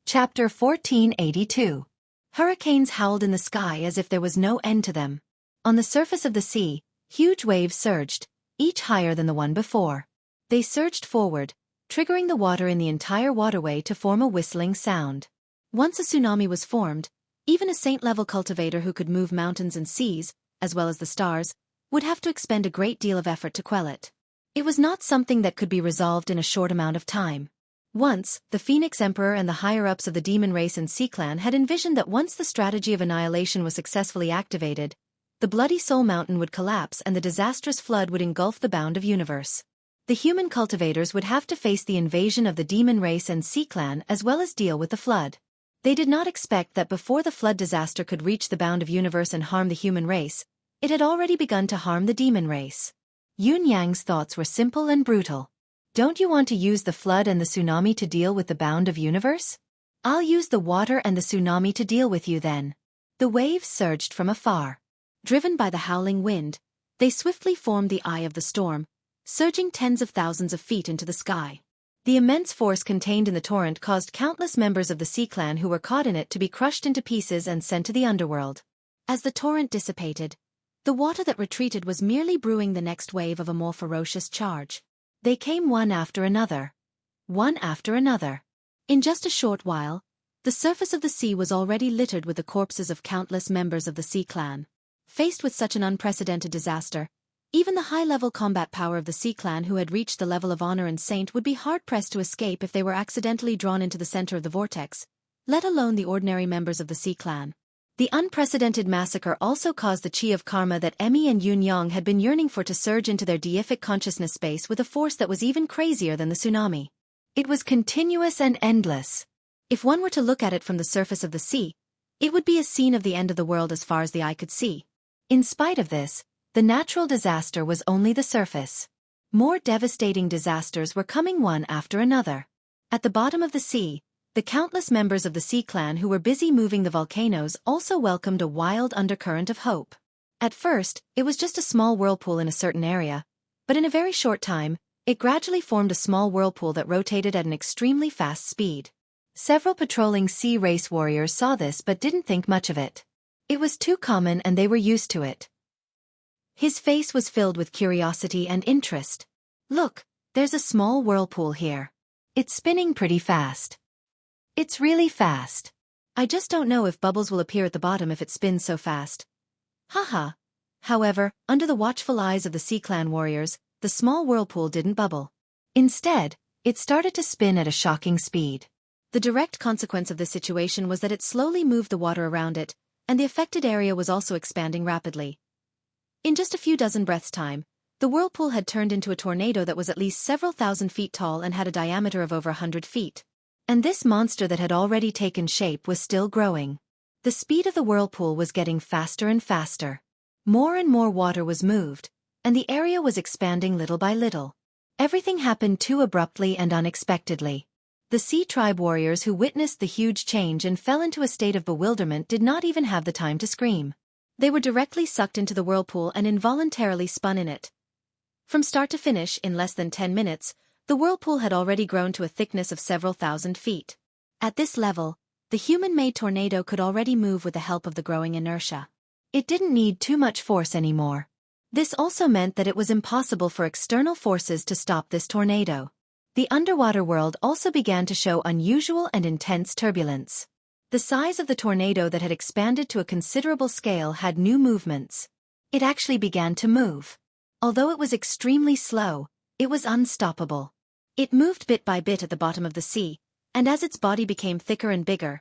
Chapter 1482. Hurricanes howled in the sky as if there was no end to them. On the surface of the sea, huge waves surged, each higher than the one before. They surged forward, triggering the water in the entire waterway to form a whistling sound. Once a tsunami was formed, even a saint-level cultivator who could move mountains and seas, as well as the stars, would have to expend a great deal of effort to quell it. It was not something that could be resolved in a short amount of time. Once, the Phoenix Emperor and the higher-ups of the demon race and sea clan had envisioned that once the strategy of annihilation was successfully activated, the bloody Soul Mountain would collapse and the disastrous flood would engulf the bound of universe. The human cultivators would have to face the invasion of the demon race and sea clan as well as deal with the flood. They did not expect that before the flood disaster could reach the bound of universe and harm the human race, it had already begun to harm the demon race. Yun Yang's thoughts were simple and brutal. Don't you want to use the flood and the tsunami to deal with the bound of universe? I'll use the water and the tsunami to deal with you then. The waves surged from afar. Driven by the howling wind, they swiftly formed the eye of the storm, surging tens of thousands of feet into the sky. The immense force contained in the torrent caused countless members of the Sea Clan who were caught in it to be crushed into pieces and sent to the underworld. As the torrent dissipated, the water that retreated was merely brewing the next wave of a more ferocious charge. They came one after another. One after another. In just a short while, the surface of the sea was already littered with the corpses of countless members of the Sea Clan. Faced with such an unprecedented disaster, even the high-level combat power of the Sea Clan who had reached the level of honor and saint would be hard-pressed to escape if they were accidentally drawn into the center of the vortex, let alone the ordinary members of the Sea Clan. The unprecedented massacre also caused the chi of karma that Emmy and Yun Yang had been yearning for to surge into their deific consciousness space with a force that was even crazier than the tsunami. It was continuous and endless. If one were to look at it from the surface of the sea, it would be a scene of the end of the world as far as the eye could see. In spite of this, the natural disaster was only the surface. More devastating disasters were coming one after another. At the bottom of the sea, the countless members of the Sea Clan who were busy moving the volcanoes also welcomed a wild undercurrent of hope. At first, it was just a small whirlpool in a certain area, but in a very short time, it gradually formed a small whirlpool that rotated at an extremely fast speed. Several patrolling sea race warriors saw this but didn't think much of it. It was too common and they were used to it. His face was filled with curiosity and interest. Look, there's a small whirlpool here. It's spinning pretty fast. It's really fast. I just don't know if bubbles will appear at the bottom if it spins so fast. Haha. However, under the watchful eyes of the Sea Clan warriors, the small whirlpool didn't bubble. Instead, it started to spin at a shocking speed. The direct consequence of this situation was that it slowly moved the water around it, and the affected area was also expanding rapidly. In just a few dozen breaths' time, the whirlpool had turned into a tornado that was at least several thousand feet tall and had a diameter of over 100 feet. And this monster that had already taken shape was still growing. The speed of the whirlpool was getting faster and faster. More and more water was moved, and the area was expanding little by little. Everything happened too abruptly and unexpectedly. The Sea Tribe warriors who witnessed the huge change and fell into a state of bewilderment did not even have the time to scream. They were directly sucked into the whirlpool and involuntarily spun in it. From start to finish, in less than 10 minutes, the whirlpool had already grown to a thickness of several thousand feet. At this level, the human-made tornado could already move with the help of the growing inertia. It didn't need too much force anymore. This also meant that it was impossible for external forces to stop this tornado. The underwater world also began to show unusual and intense turbulence. The size of the tornado that had expanded to a considerable scale had new movements. It actually began to move. Although it was extremely slow, it was unstoppable. It moved bit by bit at the bottom of the sea, and as its body became thicker and bigger,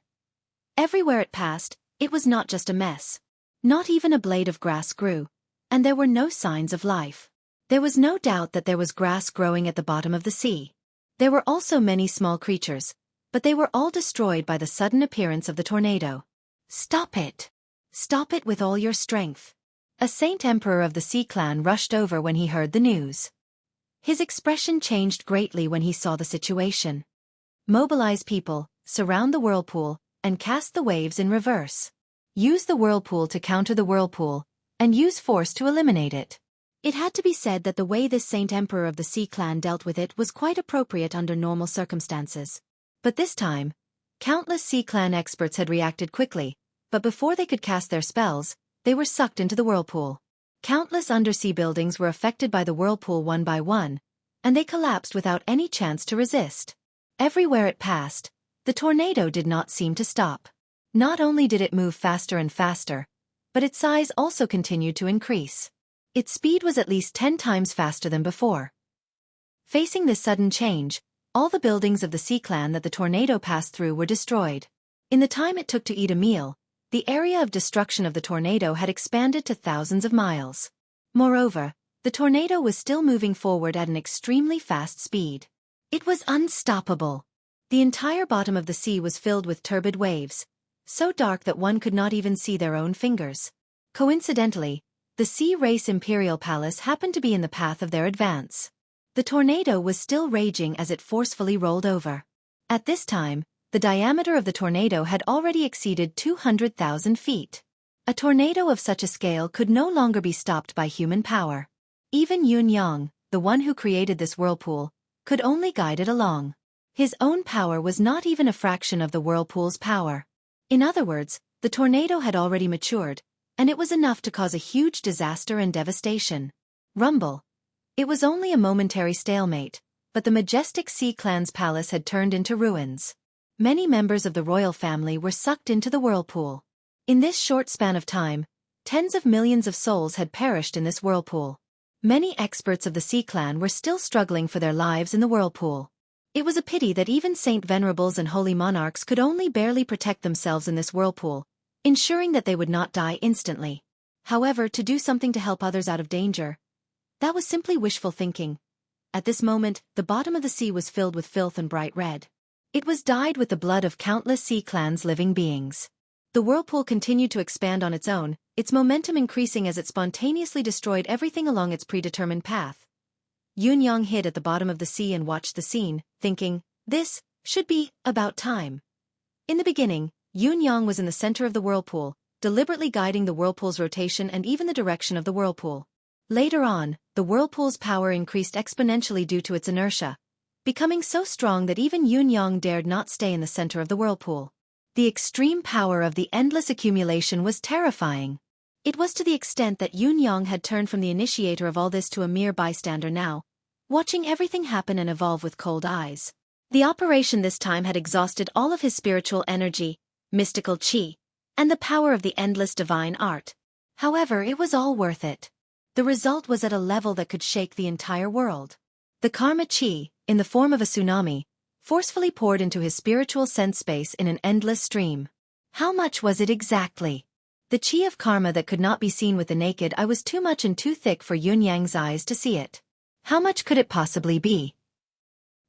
everywhere it passed, it was not just a mess. Not even a blade of grass grew, and there were no signs of life. There was no doubt that there was grass growing at the bottom of the sea. There were also many small creatures, but they were all destroyed by the sudden appearance of the tornado. Stop it! Stop it with all your strength. A Saint Emperor of the Sea Clan rushed over when he heard the news. His expression changed greatly when he saw the situation. Mobilize people, surround the whirlpool, and cast the waves in reverse. Use the whirlpool to counter the whirlpool, and use force to eliminate it. It had to be said that the way this Saint Emperor of the Sea Clan dealt with it was quite appropriate under normal circumstances. But this time, Countless Sea Clan experts had reacted quickly, but before they could cast their spells, they were sucked into the whirlpool. Countless undersea buildings were affected by the whirlpool one by one, and they collapsed without any chance to resist. Everywhere it passed, the tornado did not seem to stop. Not only did it move faster and faster, but its size also continued to increase. Its speed was at least 10 times faster than before. Facing this sudden change, all the buildings of the Sea Clan that the tornado passed through were destroyed. In the time it took to eat a meal, the area of destruction of the tornado had expanded to thousands of miles. Moreover, the tornado was still moving forward at an extremely fast speed. It was unstoppable. The entire bottom of the sea was filled with turbid waves, so dark that one could not even see their own fingers. Coincidentally, the Sea Race Imperial Palace happened to be in the path of their advance. The tornado was still raging as it forcefully rolled over. At this time, the diameter of the tornado had already exceeded 200,000 feet. A tornado of such a scale could no longer be stopped by human power. Even Yun Yang, the one who created this whirlpool, could only guide it along. His own power was not even a fraction of the whirlpool's power. In other words, the tornado had already matured, and it was enough to cause a huge disaster and devastation. Rumble. It was only a momentary stalemate, but the majestic Sea Clan's palace had turned into ruins. Many members of the royal family were sucked into the whirlpool. In this short span of time, tens of millions of souls had perished in this whirlpool. Many experts of the Sea Clan were still struggling for their lives in the whirlpool. It was a pity that even Saint Venerables and Holy Monarchs could only barely protect themselves in this whirlpool, ensuring that they would not die instantly. However, to do something to help others out of danger, that was simply wishful thinking. At this moment, the bottom of the sea was filled with filth and bright red. It was dyed with the blood of countless Sea Clan's living beings. The whirlpool continued to expand on its own, its momentum increasing as it spontaneously destroyed everything along its predetermined path. Yun Yang hid at the bottom of the sea and watched the scene, thinking, "This should be about time." In the beginning, Yun Yang was in the center of the whirlpool, deliberately guiding the whirlpool's rotation and even the direction of the whirlpool. Later on, the whirlpool's power increased exponentially due to its inertia, becoming so strong that even Yun Yang dared not stay in the center of the whirlpool. The extreme power of the endless accumulation was terrifying. It was to the extent that Yun Yang had turned from the initiator of all this to a mere bystander now, watching everything happen and evolve with cold eyes. The operation this time had exhausted all of his spiritual energy, mystical qi, and the power of the endless divine art. However, it was all worth it. The result was at a level that could shake the entire world. The karma qi, in the form of a tsunami, forcefully poured into his spiritual sense space in an endless stream. How much was it exactly? The qi of karma that could not be seen with the naked eye was too much and too thick for Yun Yang's eyes to see it. How much could it possibly be?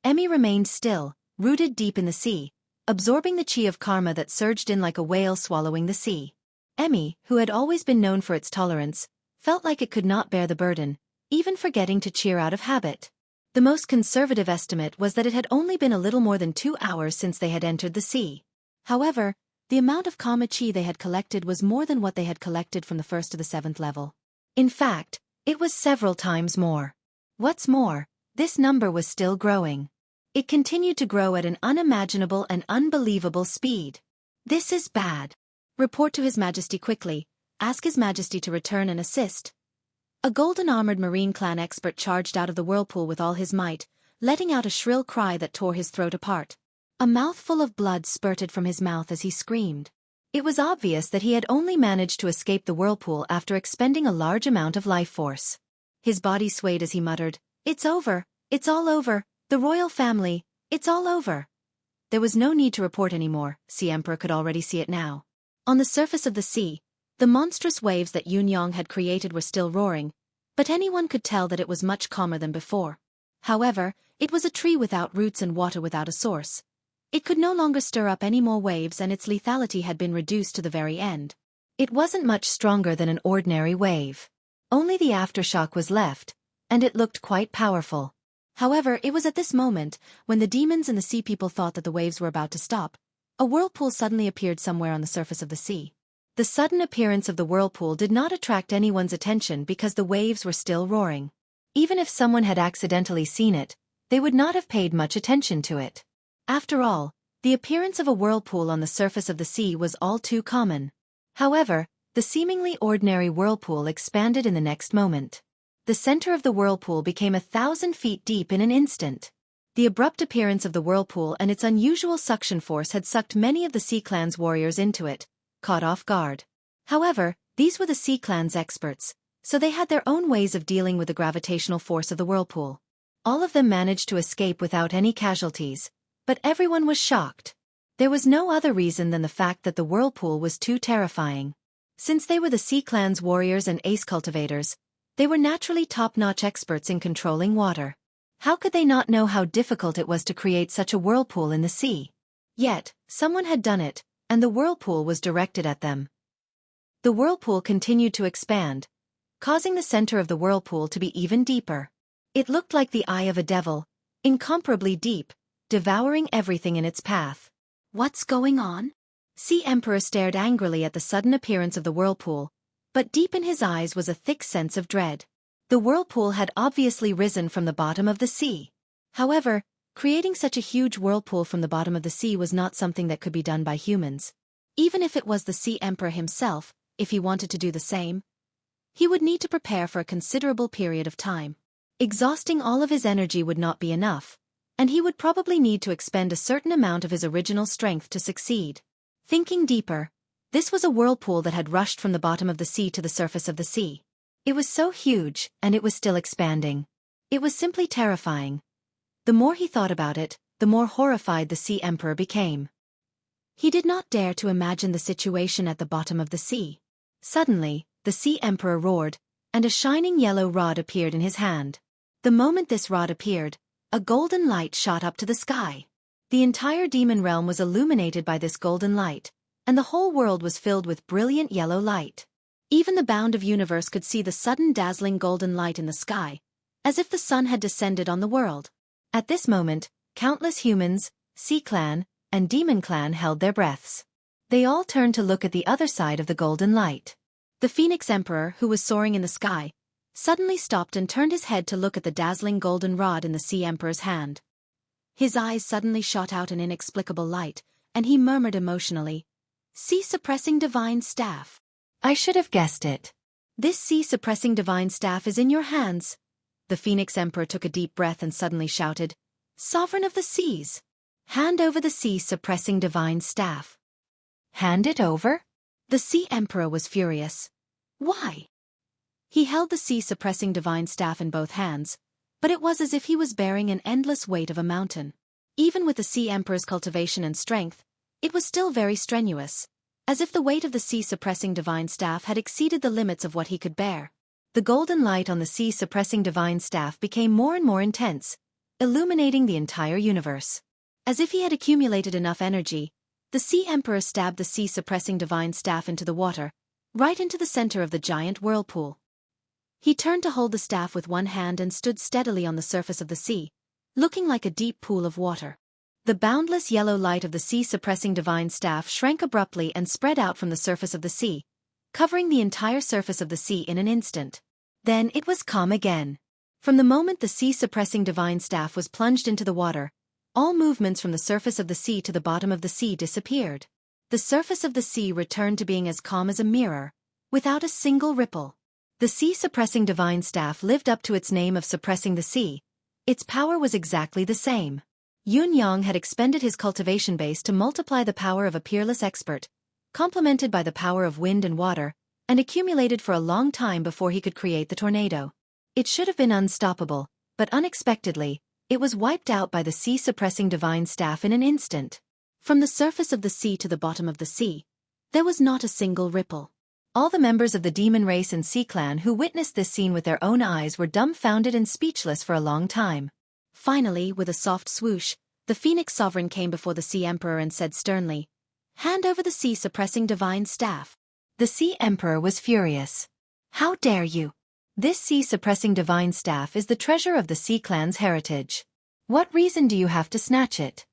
Emmy remained still, rooted deep in the sea, absorbing the qi of karma that surged in like a whale swallowing the sea. Emmy, who had always been known for its tolerance, felt like it could not bear the burden, even forgetting to cheer out of habit. The most conservative estimate was that it had only been a little more than 2 hours since they had entered the sea. However, the amount of karma qi they had collected was more than what they had collected from the 1st to the 7th level. In fact, it was several times more. What's more, this number was still growing. It continued to grow at an unimaginable and unbelievable speed. This is bad. Report to His Majesty quickly. Ask His Majesty to return and assist. A golden-armored Marine Clan expert charged out of the whirlpool with all his might, letting out a shrill cry that tore his throat apart. A mouthful of blood spurted from his mouth as he screamed. It was obvious that he had only managed to escape the whirlpool after expending a large amount of life force. His body swayed as he muttered, "It's over, it's all over, the royal family, it's all over." There was no need to report anymore, Sea Emperor could already see it now. On the surface of the sea, the monstrous waves that Yun Yang had created were still roaring, but anyone could tell that it was much calmer than before. However, it was a tree without roots and water without a source. It could no longer stir up any more waves and its lethality had been reduced to the very end. It wasn't much stronger than an ordinary wave. Only the aftershock was left, and it looked quite powerful. However, it was at this moment, when the demons and the sea people thought that the waves were about to stop, a whirlpool suddenly appeared somewhere on the surface of the sea. The sudden appearance of the whirlpool did not attract anyone's attention because the waves were still roaring. Even if someone had accidentally seen it, they would not have paid much attention to it. After all, The appearance of a whirlpool on the surface of the sea was all too common. However, the seemingly ordinary whirlpool expanded in the next moment. The center of the whirlpool became 1,000 feet deep in an instant. The abrupt appearance of the whirlpool and its unusual suction force had sucked many of the Sea Clan's warriors into it, caught off guard. However, these were the Sea Clan's experts, so they had their own ways of dealing with the gravitational force of the whirlpool. All of them managed to escape without any casualties, but everyone was shocked. There was no other reason than the fact that the whirlpool was too terrifying. Since they were the Sea Clan's warriors and ace cultivators, they were naturally top-notch experts in controlling water. How could they not know how difficult it was to create such a whirlpool in the sea? Yet, someone had done it, and the whirlpool was directed at them. The whirlpool continued to expand, causing the center of the whirlpool to be even deeper. It looked like the eye of a devil, incomparably deep, devouring everything in its path. What's going on? Sea Emperor stared angrily at the sudden appearance of the whirlpool, but deep in his eyes was a thick sense of dread. The whirlpool had obviously risen from the bottom of the sea. However, creating such a huge whirlpool from the bottom of the sea was not something that could be done by humans. Even if it was the Sea Emperor himself, if he wanted to do the same, he would need to prepare for a considerable period of time. Exhausting all of his energy would not be enough, and he would probably need to expend a certain amount of his original strength to succeed. Thinking deeper, this was a whirlpool that had rushed from the bottom of the sea to the surface of the sea. It was so huge, and it was still expanding. It was simply terrifying. The more he thought about it, the more horrified the Sea Emperor became. He did not dare to imagine the situation at the bottom of the sea. Suddenly, the Sea Emperor roared, and a shining yellow rod appeared in his hand. The moment this rod appeared, a golden light shot up to the sky. The entire demon realm was illuminated by this golden light, and the whole world was filled with brilliant yellow light. Even the bound of universe could see the sudden dazzling golden light in the sky, as if the sun had descended on the world. At this moment, countless humans, Sea Clan, and Demon Clan held their breaths. They all turned to look at the other side of the golden light. The Phoenix Emperor, who was soaring in the sky, suddenly stopped and turned his head to look at the dazzling golden rod in the Sea Emperor's hand. His eyes suddenly shot out an inexplicable light, and he murmured emotionally, "Sea-suppressing divine staff. I should have guessed it. This sea-suppressing divine staff is in your hands." The Phoenix Emperor took a deep breath and suddenly shouted, "Sovereign of the seas, hand over the sea-suppressing divine staff." Hand it over? The Sea Emperor was furious. Why? He held the sea-suppressing divine staff in both hands, but it was as if he was bearing an endless weight of a mountain. Even with the Sea Emperor's cultivation and strength, it was still very strenuous, as if the weight of the sea-suppressing divine staff had exceeded the limits of what he could bear. The golden light on the sea-suppressing divine staff became more and more intense, illuminating the entire universe. As if he had accumulated enough energy, the Sea Emperor stabbed the sea-suppressing divine staff into the water, right into the center of the giant whirlpool. He turned to hold the staff with one hand and stood steadily on the surface of the sea, looking like a deep pool of water. The boundless yellow light of the sea-suppressing divine staff shrank abruptly and spread out from the surface of the sea, covering the entire surface of the sea in an instant. Then it was calm again. From the moment the sea-suppressing divine staff was plunged into the water, all movements from the surface of the sea to the bottom of the sea disappeared. The surface of the sea returned to being as calm as a mirror, without a single ripple. The sea-suppressing divine staff lived up to its name of suppressing the sea. Its power was exactly the same. Yun Yang had expended his cultivation base to multiply the power of a peerless expert, complemented by the power of wind and water, and accumulated for a long time before he could create the tornado. It should have been unstoppable, but unexpectedly, it was wiped out by the sea-suppressing divine staff in an instant. From the surface of the sea to the bottom of the sea, there was not a single ripple. All the members of the demon race and Sea Clan who witnessed this scene with their own eyes were dumbfounded and speechless for a long time. Finally, with a soft swoosh, the Phoenix Sovereign came before the Sea Emperor and said sternly, "Hand over the sea-suppressing divine staff." The Sea Emperor was furious. "How dare you? This sea-suppressing divine staff is the treasure of the Sea Clan's heritage. What reason do you have to snatch it?"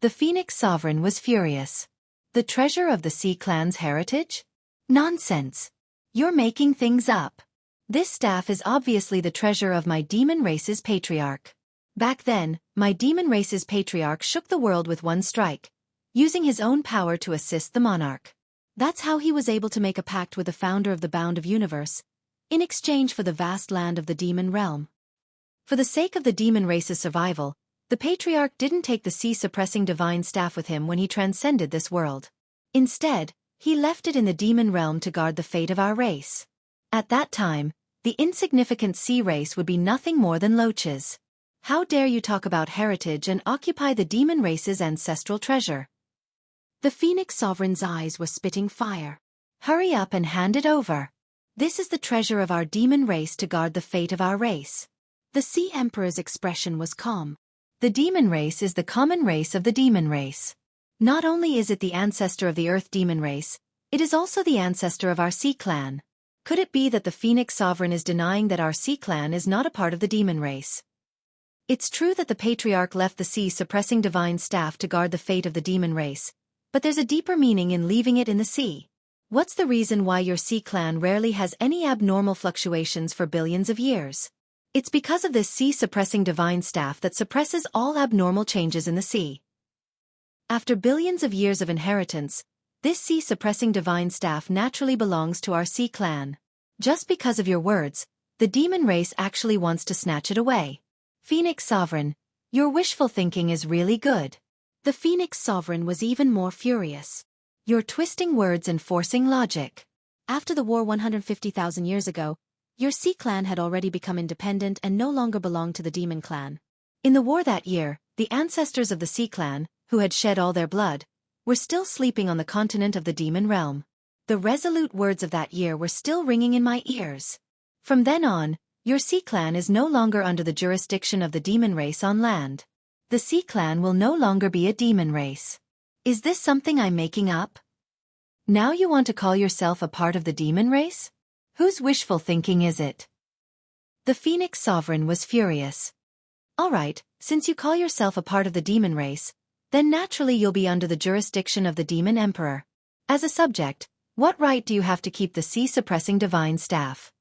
The Phoenix Sovereign was furious. "The treasure of the Sea Clan's heritage? Nonsense. You're making things up. This staff is obviously the treasure of my demon race's patriarch. Back then, my demon race's patriarch shook the world with one strike, using his own power to assist the monarch. That's how he was able to make a pact with the founder of the Bound of Universe, in exchange for the vast land of the demon realm. For the sake of the demon race's survival, the patriarch didn't take the sea-suppressing divine staff with him when he transcended this world. Instead, he left it in the demon realm to guard the fate of our race. At that time, the insignificant sea race would be nothing more than loaches. How dare you talk about heritage and occupy the demon race's ancestral treasure? The Phoenix Sovereign's eyes were spitting fire. Hurry up and hand it over. This is the treasure of our demon race to guard the fate of our race. The Sea Emperor's expression was calm. The demon race is the common race of the demon race. Not only is it the ancestor of the Earth demon race, it is also the ancestor of our Sea clan. Could it be that the Phoenix Sovereign is denying that our Sea clan is not a part of the demon race? It's true that the Patriarch left the sea-suppressing divine staff to guard the fate of the demon race, but there's a deeper meaning in leaving it in the sea. What's the reason why your Sea clan rarely has any abnormal fluctuations for billions of years? It's because of this sea-suppressing divine staff that suppresses all abnormal changes in the sea. After billions of years of inheritance, this sea-suppressing divine staff naturally belongs to our Sea clan. Just because of your words, the demon race actually wants to snatch it away. Phoenix Sovereign, your wishful thinking is really good. The Phoenix Sovereign was even more furious. You're twisting words and forcing logic. After the war 150,000 years ago, your Sea clan had already become independent and no longer belonged to the demon clan. In the war that year, the ancestors of the Sea clan, who had shed all their blood, were still sleeping on the continent of the demon realm. The resolute words of that year were still ringing in my ears. From then on, your Sea clan is no longer under the jurisdiction of the demon race on land. The Sea clan will no longer be a demon race. Is this something I'm making up? Now you want to call yourself a part of the demon race? Whose wishful thinking is it? The Phoenix Sovereign was furious. Alright, since you call yourself a part of the demon race, then naturally you'll be under the jurisdiction of the Demon Emperor. As a subject, what right do you have to keep the sea-suppressing divine staff?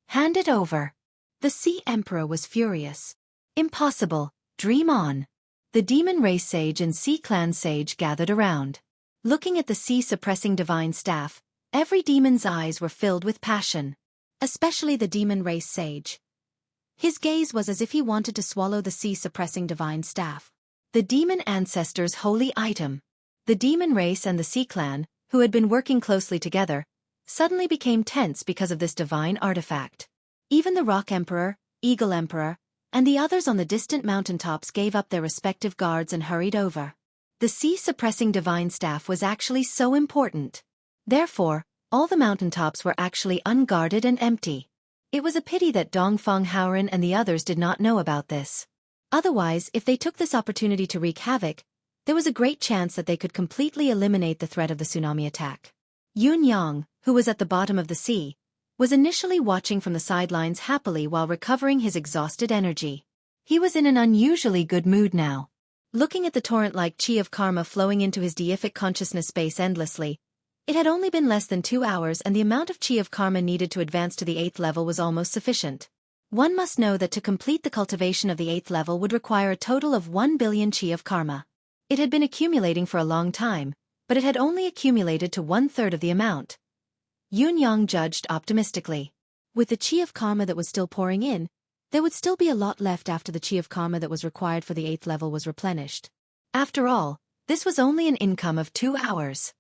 Hand it over. The Sea Emperor was furious. Impossible, dream on. The demon race sage and Sea clan sage gathered around. Looking at the sea-suppressing divine staff, every demon's eyes were filled with passion. Especially the demon race sage. His gaze was as if he wanted to swallow the sea-suppressing divine staff. The demon ancestor's holy item. The demon race and the Sea clan, who had been working closely together, suddenly became tense because of this divine artifact. Even the Rock Emperor, Eagle Emperor, and the others on the distant mountaintops gave up their respective guards and hurried over. The sea-suppressing divine staff was actually so important. Therefore, all the mountaintops were actually unguarded and empty. It was a pity that Dongfang Haoren and the others did not know about this. Otherwise, if they took this opportunity to wreak havoc, there was a great chance that they could completely eliminate the threat of the tsunami attack. Yun Yang, who was at the bottom of the sea, was initially watching from the sidelines happily while recovering his exhausted energy. He was in an unusually good mood now. Looking at the torrent-like chi of karma flowing into his deific consciousness space endlessly, it had only been less than 2 hours and the amount of chi of karma needed to advance to the 8th level was almost sufficient. One must know that to complete the cultivation of the 8th level would require a total of 1 billion chi of karma. It had been accumulating for a long time, but it had only accumulated to 1/3 of the amount. Yun Yang judged optimistically. With the chi of karma that was still pouring in, there would still be a lot left after the chi of karma that was required for the 8th level was replenished. After all, this was only an income of 2 hours.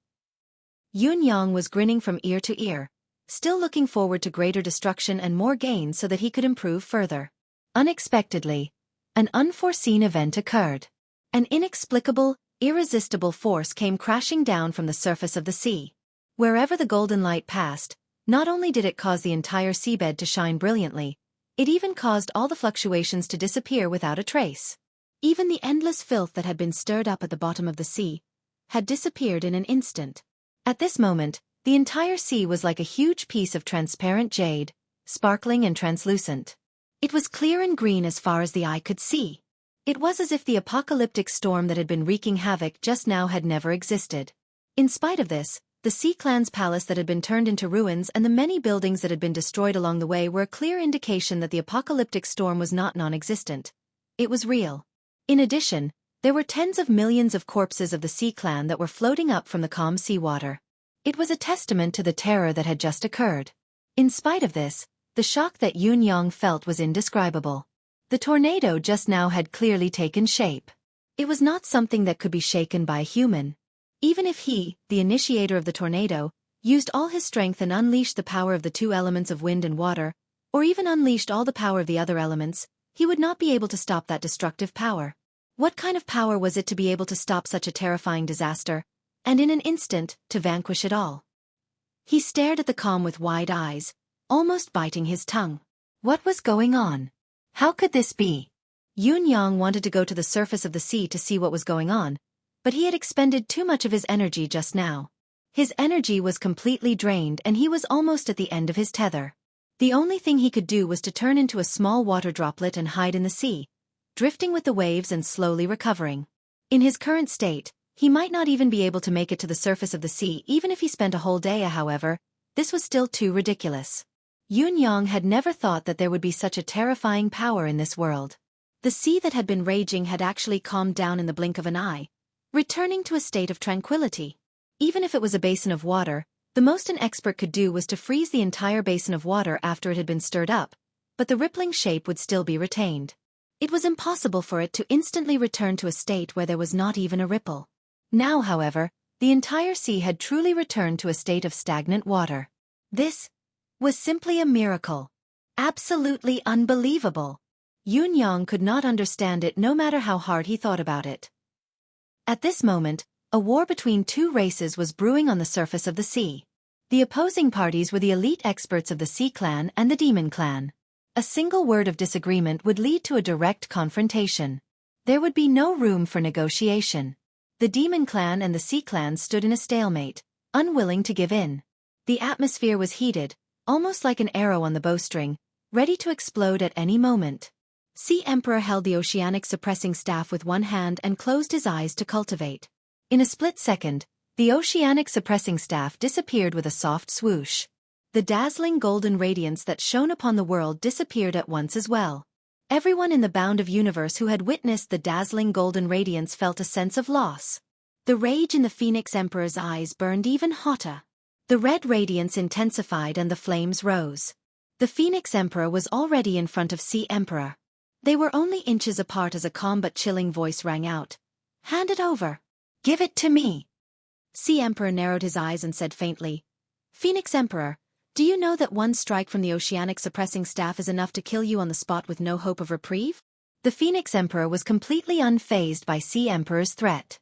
Yun Yang was grinning from ear to ear, still looking forward to greater destruction and more gain so that he could improve further. Unexpectedly, an unforeseen event occurred. An inexplicable, irresistible force came crashing down from the surface of the sea. Wherever the golden light passed, not only did it cause the entire seabed to shine brilliantly, it even caused all the fluctuations to disappear without a trace. Even the endless filth that had been stirred up at the bottom of the sea had disappeared in an instant. At this moment, the entire sea was like a huge piece of transparent jade, sparkling and translucent. It was clear and green as far as the eye could see. It was as if the apocalyptic storm that had been wreaking havoc just now had never existed. In spite of this, the Sea clan's palace that had been turned into ruins and the many buildings that had been destroyed along the way were a clear indication that the apocalyptic storm was not non-existent. It was real. In addition, There were tens of millions of corpses of the Sea Clan that were floating up from the calm seawater. It was a testament to the terror that had just occurred. In spite of this, the shock that Yun Yang felt was indescribable. The tornado just now had clearly taken shape. It was not something that could be shaken by a human. Even if he, the initiator of the tornado, used all his strength and unleashed the power of the two elements of wind and water, or even unleashed all the power of the other elements, he would not be able to stop that destructive power. What kind of power was it to be able to stop such a terrifying disaster, and in an instant, to vanquish it all? He stared at the calm with wide eyes, almost biting his tongue. What was going on? How could this be? Yun Yang wanted to go to the surface of the sea to see what was going on, but he had expended too much of his energy just now. His energy was completely drained and he was almost at the end of his tether. The only thing he could do was to turn into a small water droplet and hide in the sea, drifting with the waves and slowly recovering. In his current state, he might not even be able to make it to the surface of the sea even if he spent a whole day. However, this was still too ridiculous. Yun Yang had never thought that there would be such a terrifying power in this world. The sea that had been raging had actually calmed down in the blink of an eye, returning to a state of tranquility. Even if it was a basin of water, the most an expert could do was to freeze the entire basin of water after it had been stirred up, but the rippling shape would still be retained. It was impossible for it to instantly return to a state where there was not even a ripple. Now, however, the entire sea had truly returned to a state of stagnant water. This was simply a miracle. Absolutely unbelievable. Yun Yang could not understand it no matter how hard he thought about it. At this moment, a war between two races was brewing on the surface of the sea. The opposing parties were the elite experts of the Sea Clan and the Demon Clan. A single word of disagreement would lead to a direct confrontation. There would be no room for negotiation. The Demon Clan and the Sea Clan stood in a stalemate, unwilling to give in. The atmosphere was heated, almost like an arrow on the bowstring, ready to explode at any moment. Sea Emperor held the oceanic suppressing staff with one hand and closed his eyes to cultivate. In a split second, the oceanic suppressing staff disappeared with a soft swoosh. The dazzling golden radiance that shone upon the world disappeared at once as well. Everyone in the bound of universe who had witnessed the dazzling golden radiance felt a sense of loss. The rage in the Phoenix Emperor's eyes burned even hotter. The red radiance intensified and the flames rose. The Phoenix Emperor was already in front of Sea Emperor. They were only inches apart as a calm but chilling voice rang out. "Hand it over. Give it to me." Sea Emperor narrowed his eyes and said faintly, "Phoenix Emperor, do you know that one strike from the oceanic suppressing staff is enough to kill you on the spot with no hope of reprieve?" The Phoenix Emperor was completely unfazed by Sea Emperor's threat.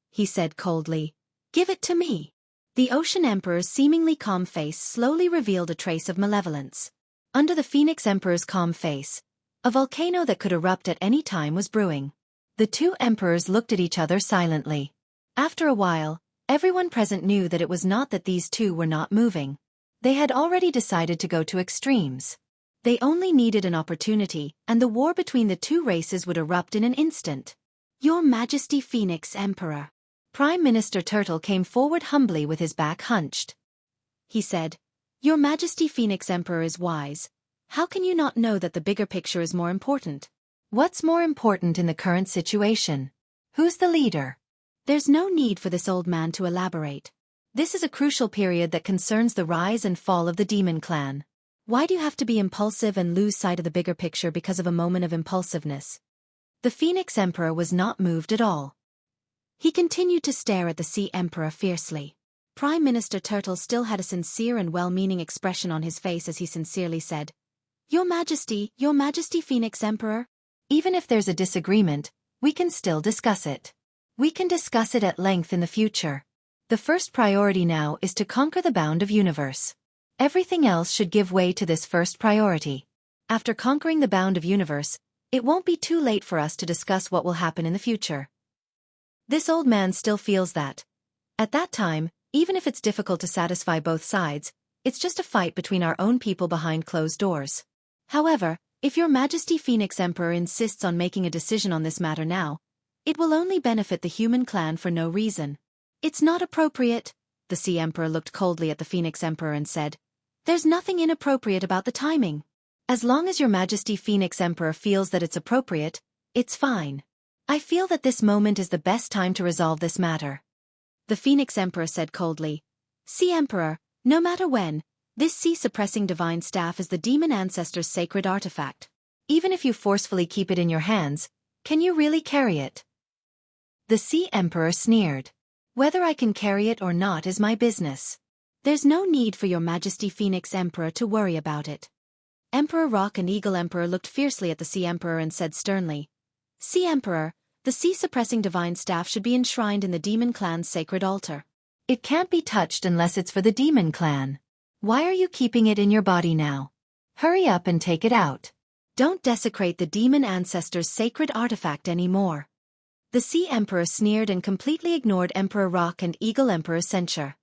He said coldly, "Give it to me." The Ocean Emperor's seemingly calm face slowly revealed a trace of malevolence. Under the Phoenix Emperor's calm face, a volcano that could erupt at any time was brewing. The two emperors looked at each other silently. After a while, everyone present knew that it was not that these two were not moving. They had already decided to go to extremes. They only needed an opportunity, and the war between the two races would erupt in an instant. "Your Majesty Phoenix Emperor." Prime Minister Turtle came forward humbly with his back hunched. He said, "Your Majesty Phoenix Emperor is wise. How can you not know that the bigger picture is more important?" "What's more important in the current situation? Who's the leader?" There's no need for this old man to elaborate. This is a crucial period that concerns the rise and fall of the Demon Clan. Why do you have to be impulsive and lose sight of the bigger picture because of a moment of impulsiveness? The Phoenix Emperor was not moved at all. He continued to stare at the Sea Emperor fiercely. Prime Minister Turtle still had a sincere and well-meaning expression on his face as he sincerely said, Your Majesty Phoenix Emperor." Even if there's a disagreement, we can still discuss it. We can discuss it at length in the future. The first priority now is to conquer the bound of universe. Everything else should give way to this first priority. After conquering the bound of universe, it won't be too late for us to discuss what will happen in the future. This old man still feels that. At that time, even if it's difficult to satisfy both sides, it's just a fight between our own people behind closed doors. However, if Your Majesty Phoenix Emperor insists on making a decision on this matter now, it will only benefit the human clan for no reason. It's not appropriate. The Sea Emperor looked coldly at the Phoenix Emperor and said, "There's nothing inappropriate about the timing. As long as Your Majesty Phoenix Emperor feels that it's appropriate, it's fine. I feel that this moment is the best time to resolve this matter. The Phoenix Emperor said coldly. Sea Emperor, no matter when, this sea-suppressing divine staff is the demon ancestor's sacred artifact. Even if you forcefully keep it in your hands, can you really carry it? The Sea Emperor sneered. Whether I can carry it or not is my business. There's no need for your Majesty Phoenix Emperor to worry about it. Emperor Rock and Eagle Emperor looked fiercely at the Sea Emperor and said sternly, Sea Emperor, the sea-suppressing divine staff should be enshrined in the demon clan's sacred altar. It can't be touched unless it's for the demon clan. Why are you keeping it in your body now? Hurry up and take it out. Don't desecrate the demon ancestor's sacred artifact anymore. The Sea Emperor sneered and completely ignored Emperor Rock and Eagle Emperor's censure.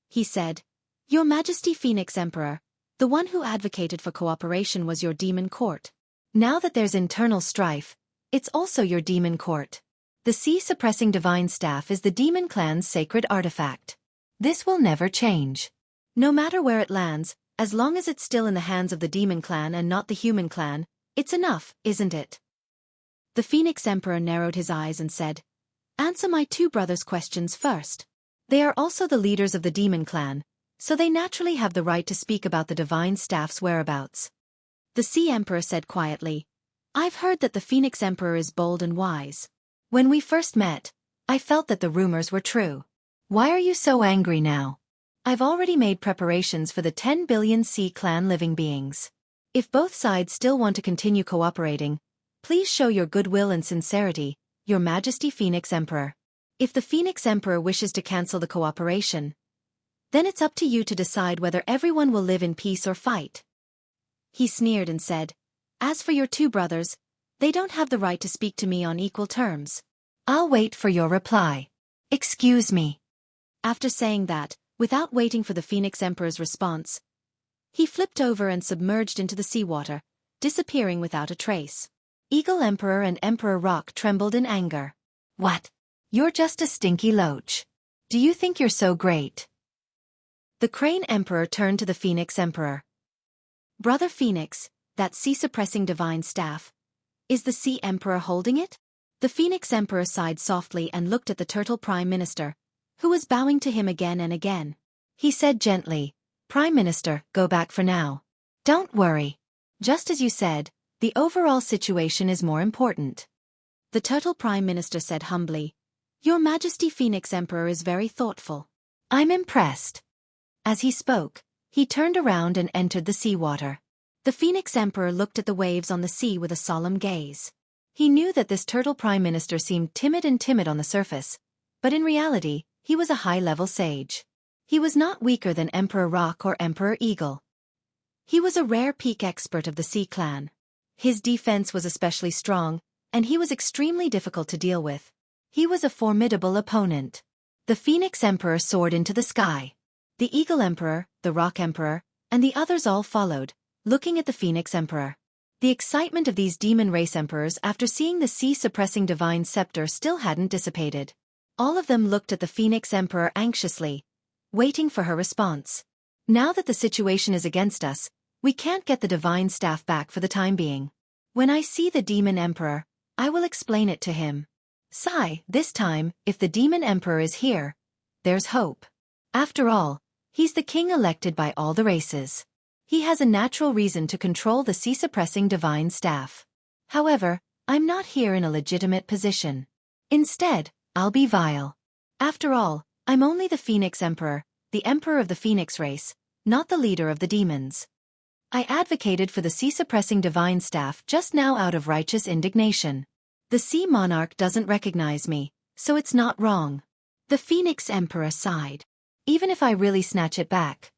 He said, Your Majesty Phoenix Emperor, the one who advocated for cooperation was your demon court. Now that there's internal strife, it's also your demon court. The sea-suppressing divine staff is the demon clan's sacred artifact. This will never change. No matter where it lands, as long as it's still in the hands of the demon clan and not the human clan, it's enough, isn't it? The Phoenix Emperor narrowed his eyes and said, Answer my two brothers' questions first. They are also the leaders of the demon clan, so they naturally have the right to speak about the divine staff's whereabouts. The Sea Emperor said quietly, I've heard that the Phoenix Emperor is bold and wise. When we first met, I felt that the rumors were true. Why are you so angry now? I've already made preparations for the 10 billion Sea Clan living beings. If both sides still want to continue cooperating, please show your goodwill and sincerity, Your Majesty Phoenix Emperor. If the Phoenix Emperor wishes to cancel the cooperation, then it's up to you to decide whether everyone will live in peace or fight. He sneered and said, As for your two brothers, they don't have the right to speak to me on equal terms. I'll wait for your reply. Excuse me. After saying that, without waiting for the Phoenix Emperor's response, he flipped over and submerged into the seawater, disappearing without a trace. Eagle Emperor and Emperor Rock trembled in anger. What? You're just a stinky loach. Do you think you're so great? The Crane Emperor turned to the Phoenix Emperor. Brother Phoenix, that sea-suppressing divine staff, is the Sea Emperor holding it? The Phoenix Emperor sighed softly and looked at the Turtle Prime Minister, who was bowing to him again and again. He said gently, Prime Minister, go back for now. Don't worry. Just as you said, the overall situation is more important. The Turtle Prime Minister said humbly, Your Majesty Phoenix Emperor is very thoughtful. I'm impressed. As he spoke, he turned around and entered the seawater. The Phoenix Emperor looked at the waves on the sea with a solemn gaze. He knew that this Turtle Prime Minister seemed timid on the surface, but in reality, he was a high-level sage. He was not weaker than Emperor Rock or Emperor Eagle. He was a rare peak expert of the Sea Clan. His defense was especially strong, and he was extremely difficult to deal with. He was a formidable opponent. The Phoenix Emperor soared into the sky. The Eagle Emperor, the Rock Emperor, and the others all followed, looking at the Phoenix Emperor. The excitement of these demon race emperors after seeing the sea-suppressing divine scepter still hadn't dissipated. All of them looked at the Phoenix Emperor anxiously, waiting for her response. Now that the situation is against us, we can't get the divine staff back for the time being. When I see the Demon Emperor, I will explain it to him. Sigh, this time, if the Demon Emperor is here, there's hope. After all, he's the king elected by all the races. He has a natural reason to control the sea-suppressing divine staff. However, I'm not here in a legitimate position. Instead, I'll be vile. After all, I'm only the Phoenix Emperor, the Emperor of the Phoenix race, not the leader of the demons. I advocated for the sea-suppressing divine staff just now out of righteous indignation. The Sea Monarch doesn't recognize me, so it's not wrong. The Phoenix Emperor sighed. Even if I really snatch it back.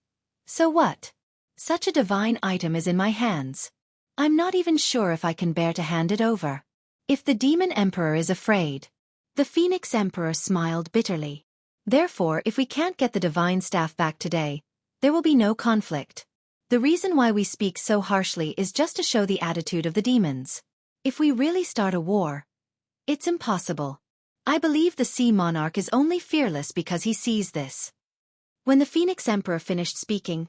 So what? Such a divine item is in my hands. I'm not even sure if I can bear to hand it over. If the Demon Emperor is afraid. The Phoenix Emperor smiled bitterly. Therefore, if we can't get the divine staff back today, there will be no conflict. The reason why we speak so harshly is just to show the attitude of the demons. If we really start a war, it's impossible. I believe the Sea Monarch is only fearless because he sees this. When the Phoenix Emperor finished speaking,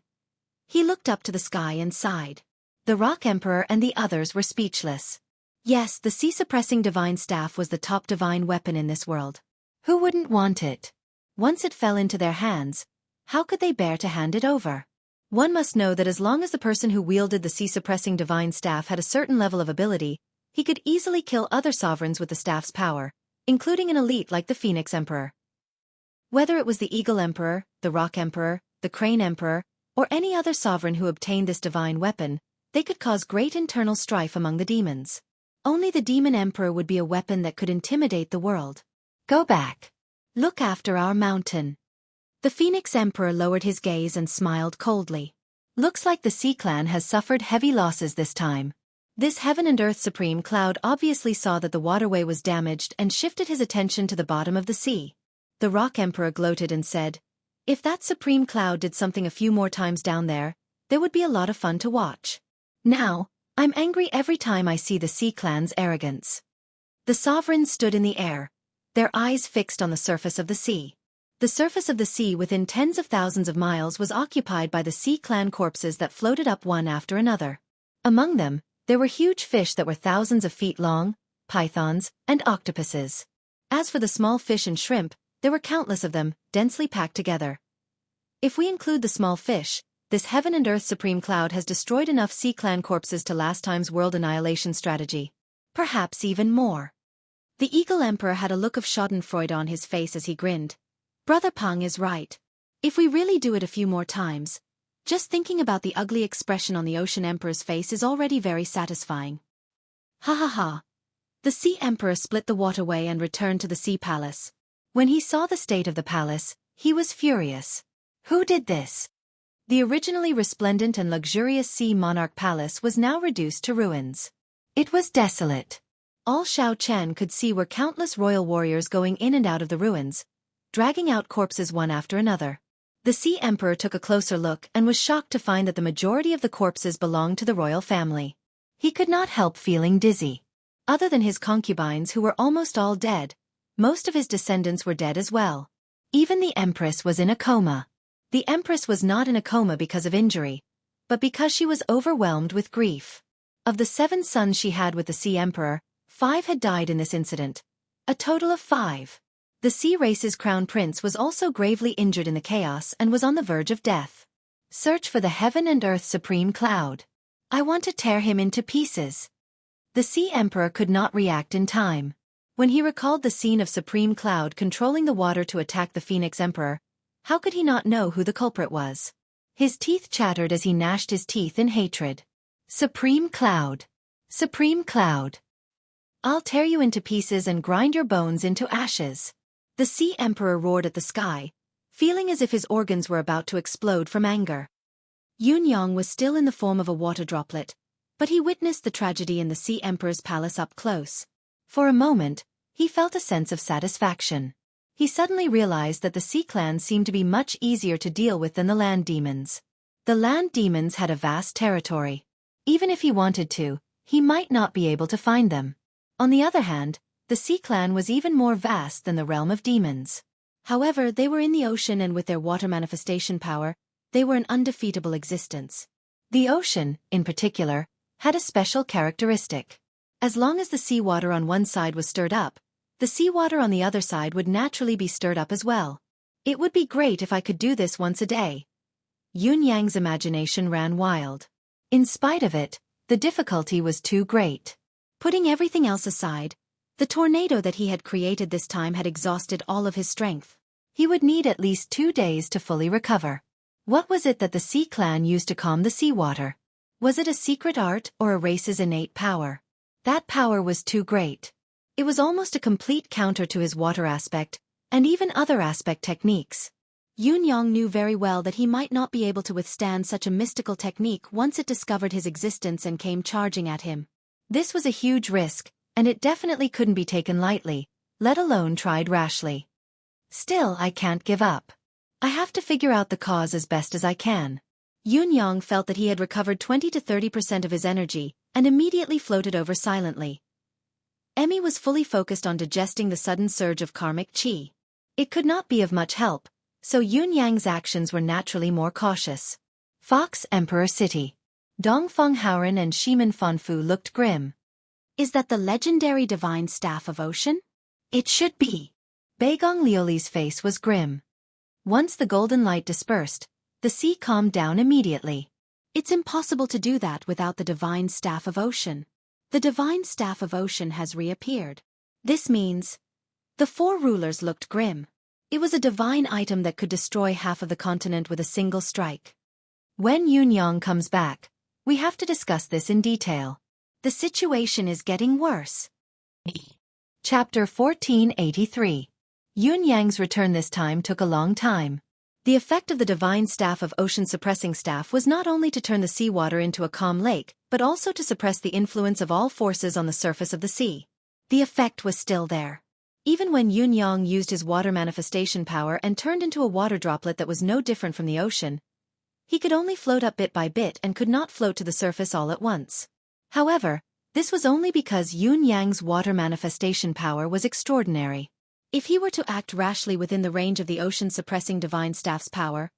he looked up to the sky and sighed. The Rock Emperor and the others were speechless. Yes, the sea-suppressing divine staff was the top divine weapon in this world. Who wouldn't want it? Once it fell into their hands, how could they bear to hand it over? One must know that as long as the person who wielded the sea-suppressing divine staff had a certain level of ability, he could easily kill other sovereigns with the staff's power, including an elite like the Phoenix Emperor. Whether it was the Eagle Emperor, the Rock Emperor, the Crane Emperor, or any other sovereign who obtained this divine weapon, they could cause great internal strife among the demons. Only the Demon Emperor would be a weapon that could intimidate the world. Go back. Look after our mountain. The Phoenix Emperor lowered his gaze and smiled coldly. Looks like the Sea Clan has suffered heavy losses this time. This Heaven and Earth Supreme Cloud obviously saw that the waterway was damaged and shifted his attention to the bottom of the sea. The Rock Emperor gloated and said, "If that Supreme Cloud did something a few more times down there would be a lot of fun to watch. Now, I'm angry every time I see the Sea Clan's arrogance." The sovereigns stood in the air, their eyes fixed on the surface of the sea. The surface of the sea within tens of thousands of miles was occupied by the Sea Clan corpses that floated up one after another. Among them, there were huge fish that were thousands of feet long, pythons, and octopuses. As for the small fish and shrimp, there were countless of them, densely packed together. If we include the small fish, this Heaven and Earth Supreme Cloud has destroyed enough Sea Clan corpses to last time's world annihilation strategy. Perhaps even more. The Eagle Emperor had a look of schadenfreude on his face as he grinned. Brother Pang is right. If we really do it a few more times, just thinking about the ugly expression on the Ocean Emperor's face is already very satisfying. Ha ha ha. The Sea Emperor split the waterway and returned to the Sea Palace. When he saw the state of the palace, he was furious. Who did this? The originally resplendent and luxurious Sea Monarch Palace was now reduced to ruins. It was desolate. All Shao Chen could see were countless royal warriors going in and out of the ruins, dragging out corpses one after another. The Sea Emperor took a closer look and was shocked to find that the majority of the corpses belonged to the royal family. He could not help feeling dizzy. Other than his concubines who were almost all dead, most of his descendants were dead as well. Even the Empress was in a coma. The Empress was not in a coma because of injury, but because she was overwhelmed with grief. Of the 7 sons she had with the Sea Emperor, 5 had died in this incident. A total of 5. The Sea Race's crown prince was also gravely injured in the chaos and was on the verge of death. Search for the Heaven and Earth Supreme Cloud. I want to tear him into pieces. The Sea Emperor could not react in time. When he recalled the scene of Supreme Cloud controlling the water to attack the Phoenix Emperor, how could he not know who the culprit was? His teeth chattered as he gnashed his teeth in hatred. Supreme Cloud. Supreme Cloud. I'll tear you into pieces and grind your bones into ashes. The Sea Emperor roared at the sky, feeling as if his organs were about to explode from anger. Yun Yang was still in the form of a water droplet, but he witnessed the tragedy in the Sea Emperor's palace up close. For a moment, he felt a sense of satisfaction. He suddenly realized that the Sea Clan seemed to be much easier to deal with than the land demons. The land demons had a vast territory. Even if he wanted to, he might not be able to find them. On the other hand, the Sea Clan was even more vast than the realm of demons. However, they were in the ocean and with their water manifestation power, they were an undefeatable existence. The ocean, in particular, had a special characteristic. As long as the seawater on one side was stirred up, the seawater on the other side would naturally be stirred up as well. It would be great if I could do this once a day. Yun Yang's imagination ran wild. In spite of it, the difficulty was too great. Putting everything else aside, the tornado that he had created this time had exhausted all of his strength. He would need at least 2 days to fully recover. What was it that the Sea Clan used to calm the seawater? Was it a secret art or a race's innate power? That power was too great. It was almost a complete counter to his water aspect, and even other aspect techniques. Yun Yang knew very well that he might not be able to withstand such a mystical technique once it discovered his existence and came charging at him. This was a huge risk, and it definitely couldn't be taken lightly, let alone tried rashly. Still, I can't give up. I have to figure out the cause as best as I can. Yun Yang felt that he had recovered 20 to 30% of his energy, and immediately floated over silently. Emmy was fully focused on digesting the sudden surge of karmic qi. It could not be of much help, so Yun Yang's actions were naturally more cautious. Fox Emperor City. Dongfeng Howren and Shimin Fanfu looked grim. Is that the legendary divine staff of ocean? It should be. Baigong Lioli's face was grim. Once the golden light dispersed, the sea calmed down immediately. It's impossible to do that without the divine staff of ocean. The divine staff of ocean has reappeared. This means... The four rulers looked grim. It was a divine item that could destroy half of the continent with a single strike. When Yunyang comes back, we have to discuss this in detail. The situation is getting worse. Chapter 1483. Yunyang's return this time took a long time. The effect of the divine staff of ocean suppressing staff was not only to turn the seawater into a calm lake, but also to suppress the influence of all forces on the surface of the sea. The effect was still there. Even when Yunyang used his water manifestation power and turned into a water droplet that was no different from the ocean, he could only float up bit by bit and could not float to the surface all at once. However, this was only because Yunyang's water manifestation power was extraordinary. If he were to act rashly within the range of the ocean-suppressing divine staff's power,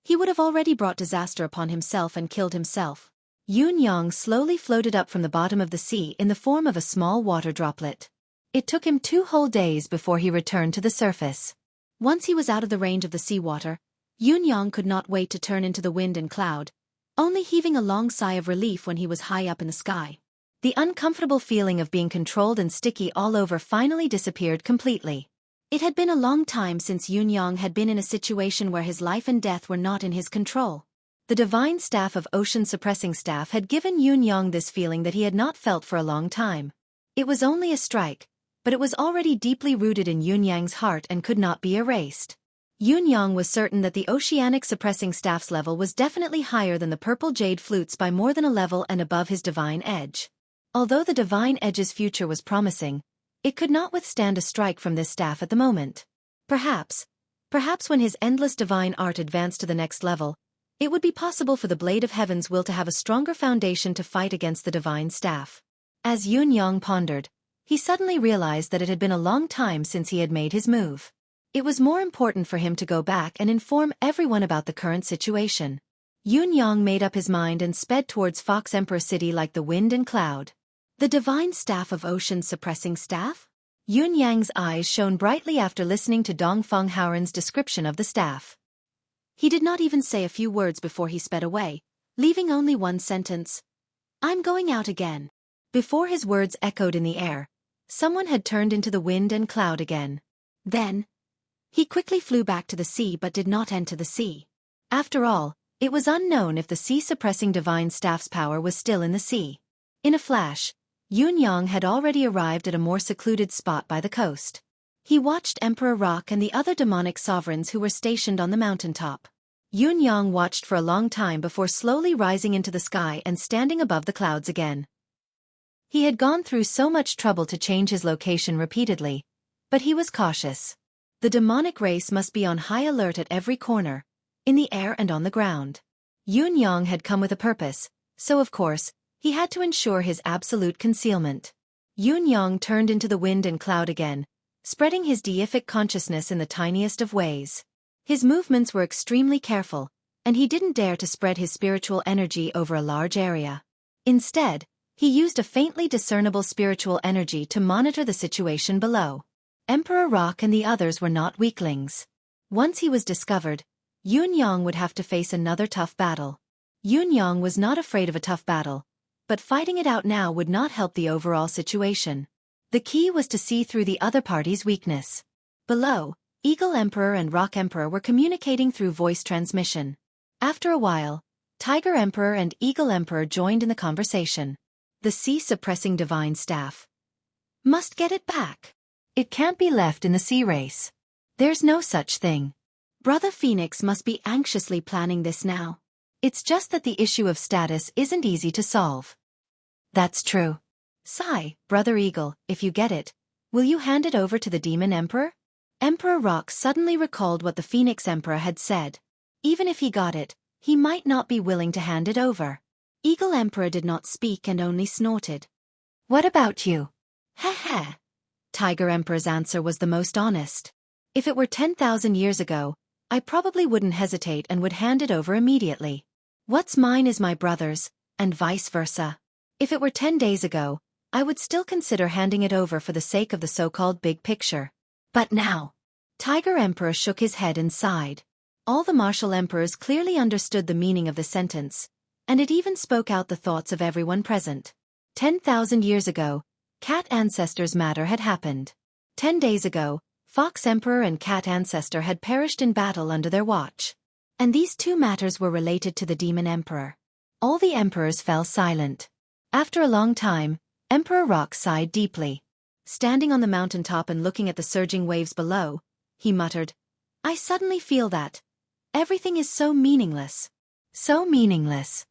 he would have already brought disaster upon himself and killed himself. Yunyang slowly floated up from the bottom of the sea in the form of a small water droplet. It took him 2 whole days before he returned to the surface. Once he was out of the range of the seawater, Yunyang could not wait to turn into the wind and cloud, only heaving a long sigh of relief when he was high up in the sky. The uncomfortable feeling of being controlled and sticky all over finally disappeared completely. It had been a long time since Yunyang had been in a situation where his life and death were not in his control. The divine staff of ocean suppressing staff had given Yunyang this feeling that he had not felt for a long time. It was only a strike, but it was already deeply rooted in Yunyang's heart and could not be erased. Yunyang was certain that the oceanic suppressing staff's level was definitely higher than the purple jade flute's by more than a level and above his divine edge. Although the divine edge's future was promising, it could not withstand a strike from this staff at the moment. Perhaps when his endless divine art advanced to the next level, it would be possible for the Blade of Heaven's will to have a stronger foundation to fight against the divine staff. As Yunyang pondered, he suddenly realized that it had been a long time since he had made his move. It was more important for him to go back and inform everyone about the current situation. Yunyang made up his mind and sped towards Fox Emperor City like the wind and cloud. The divine staff of ocean suppressing staff? Yunyang's eyes shone brightly after listening to Dongfeng Haoren's description of the staff. He did not even say a few words before he sped away, leaving only one sentence. "I'm going out again." Before his words echoed in the air, someone had turned into the wind and cloud again. Then, he quickly flew back to the sea but did not enter the sea. After all, it was unknown if the sea-suppressing divine staff's power was still in the sea. In a flash, Yunyang had already arrived at a more secluded spot by the coast. He watched Emperor Rock and the other demonic sovereigns who were stationed on the mountaintop. Yunyang watched for a long time before slowly rising into the sky and standing above the clouds again. He had gone through so much trouble to change his location repeatedly, but he was cautious. The demonic race must be on high alert at every corner, in the air and on the ground. Yunyang had come with a purpose, so of course, he had to ensure his absolute concealment. Yunyang turned into the wind and cloud again, spreading his deific consciousness in the tiniest of ways. His movements were extremely careful, and he didn't dare to spread his spiritual energy over a large area. Instead, he used a faintly discernible spiritual energy to monitor the situation below. Emperor Rock and the others were not weaklings. Once he was discovered, Yunyang would have to face another tough battle. Yunyang was not afraid of a tough battle, but fighting it out now would not help the overall situation. The key was to see through the other party's weakness. Below, Eagle Emperor and Rock Emperor were communicating through voice transmission. After a while, Tiger Emperor and Eagle Emperor joined in the conversation. The sea-suppressing divine staff must get it back. It can't be left in the sea race. There's no such thing. Brother Phoenix must be anxiously planning this now. It's just that the issue of status isn't easy to solve. That's true. Sigh, Brother Eagle, if you get it, will you hand it over to the Demon Emperor? Emperor Rock suddenly recalled what the Phoenix Emperor had said. Even if he got it, he might not be willing to hand it over. Eagle Emperor did not speak and only snorted. What about you? Heh heh. Tiger Emperor's answer was the most honest. If it were 10,000 years ago, I probably wouldn't hesitate and would hand it over immediately. What's mine is my brother's, and vice versa. If it were 10 days ago, I would still consider handing it over for the sake of the so-called big picture. But now. Tiger Emperor shook his head and sighed. All the martial emperors clearly understood the meaning of the sentence, and it even spoke out the thoughts of everyone present. 10,000 years ago, Cat Ancestor's matter had happened. 10 days ago, Fox Emperor and Cat Ancestor had perished in battle under their watch. And these two matters were related to the Demon Emperor. All the emperors fell silent. After a long time, Emperor Rock sighed deeply. Standing on the mountaintop and looking at the surging waves below, he muttered, "I suddenly feel that everything is so meaningless. So meaningless."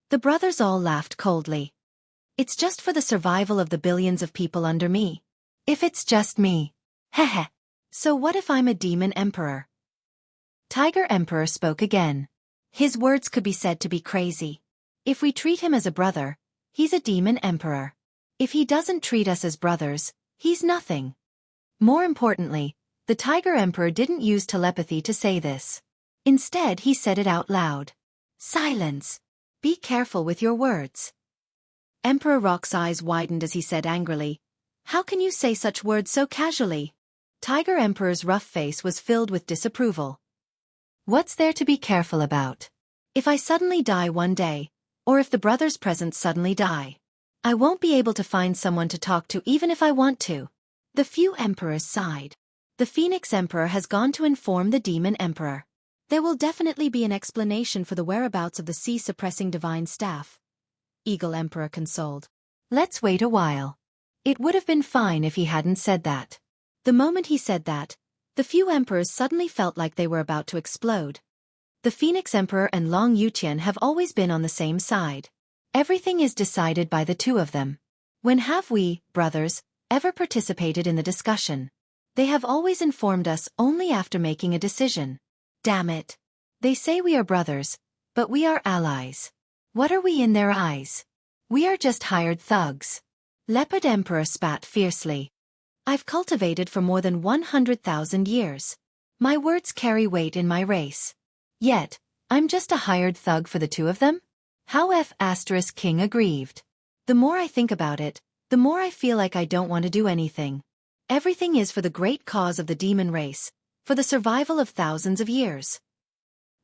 The brothers all laughed coldly. "It's just for the survival of the billions of people under me. If it's just me. Heh. So what if I'm a demon emperor?" Tiger Emperor spoke again. His words could be said to be crazy. If we treat him as a brother, he's a demon emperor. If he doesn't treat us as brothers, he's nothing. More importantly, the Tiger Emperor didn't use telepathy to say this. Instead, he said it out loud. "Silence. Be careful with your words." Emperor Rock's eyes widened as he said angrily, "How can you say such words so casually?" Tiger Emperor's rough face was filled with disapproval. "What's there to be careful about? If I suddenly die one day, or if the brothers present suddenly die, I won't be able to find someone to talk to even if I want to." The few emperors sighed. The Phoenix Emperor has gone to inform the Demon Emperor. There will definitely be an explanation for the whereabouts of the sea-suppressing divine staff, Eagle Emperor consoled. "Let's wait a while." It would have been fine if he hadn't said that. The moment he said that, the few emperors suddenly felt like they were about to explode. The Phoenix Emperor and Long Yutian have always been on the same side. Everything is decided by the two of them. When have we, brothers, ever participated in the discussion? They have always informed us only after making a decision. Damn it. They say we are brothers, but we are allies. What are we in their eyes? We are just hired thugs. Leopard Emperor spat fiercely. I've cultivated for more than 100,000 years. My words carry weight in my race. Yet, I'm just a hired thug for the two of them? How King aggrieved. The more I think about it, the more I feel like I don't want to do anything. Everything is for the great cause of the demon race, for the survival of thousands of years.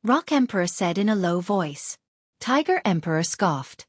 Rock Emperor said in a low voice. Tiger Emperor scoffed.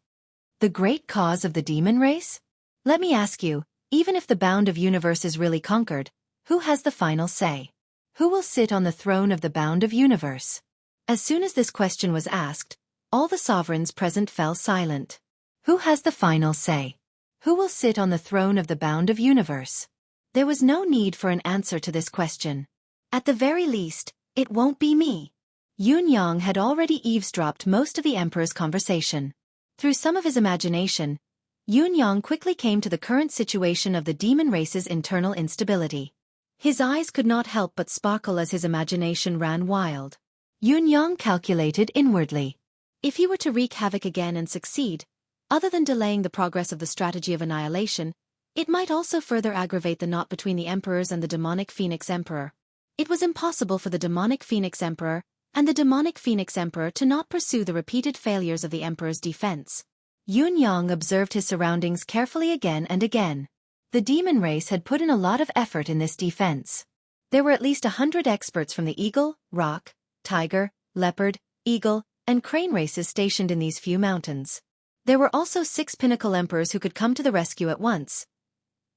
The great cause of the demon race? Let me ask you, even if the bound of universe is really conquered, who has the final say? Who will sit on the throne of the bound of universe? As soon as this question was asked, all the sovereigns present fell silent. Who has the final say? Who will sit on the throne of the bound of universe? There was no need for an answer to this question. At the very least, it won't be me. Yun Yang had already eavesdropped most of the emperor's conversation. Through some of his imagination, Yun Yang quickly came to the current situation of the demon race's internal instability. His eyes could not help but sparkle as his imagination ran wild. Yun Yang calculated inwardly. If he were to wreak havoc again and succeed, other than delaying the progress of the strategy of annihilation, it might also further aggravate the knot between the emperors and the demonic Phoenix Emperor. It was impossible for the demonic Phoenix Emperor and the demonic Phoenix Emperor to not pursue the repeated failures of the Emperor's defense. Yun Yang observed his surroundings carefully again and again. The demon race had put in a lot of effort in this defense. There were at least 100 experts from the eagle, rock, tiger, leopard, eagle, and crane races stationed in these few mountains. There were also 6 pinnacle emperors who could come to the rescue at once.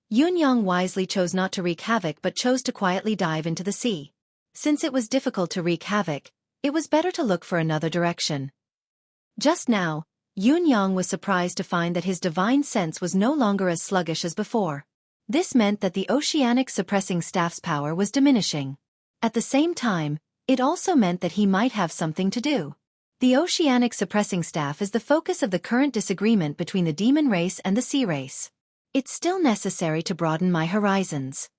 Yun Yang wisely chose not to wreak havoc but chose to quietly dive into the sea. Since it was difficult to wreak havoc, it was better to look for another direction. Just now, Yun Yang was surprised to find that his divine sense was no longer as sluggish as before. This meant that the oceanic suppressing staff's power was diminishing. At the same time, it also meant that he might have something to do. The oceanic suppressing staff is the focus of the current disagreement between the demon race and the sea race. It's still necessary to broaden my horizons.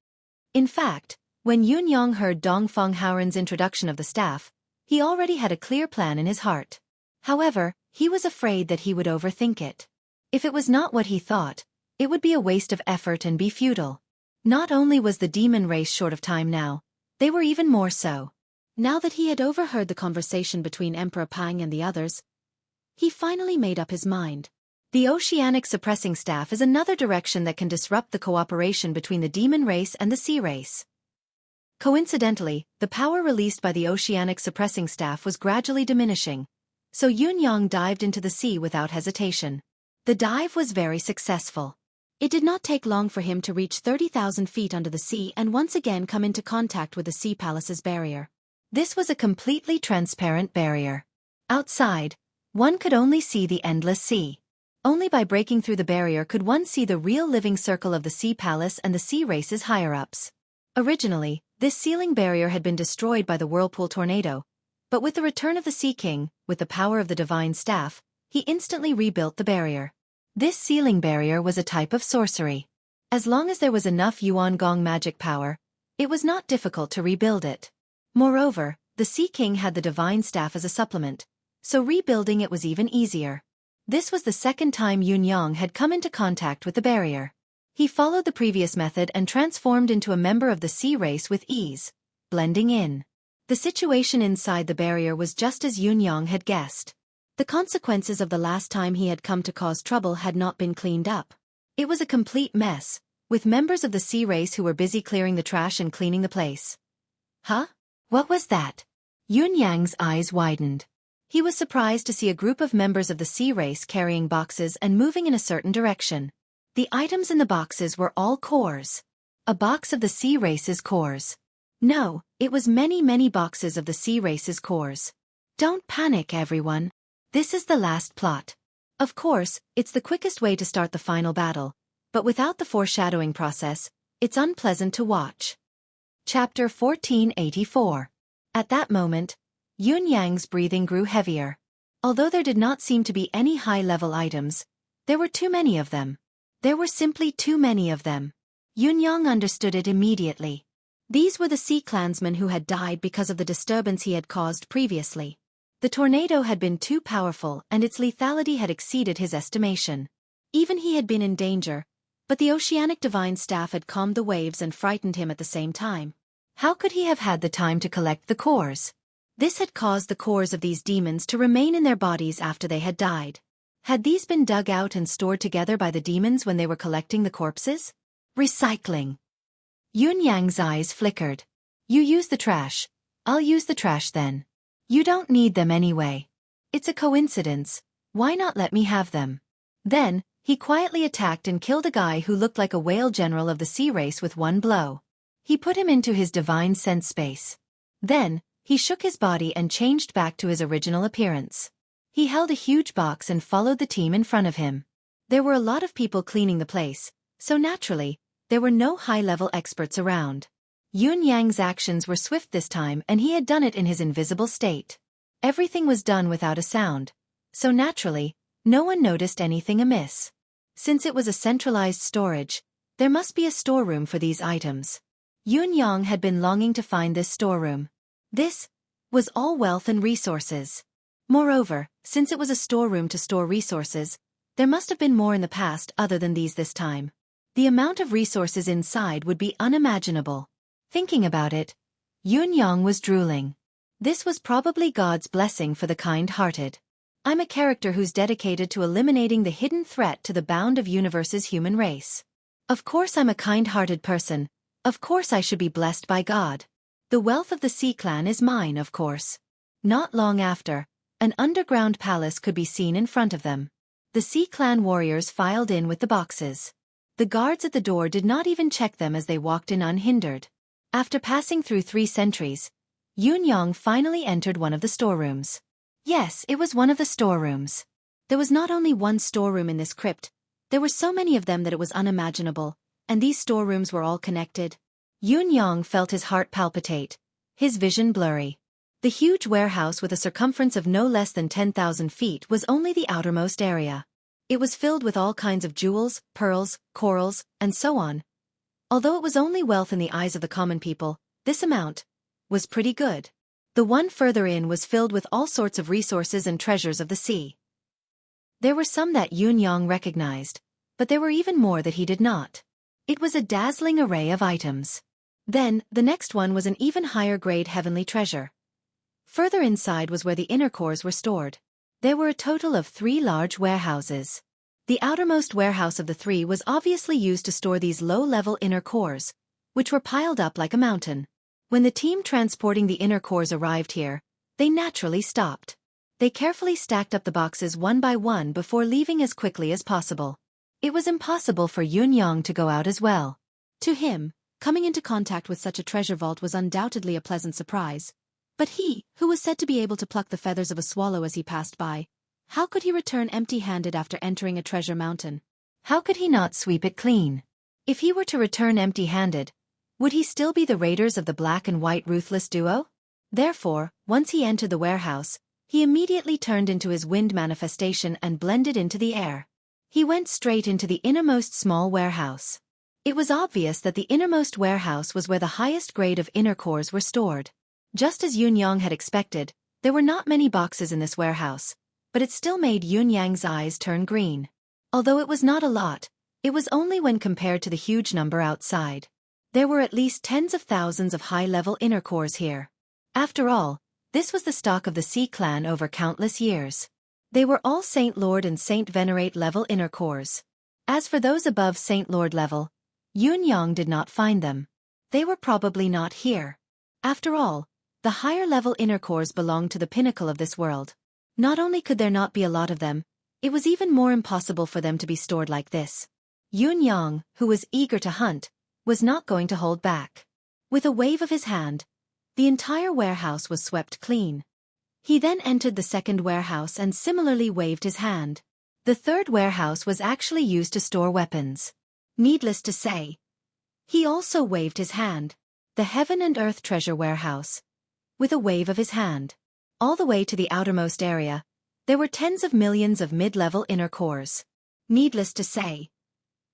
In fact, when Yun Yang heard Dongfeng Haoren's introduction of the staff, he already had a clear plan in his heart. However, he was afraid that he would overthink it. If it was not what he thought, it would be a waste of effort and be futile. Not only was the demon race short of time now, they were even more so. Now that he had overheard the conversation between Emperor Pang and the others, he finally made up his mind. The oceanic suppressing staff is another direction that can disrupt the cooperation between the demon race and the sea race. Coincidentally, the power released by the oceanic suppressing staff was gradually diminishing, so Yunyang dived into the sea without hesitation. The dive was very successful. It did not take long for him to reach 30,000 feet under the sea and once again come into contact with the sea palace's barrier. This was a completely transparent barrier. Outside, one could only see the endless sea. Only by breaking through the barrier could one see the real living circle of the sea palace and the sea race's higher-ups. Originally, this sealing barrier had been destroyed by the whirlpool tornado, but with the return of the Sea King, with the power of the divine staff, he instantly rebuilt the barrier. This sealing barrier was a type of sorcery. As long as there was enough Yuan Gong magic power, it was not difficult to rebuild it. Moreover, the Sea King had the divine staff as a supplement, so rebuilding it was even easier. This was the second time Yunyang had come into contact with the barrier. He followed the previous method and transformed into a member of the sea race with ease, blending in. The situation inside the barrier was just as Yunyang had guessed. The consequences of the last time he had come to cause trouble had not been cleaned up. It was a complete mess, with members of the sea race who were busy clearing the trash and cleaning the place. Huh? What was that? Yunyang's eyes widened. He was surprised to see a group of members of the sea race carrying boxes and moving in a certain direction. The items in the boxes were all cores. A box of the sea race's cores. No, it was many boxes of the sea race's cores. Don't panic, everyone. This is the last plot. Of course, it's the quickest way to start the final battle, but without the foreshadowing process, it's unpleasant to watch. Chapter 1484. At that moment, Yunyang's breathing grew heavier. Although there did not seem to be any high-level items, there were too many of them. There were simply too many of them. Yunyang understood it immediately. These were the sea clansmen who had died because of the disturbance he had caused previously. The tornado had been too powerful and its lethality had exceeded his estimation. Even he had been in danger, but the oceanic divine staff had calmed the waves and frightened him at the same time. How could he have had the time to collect the cores? This had caused the cores of these demons to remain in their bodies after they had died. Had these been dug out and stored together by the demons when they were collecting the corpses? Recycling. Yunyang's eyes flickered. You use the trash. I'll use the trash then. You don't need them anyway. It's a coincidence. Why not let me have them? Then, he quietly attacked and killed a guy who looked like a whale general of the sea race with one blow. He put him into his divine sense space. Then, he shook his body and changed back to his original appearance. He held a huge box and followed the team in front of him. There were a lot of people cleaning the place, so naturally, there were no high-level experts around. Yunyang's actions were swift this time and he had done it in his invisible state. Everything was done without a sound, so naturally, no one noticed anything amiss. Since it was a centralized storage, there must be a storeroom for these items. Yunyang had been longing to find this storeroom. This was all wealth and resources. Moreover, since it was a storeroom to store resources, there must have been more in the past other than these this time. The amount of resources inside would be unimaginable. Thinking about it, Yunyang was drooling. This was probably God's blessing for the kind-hearted. I'm a character who's dedicated to eliminating the hidden threat to the bound of universe's human race. Of course I'm a kind-hearted person. Of course I should be blessed by God. The wealth of the Sea Clan is mine, of course. Not long after, an underground palace could be seen in front of them. The Sea Clan warriors filed in with the boxes. The guards at the door did not even check them as they walked in unhindered. After passing through 3 sentries, Yunyang finally entered one of the storerooms. Yes, it was one of the storerooms. There was not only one storeroom in this crypt, there were so many of them that it was unimaginable, and these storerooms were all connected. Yunyang felt his heart palpitate, his vision blurry. The huge warehouse with a circumference of no less than 10,000 feet was only the outermost area. It was filled with all kinds of jewels, pearls, corals, and so on. Although it was only wealth in the eyes of the common people, this amount was pretty good. The one further in was filled with all sorts of resources and treasures of the sea. There were some that Yunyang recognized, but there were even more that he did not. It was a dazzling array of items. Then, the next one was an even higher grade heavenly treasure. Further inside was where the inner cores were stored. There were a total of 3 large warehouses. The outermost warehouse of the three was obviously used to store these low-level inner cores, which were piled up like a mountain. When the team transporting the inner cores arrived here, they naturally stopped. They carefully stacked up the boxes one by one before leaving as quickly as possible. It was impossible for Yunyang to go out as well. To him, coming into contact with such a treasure vault was undoubtedly a pleasant surprise. But he, who was said to be able to pluck the feathers of a swallow as he passed by, how could he return empty-handed after entering a treasure mountain? How could he not sweep it clean? If he were to return empty-handed, would he still be the raiders of the black and white ruthless duo? Therefore, once he entered the warehouse, he immediately turned into his wind manifestation and blended into the air. He went straight into the innermost small warehouse. It was obvious that the innermost warehouse was where the highest grade of inner cores were stored. Just as Yunyang had expected, there were not many boxes in this warehouse, but it still made Yunyang's eyes turn green. Although it was not a lot, it was only when compared to the huge number outside. There were at least tens of thousands of high-level inner cores here. After all, this was the stock of the Sea clan over countless years. They were all Saint Lord and Saint Venerate level inner cores. As for those above Saint Lord level, Yunyang did not find them. They were probably not here. After all, the higher-level inner cores belonged to the pinnacle of this world. Not only could there not be a lot of them, it was even more impossible for them to be stored like this. Yunyang, who was eager to hunt, was not going to hold back. With a wave of his hand, the entire warehouse was swept clean. He then entered the second warehouse and similarly waved his hand. The third warehouse was actually used to store weapons. Needless to say, he also waved his hand. The Heaven and Earth Treasure Warehouse. With a wave of his hand. All the way to the outermost area, there were tens of millions of mid-level inner cores. Needless to say,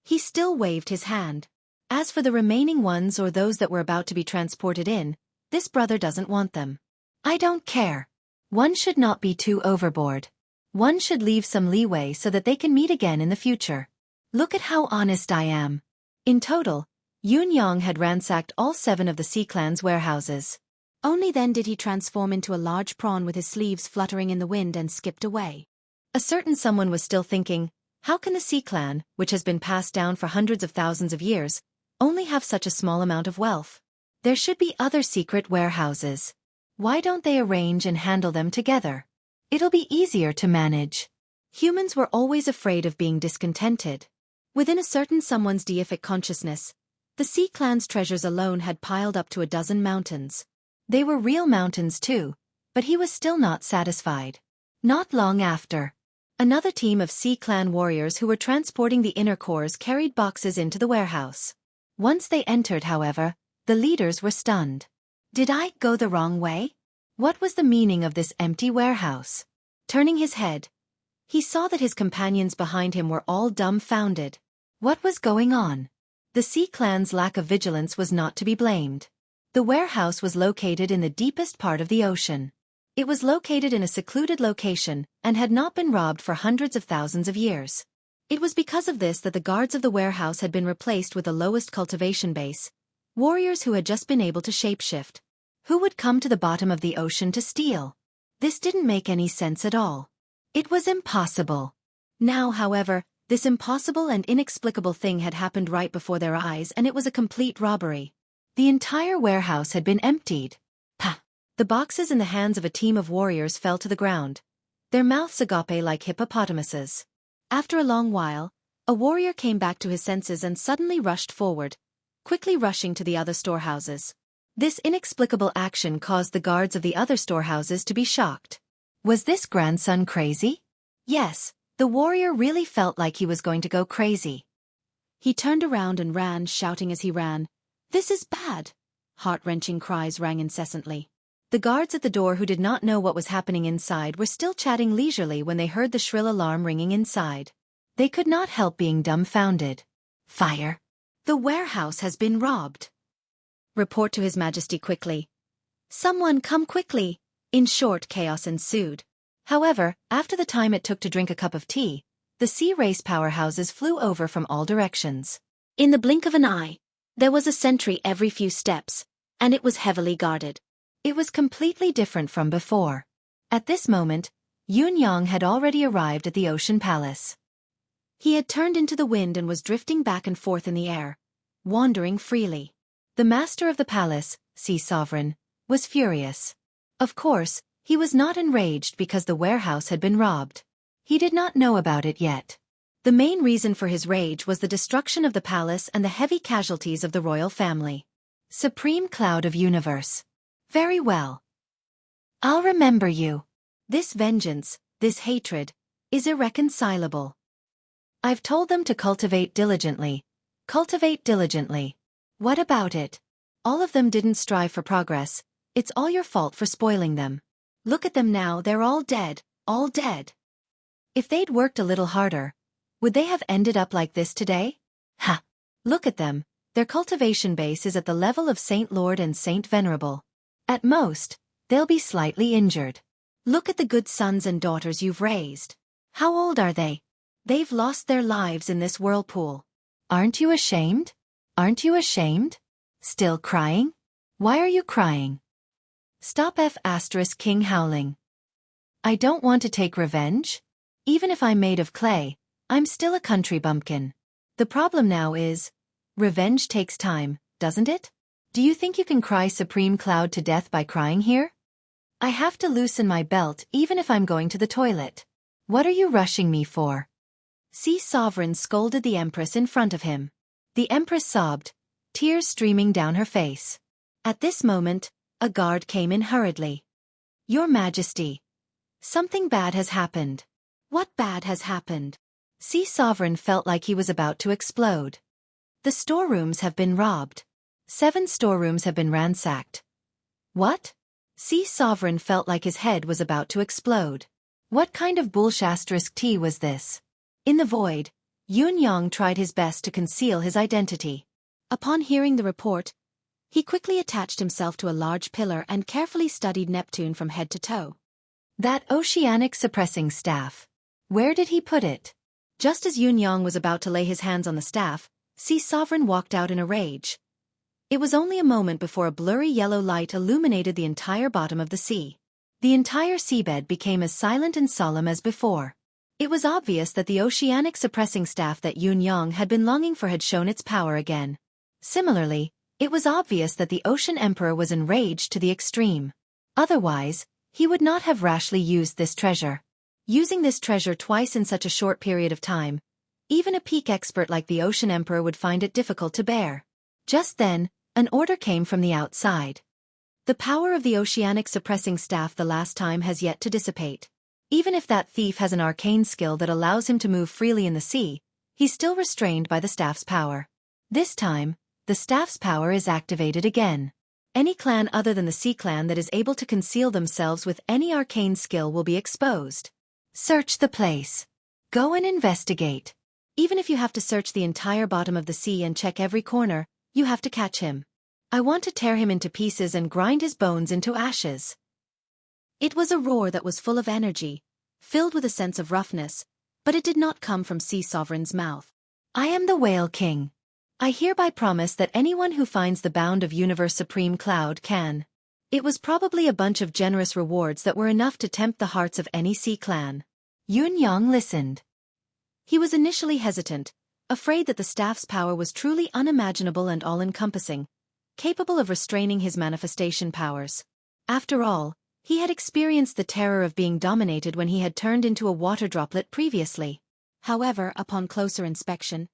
he still waved his hand. As for the remaining ones or those that were about to be transported in, this brother doesn't want them. I don't care. One should not be too overboard. One should leave some leeway so that they can meet again in the future. Look at how honest I am. In total, Yunyang had ransacked all 7 of the Sea clan's warehouses. Only then did he transform into a large prawn with his sleeves fluttering in the wind and skipped away. A certain someone was still thinking, how can the Sea clan, which has been passed down for hundreds of thousands of years, only have such a small amount of wealth? There should be other secret warehouses. Why don't they arrange and handle them together? It'll be easier to manage. Humans were always afraid of being discontented. Within a certain someone's deific consciousness, the Sea clan's treasures alone had piled up to a dozen mountains. They were real mountains too, but he was still not satisfied. Not long after, another team of Sea clan warriors who were transporting the inner cores carried boxes into the warehouse. Once they entered, however, the leaders were stunned. Did I go the wrong way? What was the meaning of this empty warehouse? Turning his head, he saw that his companions behind him were all dumbfounded. What was going on? The Sea clan's lack of vigilance was not to be blamed. The warehouse was located in the deepest part of the ocean. It was located in a secluded location and had not been robbed for hundreds of thousands of years. It was because of this that the guards of the warehouse had been replaced with the lowest cultivation base, warriors who had just been able to shapeshift. Who would come to the bottom of the ocean to steal? This didn't make any sense at all. It was impossible. Now, however, this impossible and inexplicable thing had happened right before their eyes, and it was a complete robbery. The entire warehouse had been emptied. Pah! The boxes in the hands of a team of warriors fell to the ground, their mouths agape like hippopotamuses. After a long while, a warrior came back to his senses and suddenly rushed forward, quickly rushing to the other storehouses. This inexplicable action caused the guards of the other storehouses to be shocked. Was this grandson crazy? Yes, the warrior really felt like he was going to go crazy. He turned around and ran, shouting as he ran, "This is bad!" Heart-wrenching cries rang incessantly. The guards at the door, who did not know what was happening inside, were still chatting leisurely when they heard the shrill alarm ringing inside. They could not help being dumbfounded. Fire! The warehouse has been robbed. Report to His Majesty quickly. Someone come quickly! In short, chaos ensued. However, after the time it took to drink a cup of tea, the sea race powerhouses flew over from all directions. In the blink of an eye, there was a sentry every few steps, and it was heavily guarded. It was completely different from before. At this moment, Yunyang had already arrived at the Ocean Palace. He had turned into the wind and was drifting back and forth in the air, wandering freely. The master of the palace, Sea Sovereign, was furious. Of course, he was not enraged because the warehouse had been robbed. He did not know about it yet. The main reason for his rage was the destruction of the palace and the heavy casualties of the royal family. Supreme Cloud of Universe. Very well. I'll remember you. This vengeance, this hatred, is irreconcilable. I've told them to cultivate diligently. Cultivate diligently. What about it? All of them didn't strive for progress. It's all your fault for spoiling them. Look at them now, they're all dead, all dead. If they'd worked a little harder, would they have ended up like this today? Ha! Look at them, their cultivation base is at the level of Saint Lord and Saint Venerable. At most, they'll be slightly injured. Look at the good sons and daughters you've raised. How old are they? They've lost their lives in this whirlpool. Aren't you ashamed? Aren't you ashamed? Still crying? Why are you crying? Stop King howling. I don't want to take revenge. Even if I'm made of clay, I'm still a country bumpkin. The problem now is, revenge takes time, doesn't it? Do you think you can cry Supreme Cloud to death by crying here? I have to loosen my belt even if I'm going to the toilet. What are you rushing me for? Sea Sovereign scolded the Empress in front of him. The Empress sobbed, tears streaming down her face. At this moment, a guard came in hurriedly. Your Majesty. Something bad has happened. What bad has happened? Sea Sovereign felt like he was about to explode. The storerooms have been robbed. 7 storerooms have been ransacked. What? Sea Sovereign felt like his head was about to explode. What kind of bullshit tea was this? In the void, Yun Yang tried his best to conceal his identity. Upon hearing the report, he quickly attached himself to a large pillar and carefully studied Neptune from head to toe. That oceanic suppressing staff. Where did he put it? Just as Yun Yang was about to lay his hands on the staff, Sea Sovereign walked out in a rage. It was only a moment before a blurry yellow light illuminated the entire bottom of the sea. The entire seabed became as silent and solemn as before. It was obvious that the oceanic suppressing staff that Yun Yang had been longing for had shown its power again. Similarly, it was obvious that the Ocean Emperor was enraged to the extreme. Otherwise, he would not have rashly used this treasure. Using this treasure twice in such a short period of time, even a peak expert like the Ocean Emperor would find it difficult to bear. Just then, an order came from the outside. The power of the oceanic suppressing staff the last time has yet to dissipate. Even if that thief has an arcane skill that allows him to move freely in the sea, he's still restrained by the staff's power. This time, the staff's power is activated again. Any clan other than the Sea Clan that is able to conceal themselves with any arcane skill will be exposed. Search the place. Go and investigate. Even if you have to search the entire bottom of the sea and check every corner, you have to catch him. I want to tear him into pieces and grind his bones into ashes. It was a roar that was full of energy, filled with a sense of roughness, but it did not come from Sea Sovereign's mouth. I am the Whale King. I hereby promise that anyone who finds the bound of Universe Supreme Cloud can. It was probably a bunch of generous rewards that were enough to tempt the hearts of any Sea Clan. Yun Yang listened. He was initially hesitant, afraid that the staff's power was truly unimaginable and all-encompassing, capable of restraining his manifestation powers. After all, he had experienced the terror of being dominated when he had turned into a water droplet previously. However, upon closer inspection,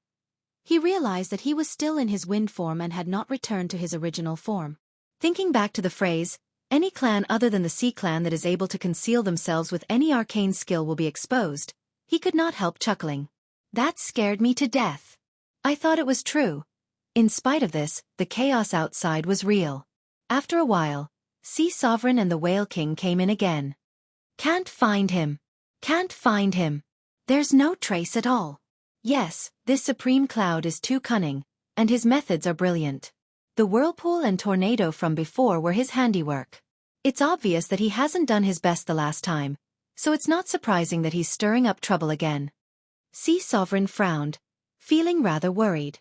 he realized that he was still in his wind form and had not returned to his original form. Thinking back to the phrase, any clan other than the Sea Clan that is able to conceal themselves with any arcane skill will be exposed, he could not help chuckling. That scared me to death. I thought it was true. In spite of this, the chaos outside was real. After a while, Sea Sovereign and the Whale King came in again. Can't find him. Can't find him. There's no trace at all. Yes, this Supreme Cloud is too cunning, and his methods are brilliant. The whirlpool and tornado from before were his handiwork. It's obvious that he hasn't done his best the last time, so it's not surprising that he's stirring up trouble again. Sea Sovereign frowned, feeling rather worried.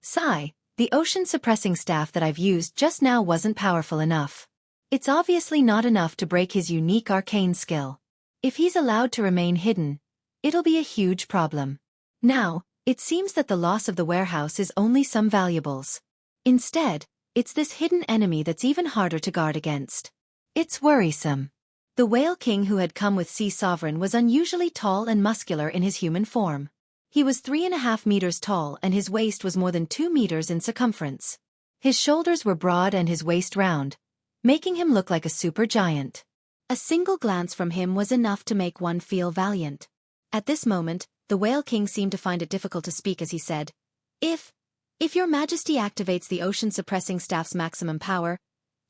Sigh, the ocean-suppressing staff that I've used just now wasn't powerful enough. It's obviously not enough to break his unique arcane skill. If he's allowed to remain hidden, it'll be a huge problem. Now, it seems that the loss of the warehouse is only some valuables. Instead, it's this hidden enemy that's even harder to guard against. It's worrisome. The Whale King who had come with Sea Sovereign was unusually tall and muscular in his human form. He was 3.5 meters tall and his waist was more than 2 meters in circumference. His shoulders were broad and his waist round, making him look like a super giant. A single glance from him was enough to make one feel valiant. At this moment, the Whale King seemed to find it difficult to speak as he said, If your Majesty activates the Ocean Suppressing Staff's maximum power,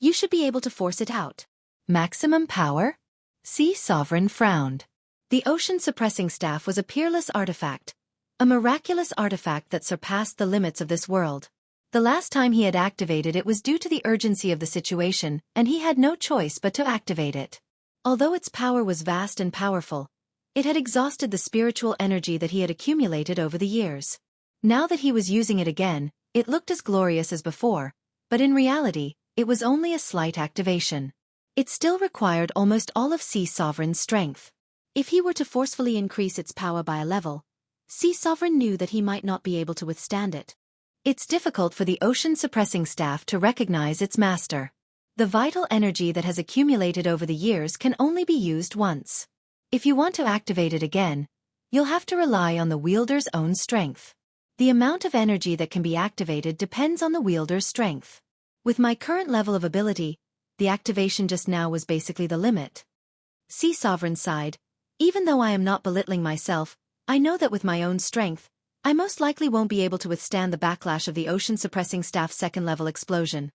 you should be able to force it out. Maximum power? Sea Sovereign frowned. The Ocean Suppressing Staff was a peerless artifact, a miraculous artifact that surpassed the limits of this world. The last time he had activated it was due to the urgency of the situation, and he had no choice but to activate it. Although its power was vast and powerful, it had exhausted the spiritual energy that he had accumulated over the years. Now that he was using it again, it looked as glorious as before, but in reality, it was only a slight activation. It still required almost all of Sea Sovereign's strength. If he were to forcefully increase its power by a level, Sea Sovereign knew that he might not be able to withstand it. It's difficult for the Ocean Suppressing Staff to recognize its master. The vital energy that has accumulated over the years can only be used once. If you want to activate it again, you'll have to rely on the wielder's own strength. The amount of energy that can be activated depends on the wielder's strength. With my current level of ability, the activation just now was basically the limit. Sea Sovereign sighed. Even though I am not belittling myself, I know that with my own strength, I most likely won't be able to withstand the backlash of the Ocean Suppressing Staff's second-level explosion.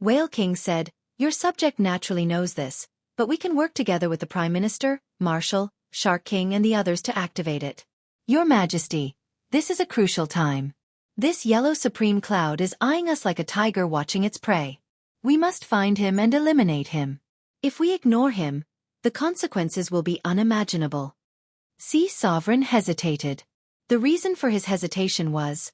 Whale King said, Your subject naturally knows this, but we can work together with the Prime Minister, Marshal, Shark King and the others to activate it. Your Majesty, this is a crucial time. This yellow supreme cloud is eyeing us like a tiger watching its prey. We must find him and eliminate him. If we ignore him, the consequences will be unimaginable. Sea Sovereign hesitated. The reason for his hesitation was,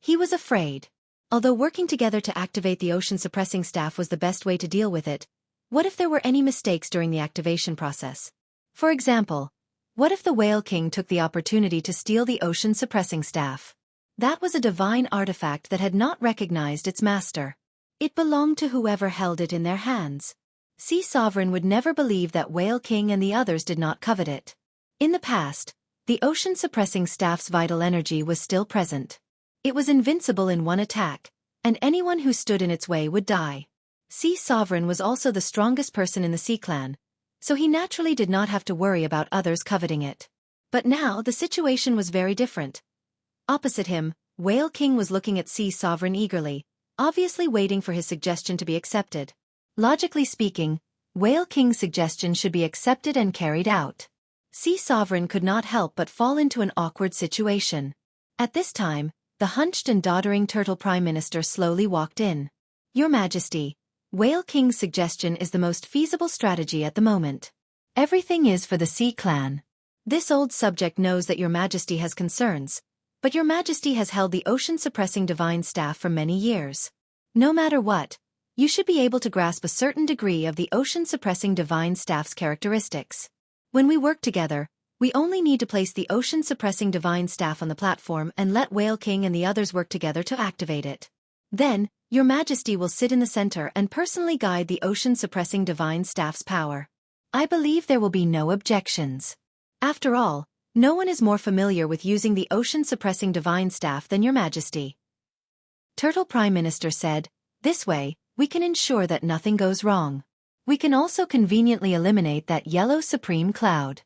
he was afraid. Although working together to activate the Ocean Suppressing Staff was the best way to deal with it, what if there were any mistakes during the activation process? For example, what if the Whale King took the opportunity to steal the Ocean Suppressing Staff? That was a divine artifact that had not recognized its master. It belonged to whoever held it in their hands. Sea Sovereign would never believe that Whale King and the others did not covet it. In the past, the Ocean Suppressing Staff's vital energy was still present. It was invincible in one attack, and anyone who stood in its way would die. Sea Sovereign was also the strongest person in the Sea Clan, so he naturally did not have to worry about others coveting it. But now the situation was very different. Opposite him, Whale King was looking at Sea Sovereign eagerly, obviously waiting for his suggestion to be accepted. Logically speaking, Whale King's suggestion should be accepted and carried out. Sea Sovereign could not help but fall into an awkward situation. At this time, the hunched and doddering Turtle Prime Minister slowly walked in. Your Majesty, Whale King's suggestion is the most feasible strategy at the moment. Everything is for the Sea Clan. This old subject knows that Your Majesty has concerns, but Your Majesty has held the Ocean Suppressing Divine Staff for many years. No matter what, you should be able to grasp a certain degree of the Ocean Suppressing Divine Staff's characteristics. When we work together, we only need to place the Ocean Suppressing Divine Staff on the platform and let Whale King and the others work together to activate it. Then, Your Majesty will sit in the center and personally guide the Ocean Suppressing Divine Staff's power. I believe there will be no objections. After all, no one is more familiar with using the Ocean Suppressing Divine Staff than Your Majesty. Turtle Prime Minister said, This way, we can ensure that nothing goes wrong. We can also conveniently eliminate that yellow supreme cloud.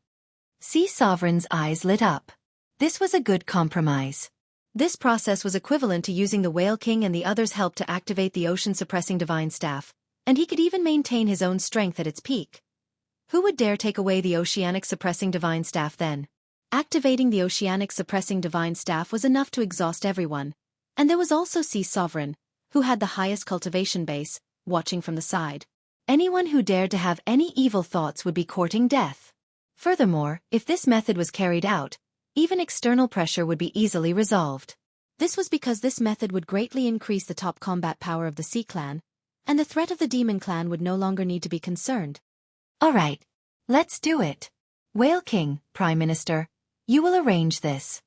Sea Sovereign's eyes lit up. This was a good compromise. This process was equivalent to using the Whale King and the others' help to activate the Ocean Suppressing Divine Staff, and he could even maintain his own strength at its peak. Who would dare take away the Oceanic Suppressing Divine Staff then? Activating the Oceanic Suppressing Divine Staff was enough to exhaust everyone, and there was also Sea Sovereign, who had the highest cultivation base, watching from the side. Anyone who dared to have any evil thoughts would be courting death. Furthermore, if this method was carried out, even external pressure would be easily resolved. This was because this method would greatly increase the top combat power of the Sea Clan, and the threat of the Demon Clan would no longer need to be concerned. Alright, let's do it. Whale King, Prime Minister, you will arrange this.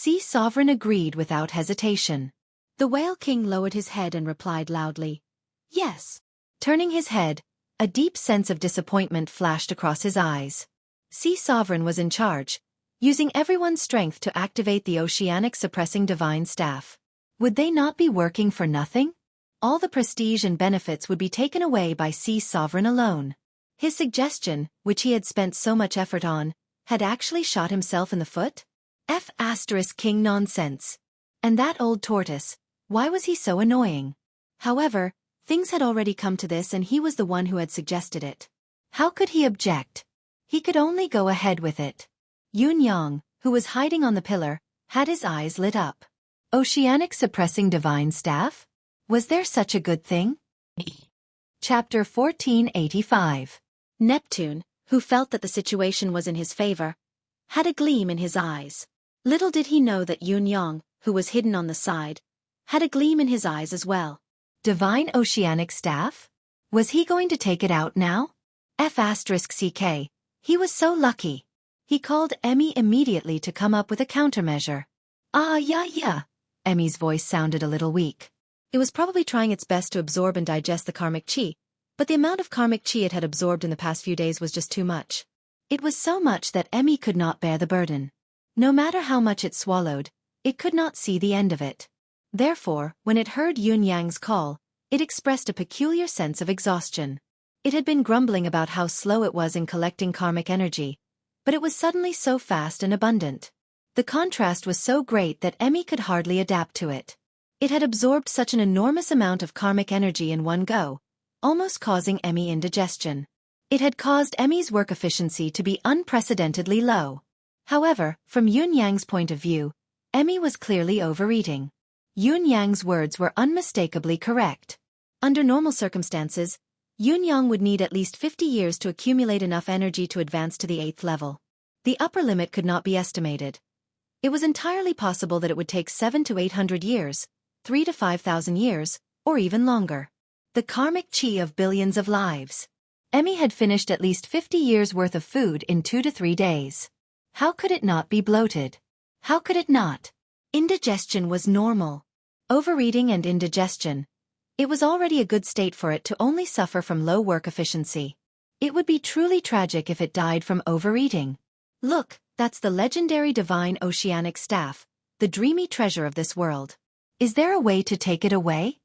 Sea Sovereign agreed without hesitation. The Whale King lowered his head and replied loudly, "Yes." Turning his head, a deep sense of disappointment flashed across his eyes. Sea Sovereign was in charge, using everyone's strength to activate the oceanic suppressing divine staff. Would they not be working for nothing? All the prestige and benefits would be taken away by Sea Sovereign alone. His suggestion, which he had spent so much effort on, had actually shot himself in the foot? King nonsense. And that old tortoise, why was he so annoying? However, things had already come to this and he was the one who had suggested it. How could he object? He could only go ahead with it. Yun Yang, who was hiding on the pillar, had his eyes lit up. Oceanic suppressing divine staff? Was there such a good thing? Chapter 1485. Neptune, who felt that the situation was in his favor, had a gleam in his eyes. Little did he know that Yun Yang, who was hidden on the side, had a gleam in his eyes as well. Divine oceanic staff? Was he going to take it out now? Xueqi. He was so lucky. He called Emmy immediately to come up with a countermeasure. Yeah. Emmy's voice sounded a little weak. It was probably trying its best to absorb and digest the karmic chi, but the amount of karmic chi it had absorbed in the past few days was just too much. It was so much that Emmy could not bear the burden. No matter how much it swallowed, it could not see the end of it. Therefore, when it heard Yun Yang's call, it expressed a peculiar sense of exhaustion. It had been grumbling about how slow it was in collecting karmic energy, but it was suddenly so fast and abundant. The contrast was so great that Emmy could hardly adapt to it. It had absorbed such an enormous amount of karmic energy in one go, almost causing Emmy indigestion. It had caused Emmy's work efficiency to be unprecedentedly low. However, from Yun Yang's point of view, Emmy was clearly overeating. Yun Yang's words were unmistakably correct. Under normal circumstances, Yun Yang would need at least 50 years to accumulate enough energy to advance to the 8th level. The upper limit could not be estimated. It was entirely possible that it would take 700 to 800 years, 3,000 to 5,000 years, or even longer. The karmic chi of billions of lives. Emmy had finished at least 50 years' worth of food in 2 to 3 days. How could it not be bloated? How could it not? Indigestion was normal. Overeating and indigestion. It was already a good state for it to only suffer from low work efficiency. It would be truly tragic if it died from overeating. Look, that's the legendary divine oceanic staff, the dreamy treasure of this world. Is there a way to take it away?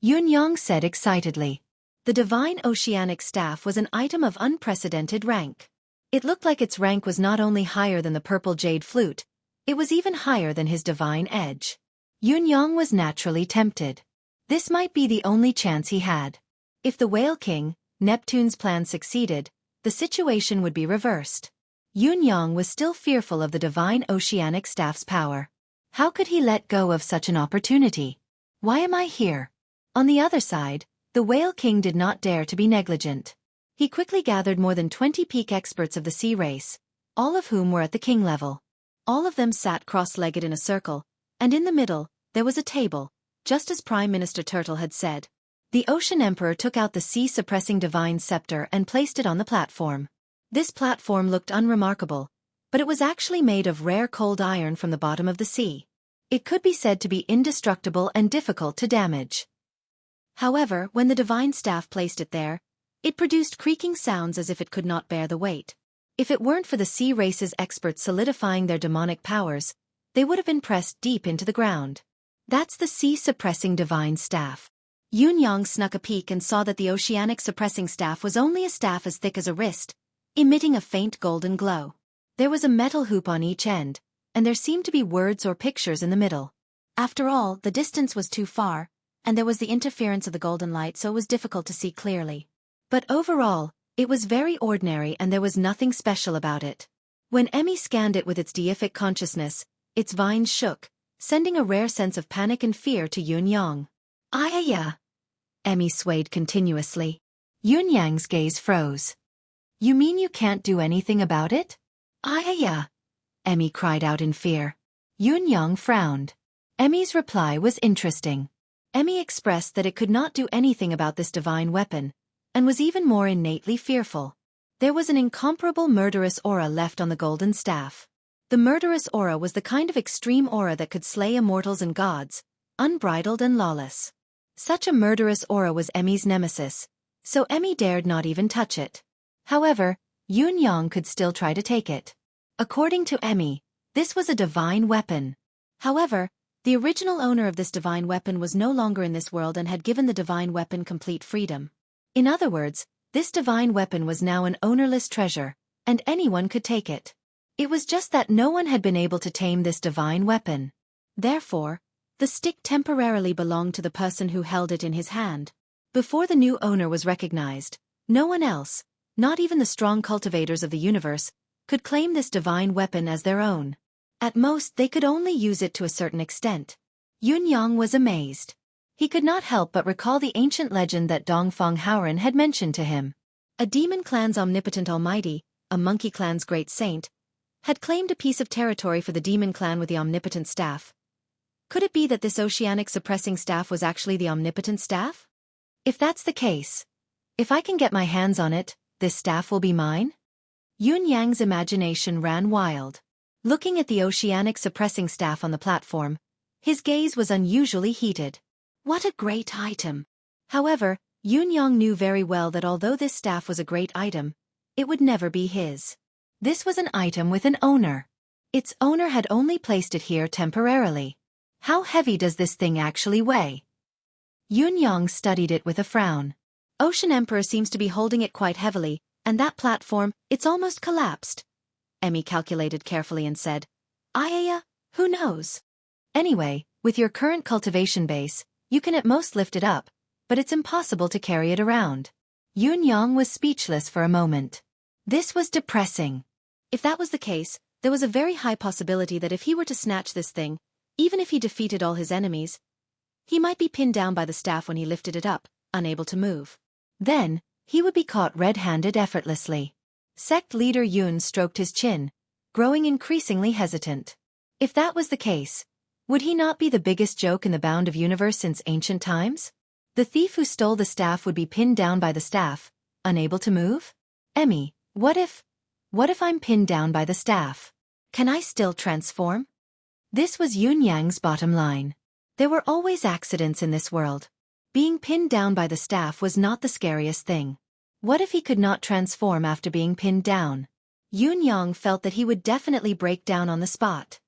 Yun Yang said excitedly. The divine oceanic staff was an item of unprecedented rank. It looked like its rank was not only higher than the purple jade flute, it was even higher than his divine edge. Yun Yang was naturally tempted. This might be the only chance he had. If the Whale King, Neptune's plan succeeded, the situation would be reversed. Yun Yang was still fearful of the divine oceanic staff's power. How could he let go of such an opportunity? Why am I here? On the other side, the Whale King did not dare to be negligent. He quickly gathered more than 20 peak experts of the sea race, all of whom were at the king level. All of them sat cross-legged in a circle, and in the middle, there was a table, just as Prime Minister Turtle had said. The Ocean Emperor took out the sea-suppressing divine scepter and placed it on the platform. This platform looked unremarkable, but it was actually made of rare cold iron from the bottom of the sea. It could be said to be indestructible and difficult to damage. However, when the divine staff placed it there, it produced creaking sounds as if it could not bear the weight. If it weren't for the sea race's experts solidifying their demonic powers, they would have been pressed deep into the ground. That's the sea-suppressing divine staff. Yun Yang snuck a peek and saw that the oceanic suppressing staff was only a staff as thick as a wrist, emitting a faint golden glow. There was a metal hoop on each end, and there seemed to be words or pictures in the middle. After all, the distance was too far, and there was the interference of the golden light, so it was difficult to see clearly. But overall, it was very ordinary and there was nothing special about it. When Emmy scanned it with its deific consciousness, its vines shook, sending a rare sense of panic and fear to Yun Yang. Yeah. Emmy swayed continuously. Yun Yang's gaze froze. You mean you can't do anything about it? Yeah. Emmy cried out in fear. Yun Yang frowned. Emmy's reply was interesting. Emmy expressed that it could not do anything about this divine weapon, and was even more innately fearful. There was an incomparable murderous aura left on the golden staff. The murderous aura was the kind of extreme aura that could slay immortals and gods, unbridled and lawless. Such a murderous aura was Emmy's nemesis, so Emmy dared not even touch it. However, Yun Yang could still try to take it. According to Emmy, this was a divine weapon. However, the original owner of this divine weapon was no longer in this world and had given the divine weapon complete freedom. In other words, this divine weapon was now an ownerless treasure, and anyone could take it. It was just that no one had been able to tame this divine weapon. Therefore, the stick temporarily belonged to the person who held it in his hand. Before the new owner was recognized, no one else, not even the strong cultivators of the universe, could claim this divine weapon as their own. At most they could only use it to a certain extent. Yun Yang was amazed. He could not help but recall the ancient legend that Dongfang Haoran had mentioned to him. A demon clan's omnipotent almighty, a monkey clan's great saint, had claimed a piece of territory for the demon clan with the omnipotent staff. Could it be that this oceanic suppressing staff was actually the omnipotent staff? If that's the case, if I can get my hands on it, this staff will be mine? Yun Yang's imagination ran wild. Looking at the oceanic suppressing staff on the platform, his gaze was unusually heated. What a great item! However, Yun Yang knew very well that although this staff was a great item, it would never be his. This was an item with an owner. Its owner had only placed it here temporarily. How heavy does this thing actually weigh? Yun Yang studied it with a frown. Ocean Emperor seems to be holding it quite heavily, and that platform, it's almost collapsed. Emmy calculated carefully and said, who knows? Anyway, with your current cultivation base, you can at most lift it up, but it's impossible to carry it around. Yun Yang was speechless for a moment. This was depressing. If that was the case, there was a very high possibility that if he were to snatch this thing, even if he defeated all his enemies, he might be pinned down by the staff when he lifted it up, unable to move. Then, he would be caught red-handed effortlessly. Sect leader Yun stroked his chin, growing increasingly hesitant. If that was the case, would he not be the biggest joke in the bound of universe since ancient times? The thief who stole the staff would be pinned down by the staff, unable to move? Emmy, what if I'm pinned down by the staff? Can I still transform? This was Yun Yang's bottom line. There were always accidents in this world. Being pinned down by the staff was not the scariest thing. What if he could not transform after being pinned down? Yun Yang felt that he would definitely break down on the spot.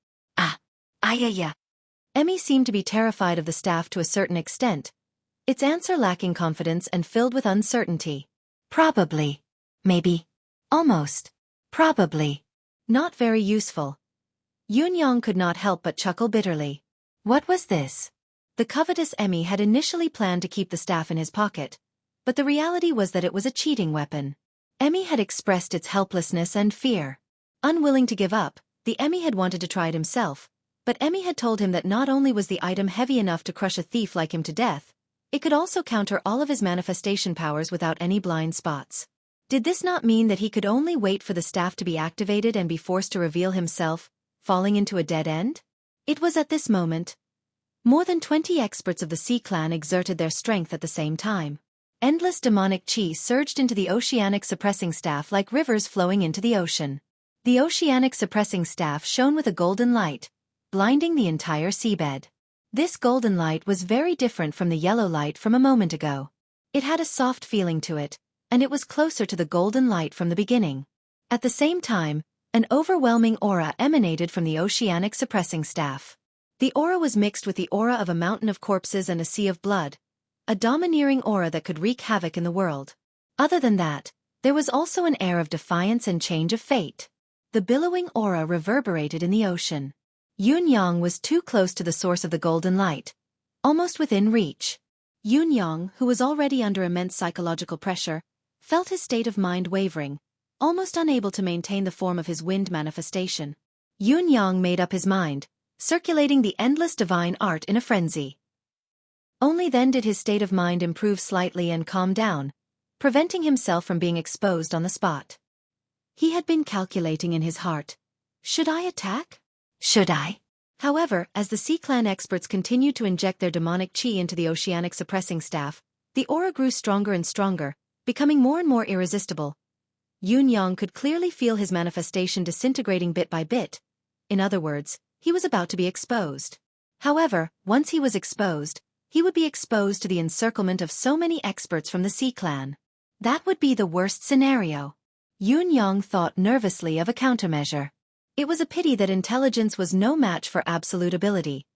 Emmy seemed to be terrified of the staff to a certain extent, its answer lacking confidence and filled with uncertainty. Probably. Maybe. Almost. Probably. Not very useful. Yun Yang could not help but chuckle bitterly. What was this? The covetous Emmy had initially planned to keep the staff in his pocket, but the reality was that it was a cheating weapon. Emmy had expressed its helplessness and fear. Unwilling to give up, the Emmy had wanted to try it himself, but Emmy had told him that not only was the item heavy enough to crush a thief like him to death, it could also counter all of his manifestation powers without any blind spots. Did this not mean that he could only wait for the staff to be activated and be forced to reveal himself, falling into a dead end? It was at this moment. More than 20 experts of the Sea Clan exerted their strength at the same time. Endless demonic chi surged into the oceanic suppressing staff like rivers flowing into the ocean. The oceanic suppressing staff shone with a golden light, blinding the entire seabed. This golden light was very different from the yellow light from a moment ago. It had a soft feeling to it, and it was closer to the golden light from the beginning. At the same time, an overwhelming aura emanated from the oceanic suppressing staff. The aura was mixed with the aura of a mountain of corpses and a sea of blood, a domineering aura that could wreak havoc in the world. Other than that, there was also an air of defiance and change of fate. The billowing aura reverberated in the ocean. Yun Yang was too close to the source of the golden light, almost within reach. Yun Yang, who was already under immense psychological pressure, felt his state of mind wavering, almost unable to maintain the form of his wind manifestation. Yun Yang made up his mind, circulating the endless divine art in a frenzy. Only then did his state of mind improve slightly and calm down, preventing himself from being exposed on the spot. He had been calculating in his heart. Should I attack? Should I? However, as the Sea Clan experts continued to inject their demonic chi into the oceanic suppressing staff, the aura grew stronger and stronger, becoming more and more irresistible. Yun Yang could clearly feel his manifestation disintegrating bit by bit, in other words, he was about to be exposed. However, once he was exposed, he would be exposed to the encirclement of so many experts from the Sea Clan. That would be the worst scenario. Yun Yang thought nervously of a countermeasure. It was a pity that intelligence was no match for absolute ability.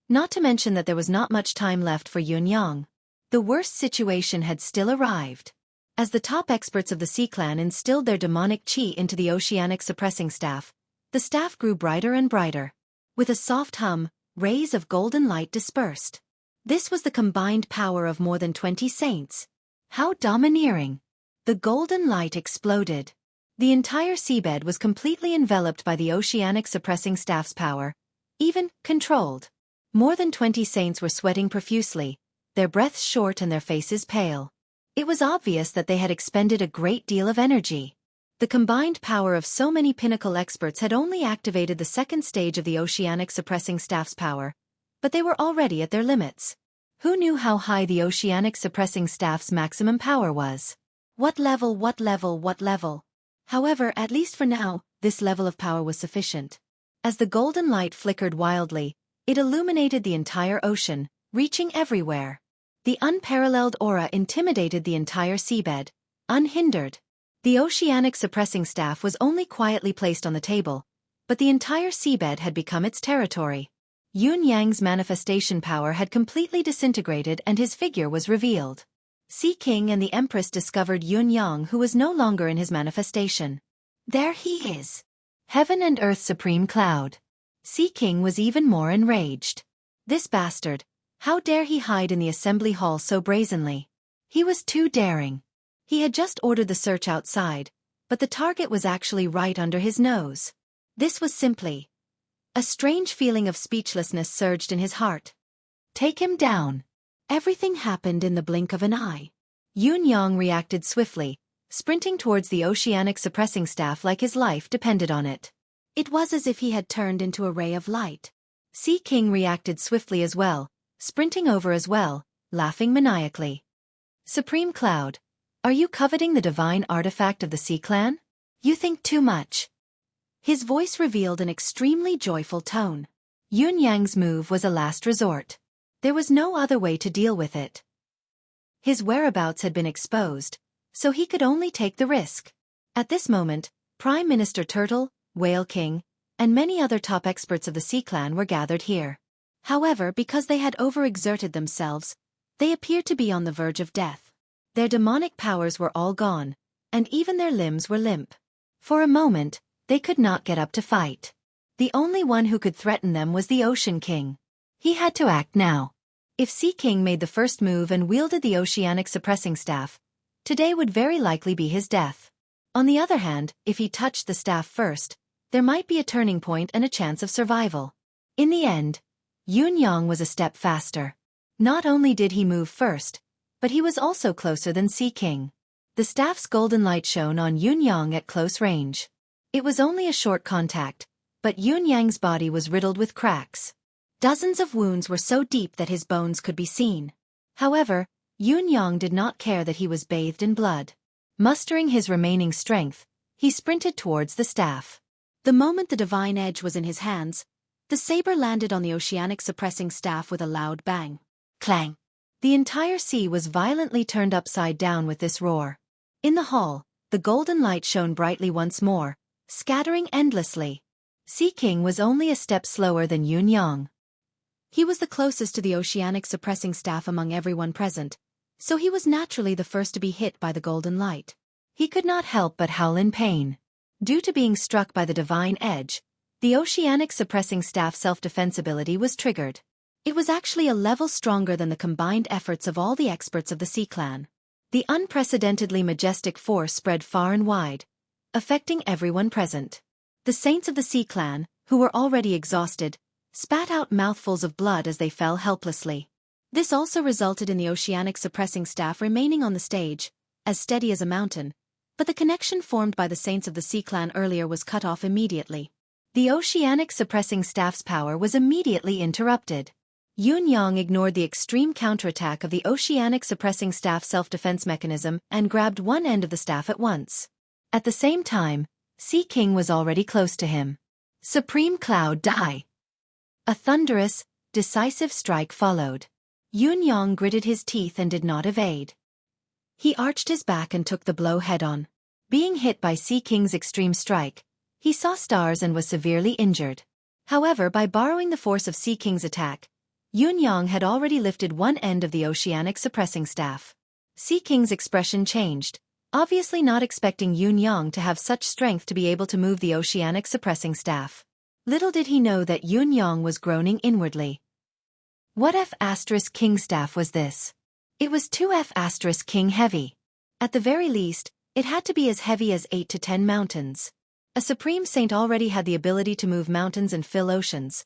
Not to mention that there was not much time left for Yun Yang. The worst situation had still arrived. As the top experts of the Sea Clan instilled their demonic chi into the oceanic suppressing staff, the staff grew brighter and brighter. With a soft hum, rays of golden light dispersed. This was the combined power of more than 20 saints. How domineering! The golden light exploded. The entire seabed was completely enveloped by the oceanic suppressing staff's power, even controlled. More than 20 saints were sweating profusely, their breaths short and their faces pale. It was obvious that they had expended a great deal of energy. The combined power of so many pinnacle experts had only activated the second stage of the oceanic suppressing staff's power, but they were already at their limits. Who knew how high the oceanic suppressing staff's maximum power was? What level? However, at least for now, this level of power was sufficient. As the golden light flickered wildly, it illuminated the entire ocean, reaching everywhere. The unparalleled aura intimidated the entire seabed, unhindered. The oceanic suppressing staff was only quietly placed on the table, but the entire seabed had become its territory. Yun Yang's manifestation power had completely disintegrated and his figure was revealed. Sea King and the Empress discovered Yun Yang, who was no longer in his manifestation. There he is! Heaven and Earth Supreme Cloud. Sea King was even more enraged. This bastard! How dare he hide in the assembly hall so brazenly? He was too daring. He had just ordered the search outside, but the target was actually right under his nose. This was simply... A strange feeling of speechlessness surged in his heart. Take him down. Everything happened in the blink of an eye. Yun Yang reacted swiftly, sprinting towards the oceanic suppressing staff like his life depended on it. It was as if he had turned into a ray of light. Sea King reacted swiftly as well, sprinting over as well, laughing maniacally. Supreme Cloud, are you coveting the divine artifact of the Sea Clan? You think too much. His voice revealed an extremely joyful tone. Yun Yang's move was a last resort. There was no other way to deal with it. His whereabouts had been exposed, so he could only take the risk. At this moment, Prime Minister Turtle, Whale King, and many other top experts of the Sea Clan were gathered here. However, because they had overexerted themselves, they appeared to be on the verge of death. Their demonic powers were all gone, and even their limbs were limp. For a moment, they could not get up to fight. The only one who could threaten them was the Ocean King. He had to act now. If Sea King made the first move and wielded the oceanic suppressing staff, today would very likely be his death. On the other hand, if he touched the staff first, there might be a turning point and a chance of survival. In the end, Yun Yang was a step faster. Not only did he move first, but he was also closer than Sea King. The staff's golden light shone on Yun Yang at close range. It was only a short contact, but Yun Yang's body was riddled with cracks. Dozens of wounds were so deep that his bones could be seen. However, Yun Yang did not care that he was bathed in blood. Mustering his remaining strength, he sprinted towards the staff. The moment the divine edge was in his hands, the saber landed on the oceanic suppressing staff with a loud bang. Clang! The entire sea was violently turned upside down with this roar. In the hall, the golden light shone brightly once more, scattering endlessly. Sea King was only a step slower than Yun Yang. He was the closest to the oceanic suppressing staff among everyone present, so he was naturally the first to be hit by the golden light. He could not help but howl in pain. Due to being struck by the divine edge, the oceanic suppressing staff self-defense ability was triggered. It was actually a level stronger than the combined efforts of all the experts of the Sea Clan. The unprecedentedly majestic force spread far and wide, affecting everyone present. The saints of the Sea Clan, who were already exhausted, spat out mouthfuls of blood as they fell helplessly. This also resulted in the oceanic suppressing staff remaining on the stage, as steady as a mountain, but the connection formed by the saints of the Sea Clan earlier was cut off immediately. The oceanic suppressing staff's power was immediately interrupted. Yun Yang ignored the extreme counterattack of the oceanic suppressing staff self-defense mechanism and grabbed one end of the staff at once. At the same time, Sea King was already close to him. Supreme Cloud die. A thunderous, decisive strike followed. Yun-yang gritted his teeth and did not evade. He arched his back and took the blow head-on. Being hit by Sea King's extreme strike, he saw stars and was severely injured. However, by borrowing the force of Sea King's attack, Yun-yang had already lifted one end of the oceanic suppressing staff. Sea King's expression changed, obviously not expecting Yun-yang to have such strength to be able to move the oceanic suppressing staff. Little did he know that Yun-yang was groaning inwardly. What F***king staff was this? It was 2F***king heavy. At the very least, it had to be as heavy as 8 to 10 mountains. A supreme saint already had the ability to move mountains and fill oceans.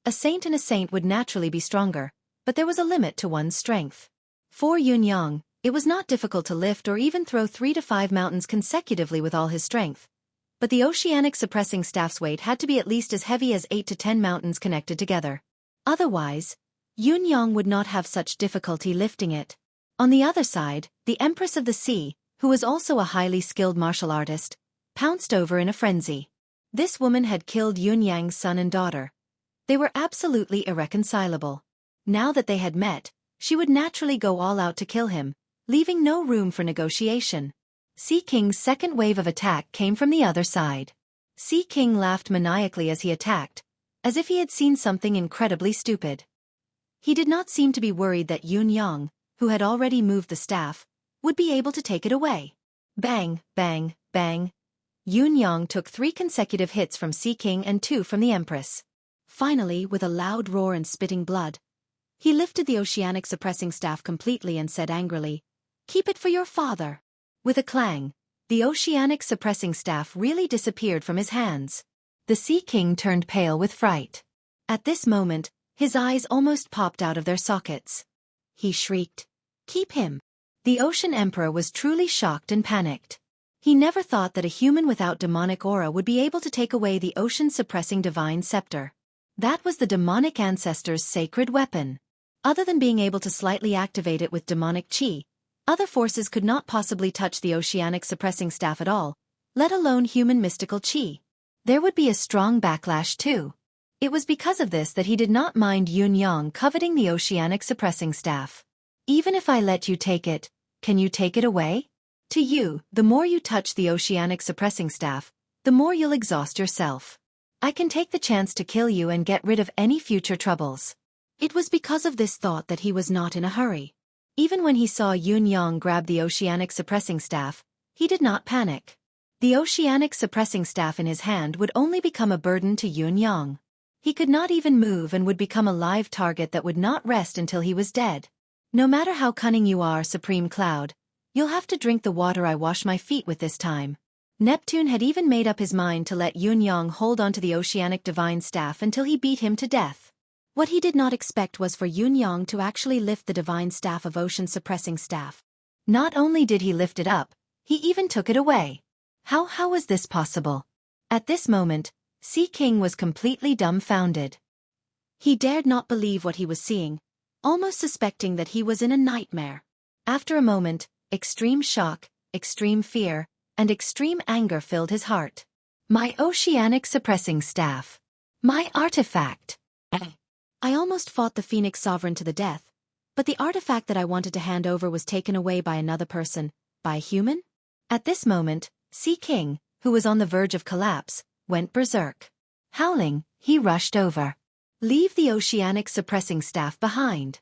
A saint would naturally be stronger, but there was a limit to one's strength. For Yun-yang, it was not difficult to lift or even throw 3 to 5 mountains consecutively with all his strength. But the oceanic suppressing staff's weight had to be at least as heavy as 8 to 10 mountains connected together. Otherwise, Yun-yang would not have such difficulty lifting it. On the other side, the Empress of the Sea, who was also a highly skilled martial artist, pounced over in a frenzy. This woman had killed Yun-yang's son and daughter. They were absolutely irreconcilable. Now that they had met, she would naturally go all out to kill him, leaving no room for negotiation. Sea King's second wave of attack came from the other side. Sea King laughed maniacally as he attacked, as if he had seen something incredibly stupid. He did not seem to be worried that Yun-yang, who had already moved the staff, would be able to take it away. Bang, bang, bang. Yun-yang took 3 consecutive hits from Sea King and 2 from the Empress. Finally, with a loud roar and spitting blood, he lifted the oceanic suppressing staff completely and said angrily, "Keep it for your father." With a clang, the oceanic suppressing staff really disappeared from his hands. The Sea King turned pale with fright. At this moment, his eyes almost popped out of their sockets. He shrieked, "Keep him!" The Ocean Emperor was truly shocked and panicked. He never thought that a human without demonic aura would be able to take away the ocean-suppressing divine scepter. That was the demonic ancestor's sacred weapon. Other than being able to slightly activate it with demonic chi, other forces could not possibly touch the oceanic suppressing staff at all, let alone human mystical chi. There would be a strong backlash too. It was because of this that he did not mind Yun-yang coveting the oceanic suppressing staff. "Even if I let you take it, can you take it away? To you, the more you touch the oceanic suppressing staff, the more you'll exhaust yourself. I can take the chance to kill you and get rid of any future troubles." It was because of this thought that he was not in a hurry. Even when he saw Yun-yang grab the oceanic suppressing staff, he did not panic. The oceanic suppressing staff in his hand would only become a burden to Yun-yang. He could not even move and would become a live target that would not rest until he was dead. "No matter how cunning you are, Supreme Cloud, you'll have to drink the water I wash my feet with this time." Neptune had even made up his mind to let Yun-yang hold onto the oceanic divine staff until he beat him to death. What he did not expect was for Yun-yang to actually lift the divine staff of ocean-suppressing staff. Not only did he lift it up, he even took it away. How was this possible? At this moment, Sea King was completely dumbfounded. He dared not believe what he was seeing, almost suspecting that he was in a nightmare. After a moment, extreme shock, extreme fear, and extreme anger filled his heart. "My oceanic suppressing staff. My artifact. I almost fought the Phoenix Sovereign to the death, but the artifact that I wanted to hand over was taken away by another person, by a human?" At this moment, Sea King, who was on the verge of collapse, went berserk. Howling, he rushed over. "Leave the oceanic suppressing staff behind."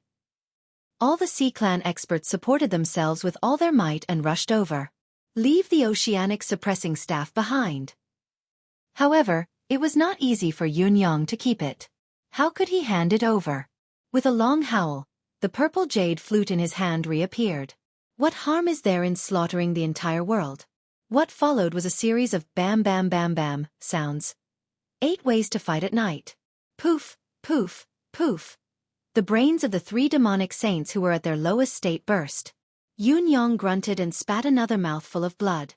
All the Sea Clan experts supported themselves with all their might and rushed over. Leave the oceanic suppressing staff behind. However, it was not easy for Yun-yang to keep it. How could he hand it over? With a long howl, the purple jade flute in his hand reappeared. What harm is there in slaughtering the entire world? What followed was a series of bam bam bam bam sounds. 8 ways to fight at night. Poof, poof, poof. The brains of the 3 demonic saints who were at their lowest state burst. Yun-yang grunted and spat another mouthful of blood.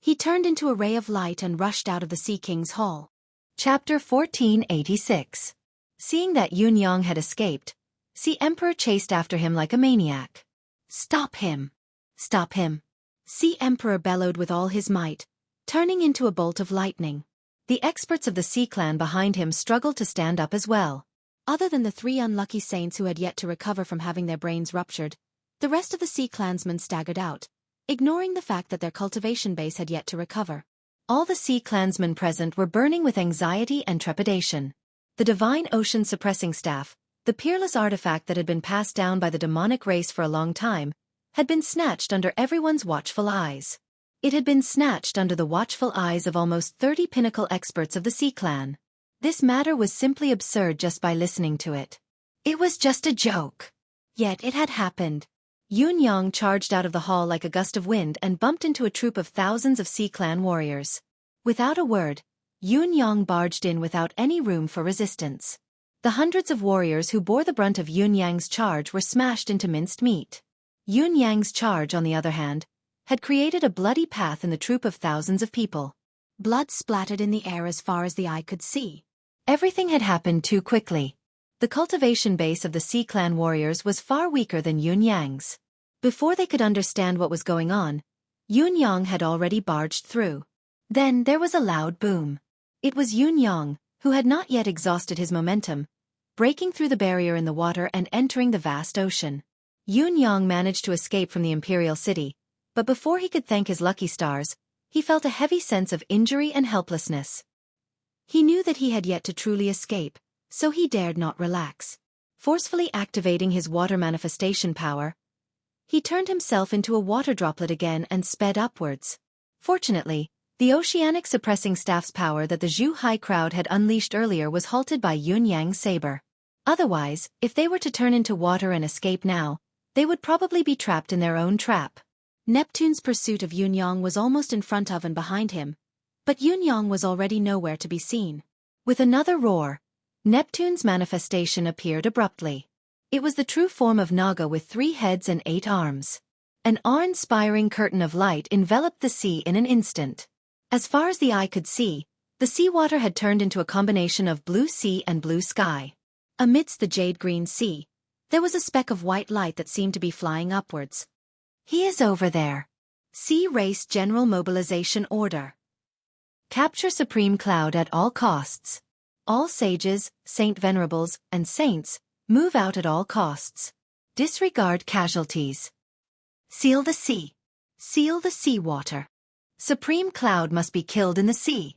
He turned into a ray of light and rushed out of the Sea King's hall. Chapter 1486. Seeing that Yun-yang had escaped, Sea Emperor chased after him like a maniac. "Stop him! Stop him!" Sea Emperor bellowed with all his might, turning into a bolt of lightning. The experts of the Sea clan behind him struggled to stand up as well. Other than the 3 unlucky saints who had yet to recover from having their brains ruptured, the rest of the Sea clansmen staggered out, ignoring the fact that their cultivation base had yet to recover. All the Sea clansmen present were burning with anxiety and trepidation. The divine ocean suppressing staff, the peerless artifact that had been passed down by the demonic race for a long time, had been snatched under everyone's watchful eyes. It had been snatched under the watchful eyes of almost 30 pinnacle experts of the Sea clan. This matter was simply absurd just by listening to it. It was just a joke. Yet it had happened. Yun Yang charged out of the hall like a gust of wind and bumped into a troop of thousands of Sea clan warriors. Without a word, Yun Yang barged in without any room for resistance. The hundreds of warriors who bore the brunt of Yun Yang's charge were smashed into minced meat. Yun Yang's charge, on the other hand, had created a bloody path in the troop of thousands of people. Blood splattered in the air as far as the eye could see. Everything had happened too quickly. The cultivation base of the Sea clan warriors was far weaker than Yun Yang's. Before they could understand what was going on, Yun Yang had already barged through. Then there was a loud boom. It was Yun Yang, who had not yet exhausted his momentum, breaking through the barrier in the water and entering the vast ocean. Yun Yang managed to escape from the Imperial City, but before he could thank his lucky stars, he felt a heavy sense of injury and helplessness. He knew that he had yet to truly escape, so he dared not relax. Forcefully activating his water manifestation power, he turned himself into a water droplet again and sped upwards. Fortunately, the oceanic suppressing staff's power that the Zhu Hai crowd had unleashed earlier was halted by Yun Yang's saber. Otherwise, if they were to turn into water and escape now, they would probably be trapped in their own trap. Neptune's pursuit of Yun Yang was almost in front of and behind him, but Yun Yang was already nowhere to be seen. With another roar, Neptune's manifestation appeared abruptly. It was the true form of Naga with 3 heads and 8 arms. An awe-inspiring curtain of light enveloped the sea in an instant. As far as the eye could see, the seawater had turned into a combination of blue sea and blue sky. Amidst the jade-green sea, there was a speck of white light that seemed to be flying upwards. He is over there. Sea Race General Mobilization Order. Capture Supreme Cloud at all costs. All sages, saint venerables, and saints, move out at all costs. Disregard casualties. Seal the sea. Seal the seawater. Supreme Cloud must be killed in the sea.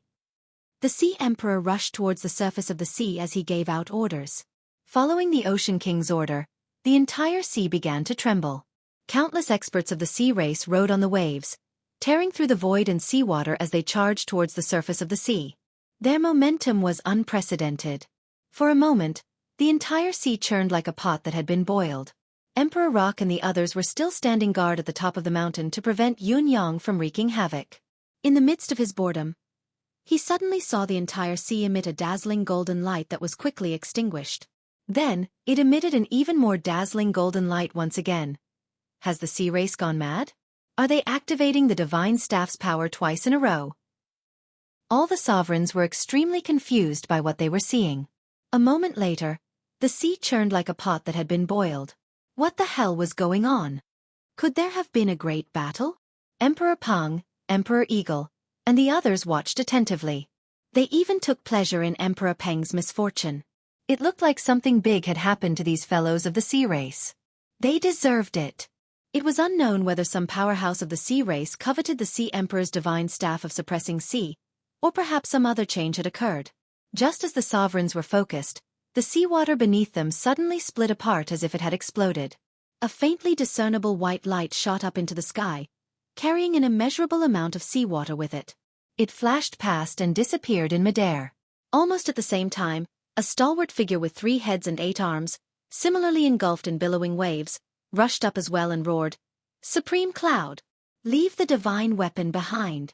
The Sea Emperor rushed towards the surface of the sea as he gave out orders. Following the Ocean King's order, the entire sea began to tremble. Countless experts of the sea race rode on the waves, tearing through the void and seawater as they charged towards the surface of the sea. Their momentum was unprecedented. For a moment, the entire sea churned like a pot that had been boiled. Emperor Rock and the others were still standing guard at the top of the mountain to prevent Yun Yang from wreaking havoc. In the midst of his boredom, he suddenly saw the entire sea emit a dazzling golden light that was quickly extinguished. Then, it emitted an even more dazzling golden light once again. Has the sea race gone mad? Are they activating the divine staff's power twice in a row? All the sovereigns were extremely confused by what they were seeing. A moment later, the sea churned like a pot that had been boiled. What the hell was going on? Could there have been a great battle? Emperor Pang, Emperor Eagle, and the others watched attentively. They even took pleasure in Emperor Peng's misfortune. It looked like something big had happened to these fellows of the sea race. They deserved it. It was unknown whether some powerhouse of the sea race coveted the Sea Emperor's divine staff of suppressing sea, or perhaps some other change had occurred. Just as the sovereigns were focused, the seawater beneath them suddenly split apart as if it had exploded. A faintly discernible white light shot up into the sky, carrying an immeasurable amount of seawater with it. It flashed past and disappeared in midair. Almost at the same time, a stalwart figure with 3 heads and 8 arms, similarly engulfed in billowing waves, rushed up as well and roared, "Supreme Cloud! Leave the divine weapon behind!"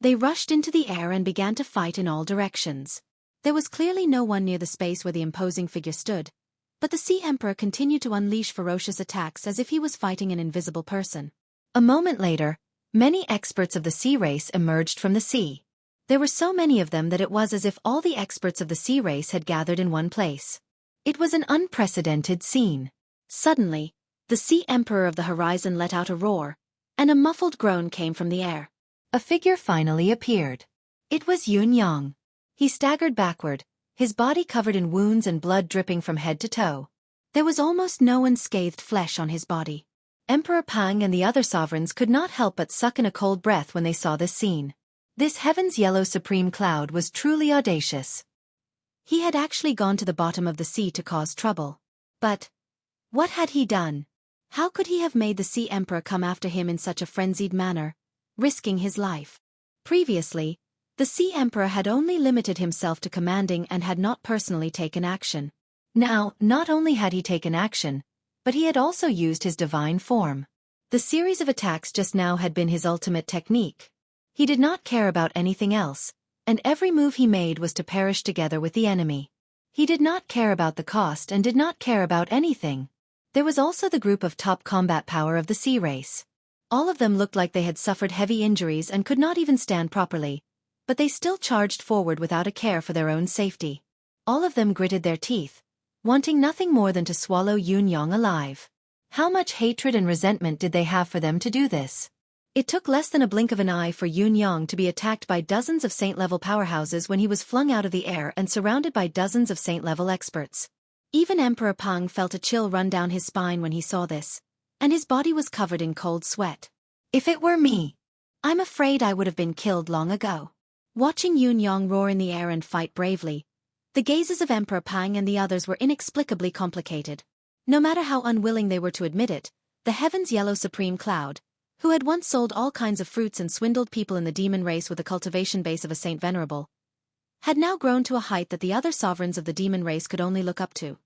They rushed into the air and began to fight in all directions. There was clearly no one near the space where the imposing figure stood, but the Sea Emperor continued to unleash ferocious attacks as if he was fighting an invisible person. A moment later, many experts of the sea race emerged from the sea. There were so many of them that it was as if all the experts of the sea race had gathered in one place. It was an unprecedented scene. Suddenly, the Sea Emperor of the horizon let out a roar, and a muffled groan came from the air. A figure finally appeared. It was Yun Yang. He staggered backward, his body covered in wounds and blood dripping from head to toe. There was almost no unscathed flesh on his body. Emperor Pang and the other sovereigns could not help but suck in a cold breath when they saw this scene. This heaven's yellow supreme cloud was truly audacious. He had actually gone to the bottom of the sea to cause trouble. But what had he done? How could he have made the Sea Emperor come after him in such a frenzied manner, risking his life? Previously, the Sea Emperor had only limited himself to commanding and had not personally taken action. Now, not only had he taken action, but he had also used his divine form. The series of attacks just now had been his ultimate technique. He did not care about anything else, and every move he made was to perish together with the enemy. He did not care about the cost and did not care about anything. There was also the group of top combat power of the sea race. All of them looked like they had suffered heavy injuries and could not even stand properly, but they still charged forward without a care for their own safety. All of them gritted their teeth, wanting nothing more than to swallow Yunyang alive. How much hatred and resentment did they have for them to do this? It took less than a blink of an eye for Yunyang to be attacked by dozens of saint-level powerhouses when he was flung out of the air and surrounded by dozens of saint-level experts. Even Emperor Pang felt a chill run down his spine when he saw this, and his body was covered in cold sweat. If it were me, I'm afraid I would have been killed long ago. Watching Yunyang roar in the air and fight bravely, the gazes of Emperor Pang and the others were inexplicably complicated. No matter how unwilling they were to admit it, the heaven's yellow supreme cloud, who had once sold all kinds of fruits and swindled people in the demon race with the cultivation base of a Saint Venerable, had now grown to a height that the other sovereigns of the demon race could only look up to.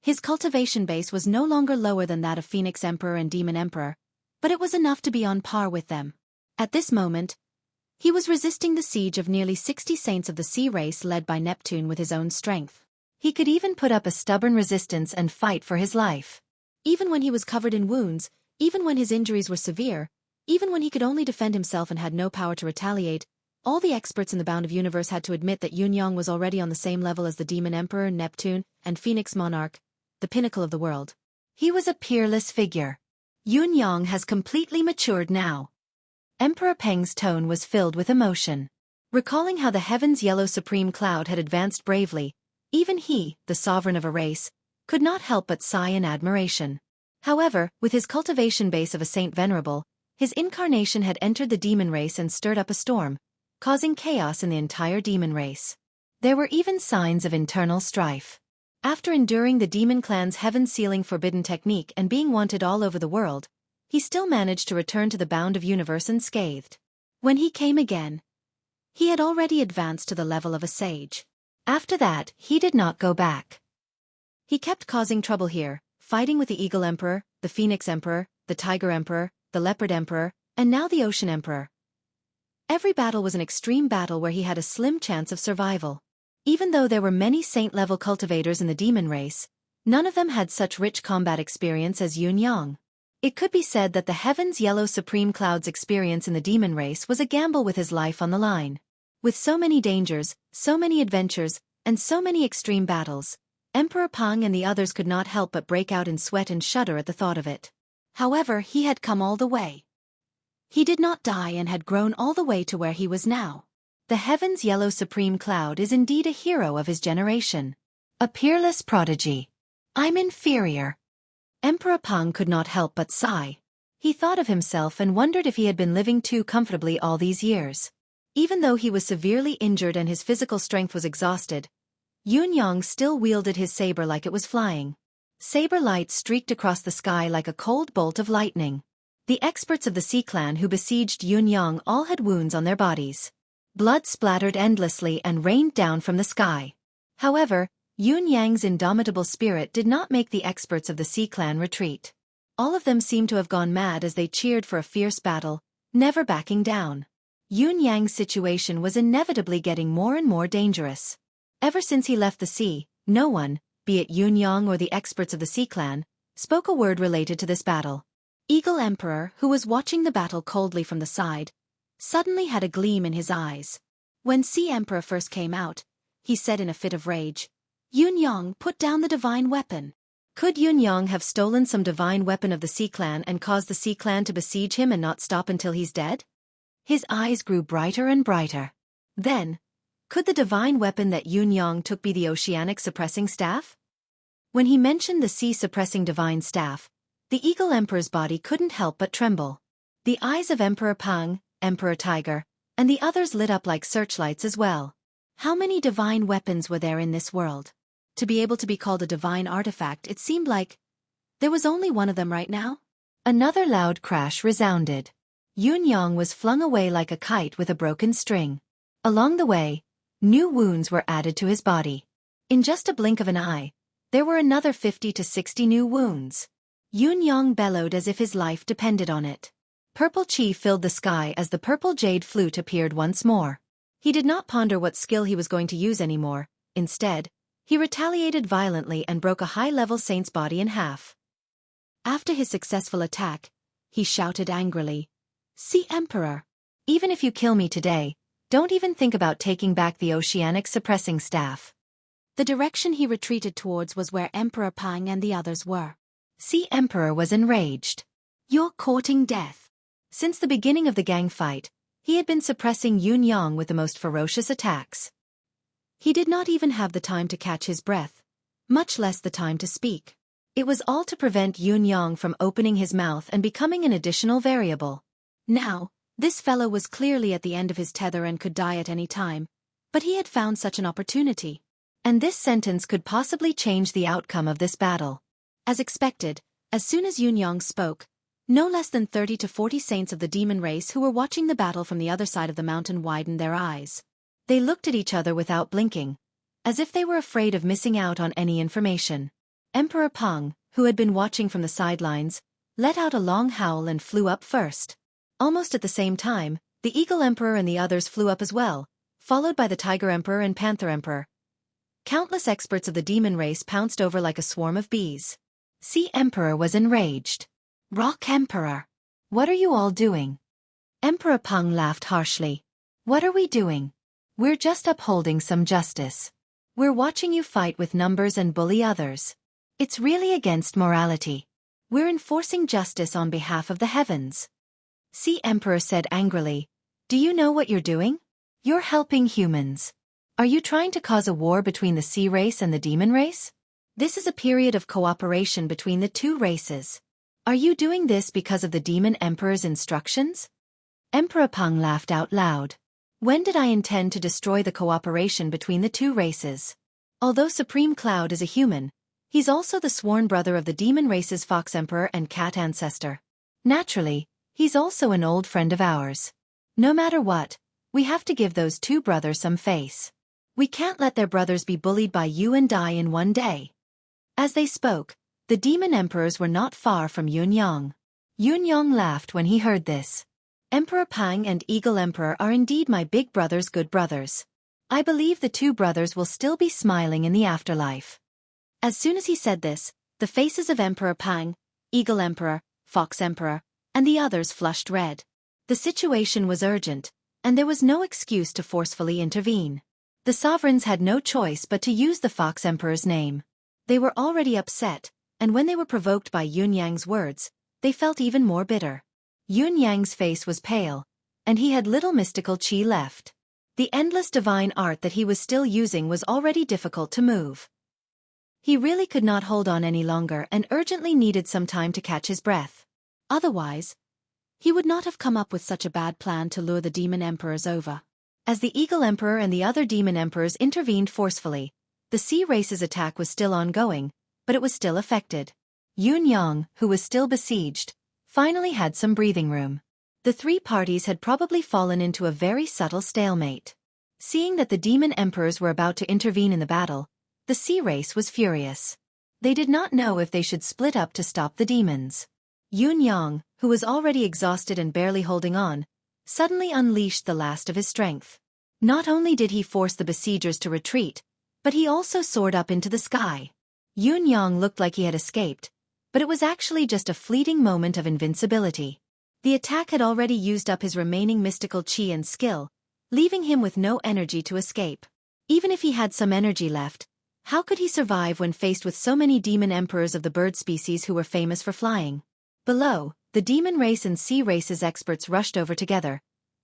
His cultivation base was no longer lower than that of Phoenix Emperor and Demon Emperor, but it was enough to be on par with them. At this moment, he was resisting the siege of nearly 60 saints of the sea race led by Neptune with his own strength. He could even put up a stubborn resistance and fight for his life. Even when he was covered in wounds, even when his injuries were severe, even when he could only defend himself and had no power to retaliate, all the experts in the Bound of Universe had to admit that Yunyang was already on the same level as the Demon Emperor, Neptune, and Phoenix Monarch, the pinnacle of the world. He was a peerless figure. Yunyang has completely matured now. Emperor Peng's tone was filled with emotion. Recalling how the heaven's yellow supreme cloud had advanced bravely, even he, the sovereign of a race, could not help but sigh in admiration. However, with his cultivation base of a Saint Venerable, his incarnation had entered the demon race and stirred up a storm, causing chaos in the entire demon race. There were even signs of internal strife. After enduring the demon clan's heaven-sealing forbidden technique and being wanted all over the world, he still managed to return to the Bound of Universe unscathed. When he came again, he had already advanced to the level of a sage. After that, he did not go back. He kept causing trouble here, fighting with the Eagle Emperor, the Phoenix Emperor, the Tiger Emperor, the Leopard Emperor, and now the Ocean Emperor. Every battle was an extreme battle where he had a slim chance of survival. Even though there were many saint-level cultivators in the demon race, none of them had such rich combat experience as Yunyang. It could be said that the heaven's yellow supreme cloud's experience in the demon race was a gamble with his life on the line. With so many dangers, so many adventures, and so many extreme battles, Emperor Pang and the others could not help but break out in sweat and shudder at the thought of it. However, he had come all the way. He did not die and had grown all the way to where he was now. The heaven's yellow supreme cloud is indeed a hero of his generation. A peerless prodigy. I'm inferior. Emperor Pang could not help but sigh. He thought of himself and wondered if he had been living too comfortably all these years. Even though he was severely injured and his physical strength was exhausted, Yunyang still wielded his saber like it was flying. Saber light streaked across the sky like a cold bolt of lightning. The experts of the Sea Clan who besieged Yunyang all had wounds on their bodies. Blood splattered endlessly and rained down from the sky. However, Yunyang's indomitable spirit did not make the experts of the Sea Clan retreat. All of them seemed to have gone mad as they cheered for a fierce battle, never backing down. Yunyang's situation was inevitably getting more and more dangerous. Ever since he left the sea, no one, be it Yunyang or the experts of the Sea Clan, spoke a word related to this battle. Eagle Emperor, who was watching the battle coldly from the side, suddenly had a gleam in his eyes. When Sea Emperor first came out, he said in a fit of rage, "Yunyang, put down the divine weapon." Could Yunyang have stolen some divine weapon of the Sea Clan and caused the Sea Clan to besiege him and not stop until he's dead? His eyes grew brighter and brighter. Then, Could the divine weapon that Yun-yang took be the oceanic suppressing staff? When he mentioned the sea-suppressing divine staff, the Eagle Emperor's body couldn't help but tremble. The eyes of Emperor Pang, Emperor Tiger, and the others lit up like searchlights as well. How many divine weapons were there in this world? To be able to be called a divine artifact, it seemed like there was only one of them right now. Another loud crash resounded. Yun-yang was flung away like a kite with a broken string. Along the way, new wounds were added to his body. In just a blink of an eye, there were another 50 to 60 new wounds. Yun-yang bellowed as if his life depended on it. Purple chi filled the sky as the purple jade flute appeared once more. He did not ponder what skill he was going to use anymore. Instead, he retaliated violently and broke a high-level saint's body in half. After his successful attack, he shouted angrily, "See, Emperor, even if you kill me today, don't even think about taking back the oceanic suppressing staff." The direction he retreated towards was where Emperor Pang and the others were. See, Emperor was enraged. "You're courting death." Since the beginning of the gang fight, he had been suppressing Yun-yang with the most ferocious attacks. He did not even have the time to catch his breath, much less the time to speak. It was all to prevent Yun-yang from opening his mouth and becoming an additional variable. Now, this fellow was clearly at the end of his tether and could die at any time, but he had found such an opportunity. And this sentence could possibly change the outcome of this battle. As expected, as soon as Yun-yang spoke, no less than 30 to 40 saints of the demon race who were watching the battle from the other side of the mountain widened their eyes. They looked at each other without blinking, as if they were afraid of missing out on any information. Emperor Pang, who had been watching from the sidelines, let out a long howl and flew up first. Almost at the same time, the Eagle Emperor and the others flew up as well, followed by the Tiger Emperor and Panther Emperor. Countless experts of the demon race pounced over like a swarm of bees. Sea Emperor was enraged. "Rock Emperor! What are you all doing?" Emperor Pang laughed harshly. "What are we doing? We're just upholding some justice. We're watching you fight with numbers and bully others. It's really against morality. We're enforcing justice on behalf of the heavens." Sea Emperor said angrily, "Do you know what you're doing? You're helping humans. Are you trying to cause a war between the sea race and the demon race? This is a period of cooperation between the two races. Are you doing this because of the demon emperor's instructions?" Emperor Pang laughed out loud. "When did I intend to destroy the cooperation between the two races? Although Supreme Cloud is a human, he's also the sworn brother of the demon race's Fox Emperor and Cat Ancestor. Naturally, he's also an old friend of ours. No matter what, we have to give those two brothers some face. We can't let their brothers be bullied by you and die in one day." As they spoke, the demon emperors were not far from Yun-yang. Yun-yang laughed when he heard this. "Emperor Pang and Eagle Emperor are indeed my big brother's good brothers. I believe the two brothers will still be smiling in the afterlife." As soon as he said this, the faces of Emperor Pang, Eagle Emperor, Fox Emperor, and the others flushed red. The situation was urgent, and there was no excuse to forcefully intervene. The sovereigns had no choice but to use the Fox Emperor's name. They were already upset, and when they were provoked by Yun-yang's words, they felt even more bitter. Yun-yang's face was pale, and he had little mystical chi left. The endless divine art that he was still using was already difficult to move. He really could not hold on any longer and urgently needed some time to catch his breath. Otherwise, he would not have come up with such a bad plan to lure the demon emperors over. As the Eagle Emperor and the other demon emperors intervened forcefully, the sea race's attack was still ongoing, but it was still affected. Yun-yang, who was still besieged, finally had some breathing room. The three parties had probably fallen into a very subtle stalemate. Seeing that the demon emperors were about to intervene in the battle, the sea race was furious. They did not know if they should split up to stop the demons. Yun-yang, who was already exhausted and barely holding on, suddenly unleashed the last of his strength. Not only did he force the besiegers to retreat, but he also soared up into the sky. Yun-yang looked like he had escaped, but it was actually just a fleeting moment of invincibility. The attack had already used up his remaining mystical chi and skill, leaving him with no energy to escape. Even if he had some energy left, how could he survive when faced with so many demon emperors of the bird species who were famous for flying? Below, the demon race and sea race's experts rushed over together,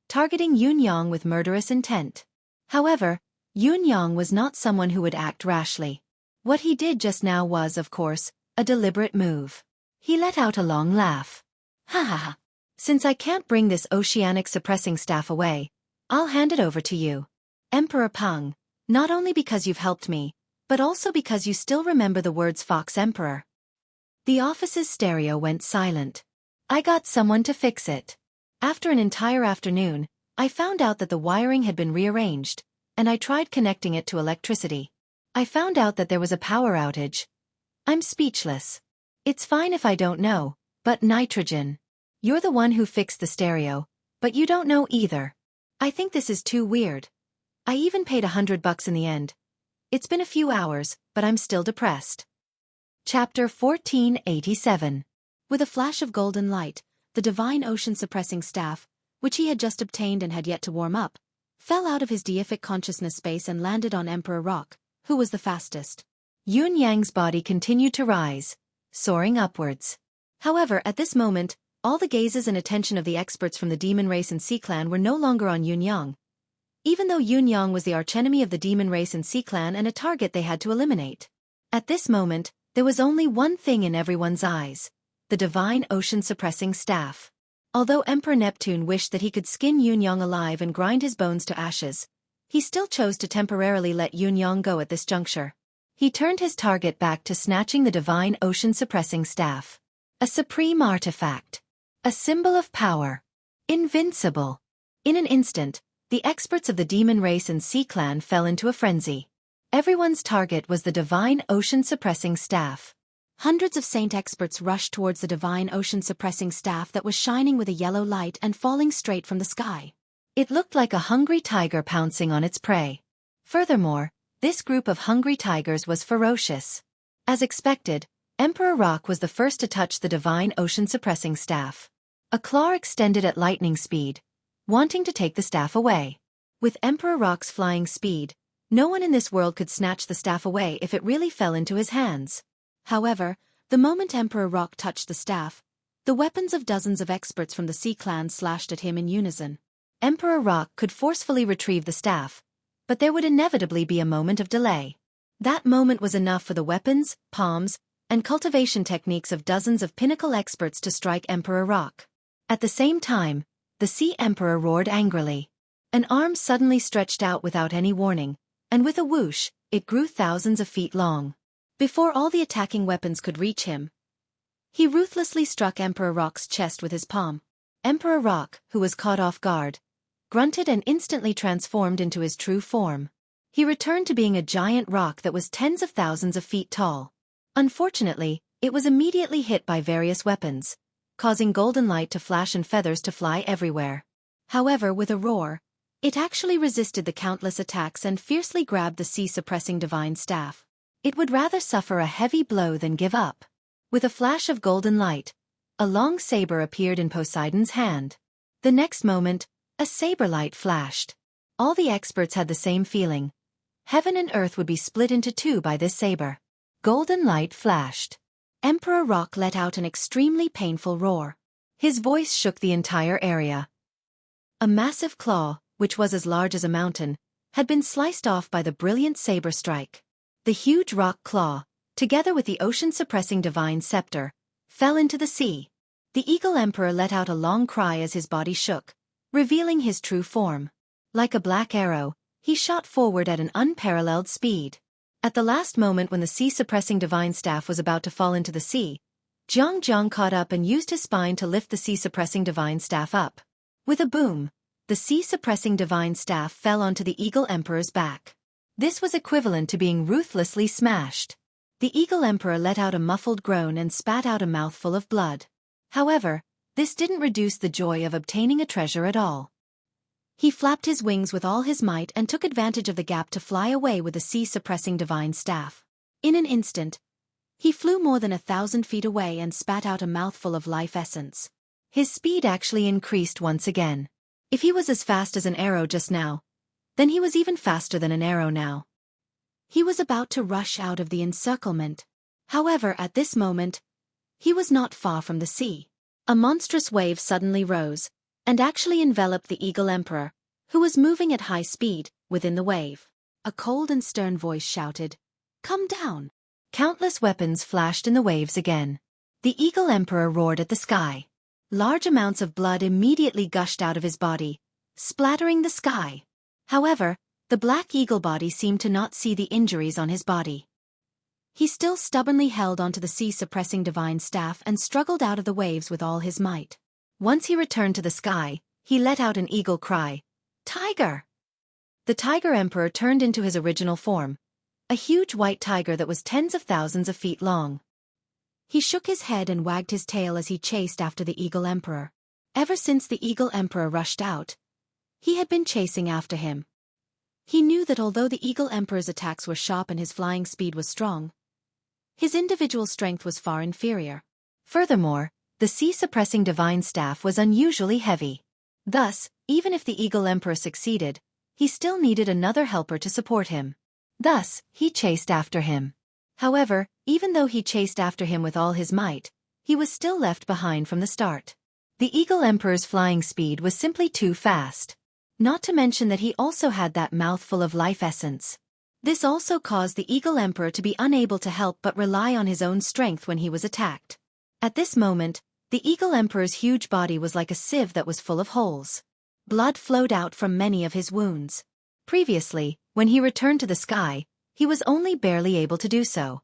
targeting Yun-yang with murderous intent. However, Yun Yang was not someone who would act rashly. What he did just now was, of course, a deliberate move. He let out a long laugh. Ha ha ha. Since I can't bring this oceanic suppressing staff away, I'll hand it over to you, Emperor Peng, not only because you've helped me, but also because you still remember the words Fox Emperor. The office's stereo went silent. I got someone to fix it. After an entire afternoon, I found out that the wiring had been rearranged, and I tried connecting it to electricity. I found out that there was a power outage. I'm speechless. It's fine if I don't know, but nitrogen. You're the one who fixed the stereo, but you don't know either. I think this is too weird. I even paid $100 in the end. It's been a few hours, but I'm still depressed. Chapter 1487. With a flash of golden light, the divine ocean-suppressing staff, which he had just obtained and had yet to warm up, fell out of his deific consciousness space and landed on Emperor Rock, who was the fastest. Yun Yang's body continued to rise, soaring upwards. However, at this moment, all the gazes and attention of the experts from the demon race and Sea Clan were no longer on Yun Yang. Even though Yun Yang was the archenemy of the demon race and Sea Clan and a target they had to eliminate. At this moment, there was only one thing in everyone's eyes: the divine ocean-suppressing staff. Although Emperor Neptune wished that he could skin Yun Yang alive and grind his bones to ashes, he still chose to temporarily let Yun Yang go at this juncture. He turned his target back to snatching the divine ocean-suppressing staff. A supreme artifact. A symbol of power. Invincible. In an instant, the experts of the demon race and Sea Clan fell into a frenzy. Everyone's target was the divine ocean-suppressing staff. Hundreds of saint experts rushed towards the divine ocean-suppressing staff that was shining with a yellow light and falling straight from the sky. It looked like a hungry tiger pouncing on its prey. Furthermore, this group of hungry tigers was ferocious. As expected, Emperor Rock was the first to touch the divine ocean-suppressing staff. A claw extended at lightning speed, wanting to take the staff away. With Emperor Rock's flying speed, no one in this world could snatch the staff away if it really fell into his hands. However, the moment Emperor Rock touched the staff, the weapons of dozens of experts from the Sea Clan slashed at him in unison. Emperor Rock could forcefully retrieve the staff, but there would inevitably be a moment of delay. That moment was enough for the weapons, palms, and cultivation techniques of dozens of pinnacle experts to strike Emperor Rock. At the same time, the Sea Emperor roared angrily. An arm suddenly stretched out without any warning, and with a whoosh, it grew thousands of feet long. Before all the attacking weapons could reach him, he ruthlessly struck Emperor Rock's chest with his palm. Emperor Rock, who was caught off guard, grunted and instantly transformed into his true form. He returned to being a giant rock that was tens of thousands of feet tall. Unfortunately, it was immediately hit by various weapons, causing golden light to flash and feathers to fly everywhere. However, with a roar, it actually resisted the countless attacks and fiercely grabbed the sea-suppressing divine staff. It would rather suffer a heavy blow than give up. With a flash of golden light, a long saber appeared in Poseidon's hand. The next moment, a saber light flashed. All the experts had the same feeling. Heaven and earth would be split into two by this saber. Golden light flashed. Emperor Rock let out an extremely painful roar. His voice shook the entire area. A massive claw, which was as large as a mountain, had been sliced off by the brilliant saber strike. The huge rock claw, together with the ocean-suppressing divine scepter, fell into the sea. The Eagle Emperor let out a long cry as his body shook, revealing his true form. Like a black arrow, he shot forward at an unparalleled speed. At the last moment when the sea-suppressing divine staff was about to fall into the sea, Jiang caught up and used his spine to lift the sea-suppressing divine staff up. With a boom, the sea-suppressing divine staff fell onto the Eagle Emperor's back. This was equivalent to being ruthlessly smashed. The Eagle Emperor let out a muffled groan and spat out a mouthful of blood. However, this didn't reduce the joy of obtaining a treasure at all. He flapped his wings with all his might and took advantage of the gap to fly away with the sea-suppressing divine staff. In an instant, he flew more than 1,000 feet away and spat out a mouthful of life essence. His speed actually increased once again. If he was as fast as an arrow just now, then he was even faster than an arrow now. He was about to rush out of the encirclement. However, at this moment, he was not far from the sea. A monstrous wave suddenly rose, and actually enveloped the Eagle Emperor, who was moving at high speed, within the wave. A cold and stern voice shouted, "Come down!" Countless weapons flashed in the waves again. The Eagle Emperor roared at the sky. Large amounts of blood immediately gushed out of his body, splattering the sky. However, the black eagle body seemed to not see the injuries on his body. He still stubbornly held onto the sea-suppressing divine staff and struggled out of the waves with all his might. Once he returned to the sky, he let out an eagle cry, "Tiger!" The Tiger Emperor turned into his original form, a huge white tiger that was tens of thousands of feet long. He shook his head and wagged his tail as he chased after the Eagle Emperor. Ever since the Eagle Emperor rushed out, he had been chasing after him. He knew that although the Eagle Emperor's attacks were sharp and his flying speed was strong, his individual strength was far inferior. Furthermore, the sea-suppressing divine staff was unusually heavy. Thus, even if the Eagle Emperor succeeded, he still needed another helper to support him. Thus, he chased after him. However, even though he chased after him with all his might, he was still left behind from the start. The Eagle Emperor's flying speed was simply too fast. Not to mention that he also had that mouthful of life essence. This also caused the Eagle Emperor to be unable to help but rely on his own strength when he was attacked. At this moment, the Eagle Emperor's huge body was like a sieve that was full of holes. Blood flowed out from many of his wounds. Previously, when he returned to the sky, he was only barely able to do so.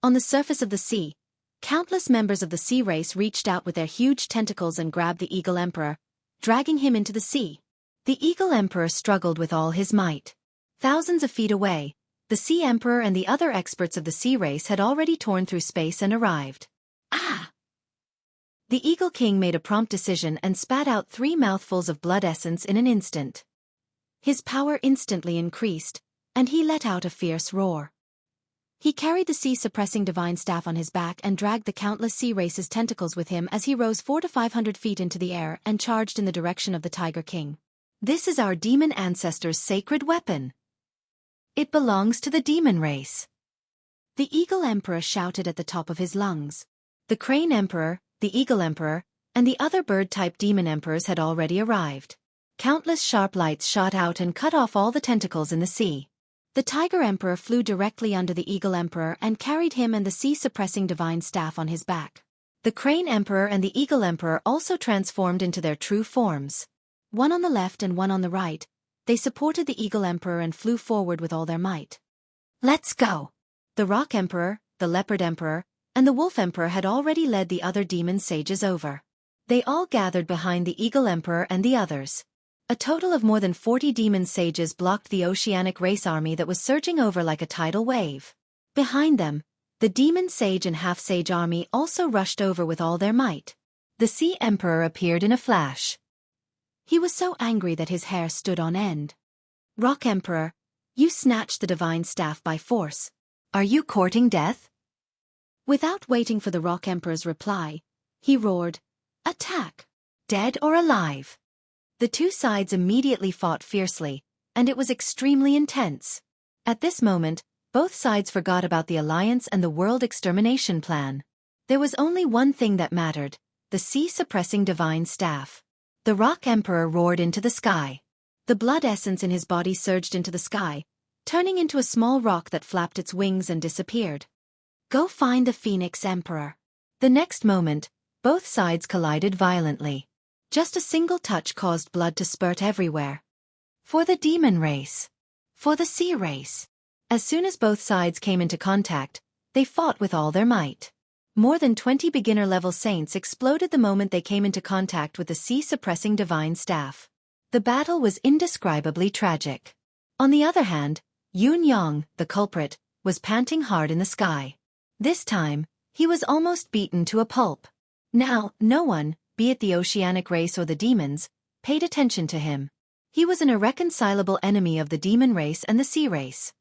On the surface of the sea, countless members of the sea race reached out with their huge tentacles and grabbed the Eagle Emperor, dragging him into the sea. The Eagle Emperor struggled with all his might. Thousands of feet away, the Sea Emperor and the other experts of the sea race had already torn through space and arrived. Ah! The Eagle King made a prompt decision and spat out 3 mouthfuls of blood essence in an instant. His power instantly increased, and he let out a fierce roar. He carried the sea-suppressing divine staff on his back and dragged the countless sea race's tentacles with him as he rose 400 to 500 feet into the air and charged in the direction of the Tiger King. "This is our demon ancestors' sacred weapon. It belongs to the demon race." The Eagle Emperor shouted at the top of his lungs. The Crane Emperor, the Eagle Emperor, and the other bird-type demon emperors had already arrived. Countless sharp lights shot out and cut off all the tentacles in the sea. The Tiger Emperor flew directly under the Eagle Emperor and carried him and the sea-suppressing divine staff on his back. The Crane Emperor and the Eagle Emperor also transformed into their true forms. One on the left and one on the right, they supported the Eagle Emperor and flew forward with all their might. "Let's go!" The Rock Emperor, the Leopard Emperor, and the Wolf Emperor had already led the other demon sages over. They all gathered behind the Eagle Emperor and the others. A total of more than 40 demon sages blocked the oceanic race army that was surging over like a tidal wave. Behind them, the demon sage and half-sage army also rushed over with all their might. The Sea Emperor appeared in a flash. He was so angry that his hair stood on end. "Rock Emperor, you snatched the divine staff by force. Are you courting death?" Without waiting for the Rock Emperor's reply, he roared, "Attack! Dead or alive!" The two sides immediately fought fiercely, and it was extremely intense. At this moment, both sides forgot about the alliance and the world extermination plan. There was only one thing that mattered, the sea-suppressing divine staff. The Rock Emperor roared into the sky. The blood essence in his body surged into the sky, turning into a small rock that flapped its wings and disappeared. "Go find the Phoenix Emperor." The next moment, both sides collided violently. Just a single touch caused blood to spurt everywhere. For the demon race. For the sea race. As soon as both sides came into contact, they fought with all their might. More than 20 beginner-level saints exploded the moment they came into contact with the sea-suppressing divine staff. The battle was indescribably tragic. On the other hand, Yun Yang, the culprit, was panting hard in the sky. This time, he was almost beaten to a pulp. Now, no one, be it the oceanic race or the demons, paid attention to him. He was an irreconcilable enemy of the demon race and the sea race.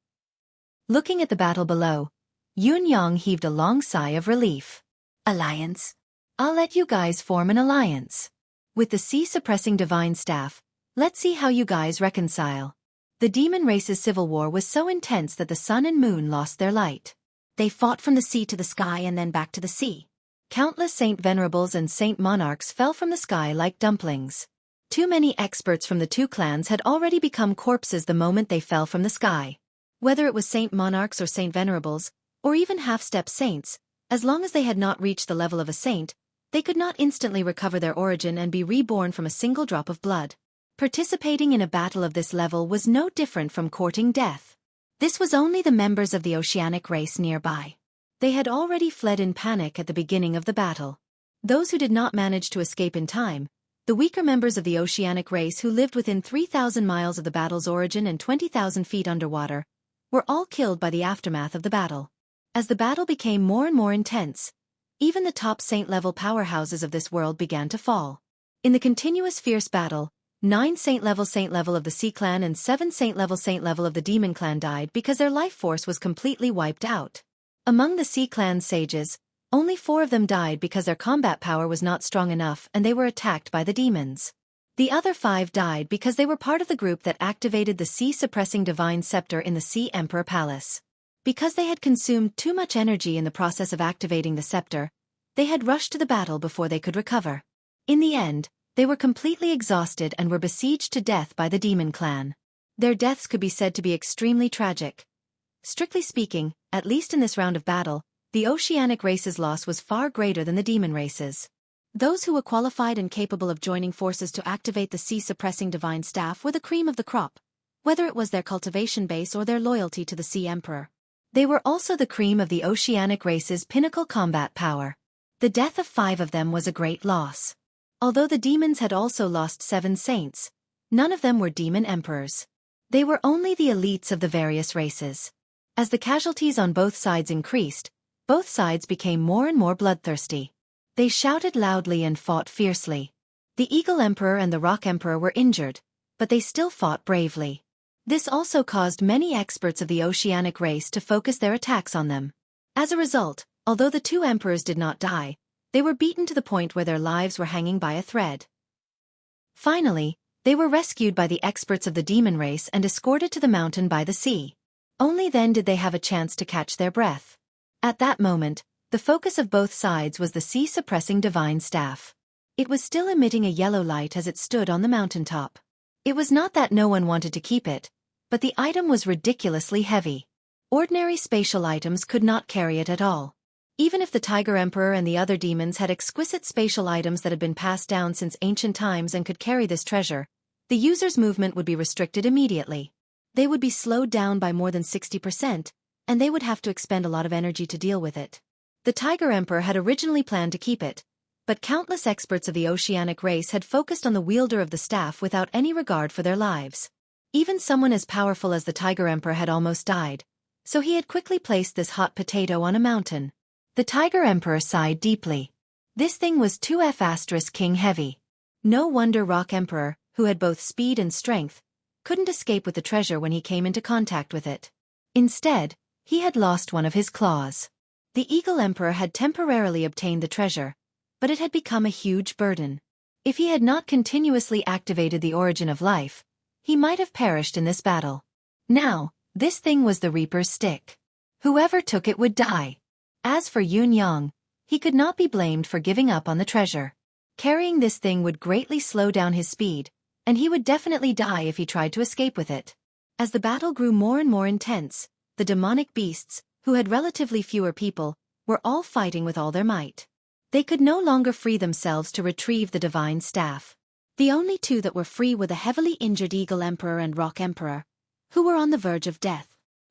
Looking at the battle below, Yun Yang heaved a long sigh of relief. "Alliance? I'll let you guys form an alliance. With the sea-suppressing divine staff, let's see how you guys reconcile." The demon race's civil war was so intense that the sun and moon lost their light. They fought from the sea to the sky and then back to the sea. Countless saint venerables and saint monarchs fell from the sky like dumplings. Too many experts from the two clans had already become corpses the moment they fell from the sky. Whether it was Saint Monarchs or Saint Venerables, or even half-step saints, as long as they had not reached the level of a saint, they could not instantly recover their origin and be reborn from a single drop of blood. Participating in a battle of this level was no different from courting death. This was only the members of the oceanic race nearby. They had already fled in panic at the beginning of the battle. Those who did not manage to escape in time, the weaker members of the oceanic race who lived within 3,000 miles of the battle's origin and 20,000 feet underwater, were all killed by the aftermath of the battle. As the battle became more and more intense, even the top saint-level powerhouses of this world began to fall. In the continuous fierce battle, 9 saint-level of the Sea Clan and 7 saint-level of the Demon Clan died because their life force was completely wiped out. Among the Sea Clan's sages, only 4 of them died because their combat power was not strong enough and they were attacked by the demons. The other 5 died because they were part of the group that activated the sea-suppressing divine scepter in the Sea Emperor Palace. Because they had consumed too much energy in the process of activating the scepter, they had rushed to the battle before they could recover. In the end, they were completely exhausted and were besieged to death by the Demon Clan. Their deaths could be said to be extremely tragic. Strictly speaking, at least in this round of battle, the oceanic race's loss was far greater than the demon race's. Those who were qualified and capable of joining forces to activate the sea-suppressing divine staff were the cream of the crop, whether it was their cultivation base or their loyalty to the Sea Emperor. They were also the cream of the oceanic race's pinnacle combat power. The death of 5 of them was a great loss. Although the demons had also lost 7 saints, none of them were demon emperors. They were only the elites of the various races. As the casualties on both sides increased, both sides became more and more bloodthirsty. They shouted loudly and fought fiercely. The Eagle Emperor and the Rock Emperor were injured, but they still fought bravely. This also caused many experts of the oceanic race to focus their attacks on them. As a result, although the 2 emperors did not die, they were beaten to the point where their lives were hanging by a thread. Finally, they were rescued by the experts of the demon race and escorted to the mountain by the sea. Only then did they have a chance to catch their breath. At that moment, the focus of both sides was the sea-suppressing divine staff. It was still emitting a yellow light as it stood on the mountaintop. It was not that no one wanted to keep it, but the item was ridiculously heavy. Ordinary spatial items could not carry it at all. Even if the Tiger Emperor and the other demons had exquisite spatial items that had been passed down since ancient times and could carry this treasure, the user's movement would be restricted immediately. They would be slowed down by more than 60%, and they would have to expend a lot of energy to deal with it. The Tiger Emperor had originally planned to keep it, but countless experts of the oceanic race had focused on the wielder of the staff without any regard for their lives. Even someone as powerful as the Tiger Emperor had almost died, so he had quickly placed this hot potato on a mountain. The Tiger Emperor sighed deeply. This thing was 2F** king heavy. No wonder Rock Emperor, who had both speed and strength, couldn't escape with the treasure when he came into contact with it. Instead, he had lost one of his claws. The Eagle Emperor had temporarily obtained the treasure, but it had become a huge burden. If he had not continuously activated the origin of life, he might have perished in this battle. Now, this thing was the Reaper's stick. Whoever took it would die. As for Yun Yang, he could not be blamed for giving up on the treasure. Carrying this thing would greatly slow down his speed, and he would definitely die if he tried to escape with it. As the battle grew more and more intense, the demonic beasts, who had relatively fewer people, were all fighting with all their might. They could no longer free themselves to retrieve the divine staff. The only 2 that were free were the heavily injured Eagle Emperor and Rock Emperor, who were on the verge of death.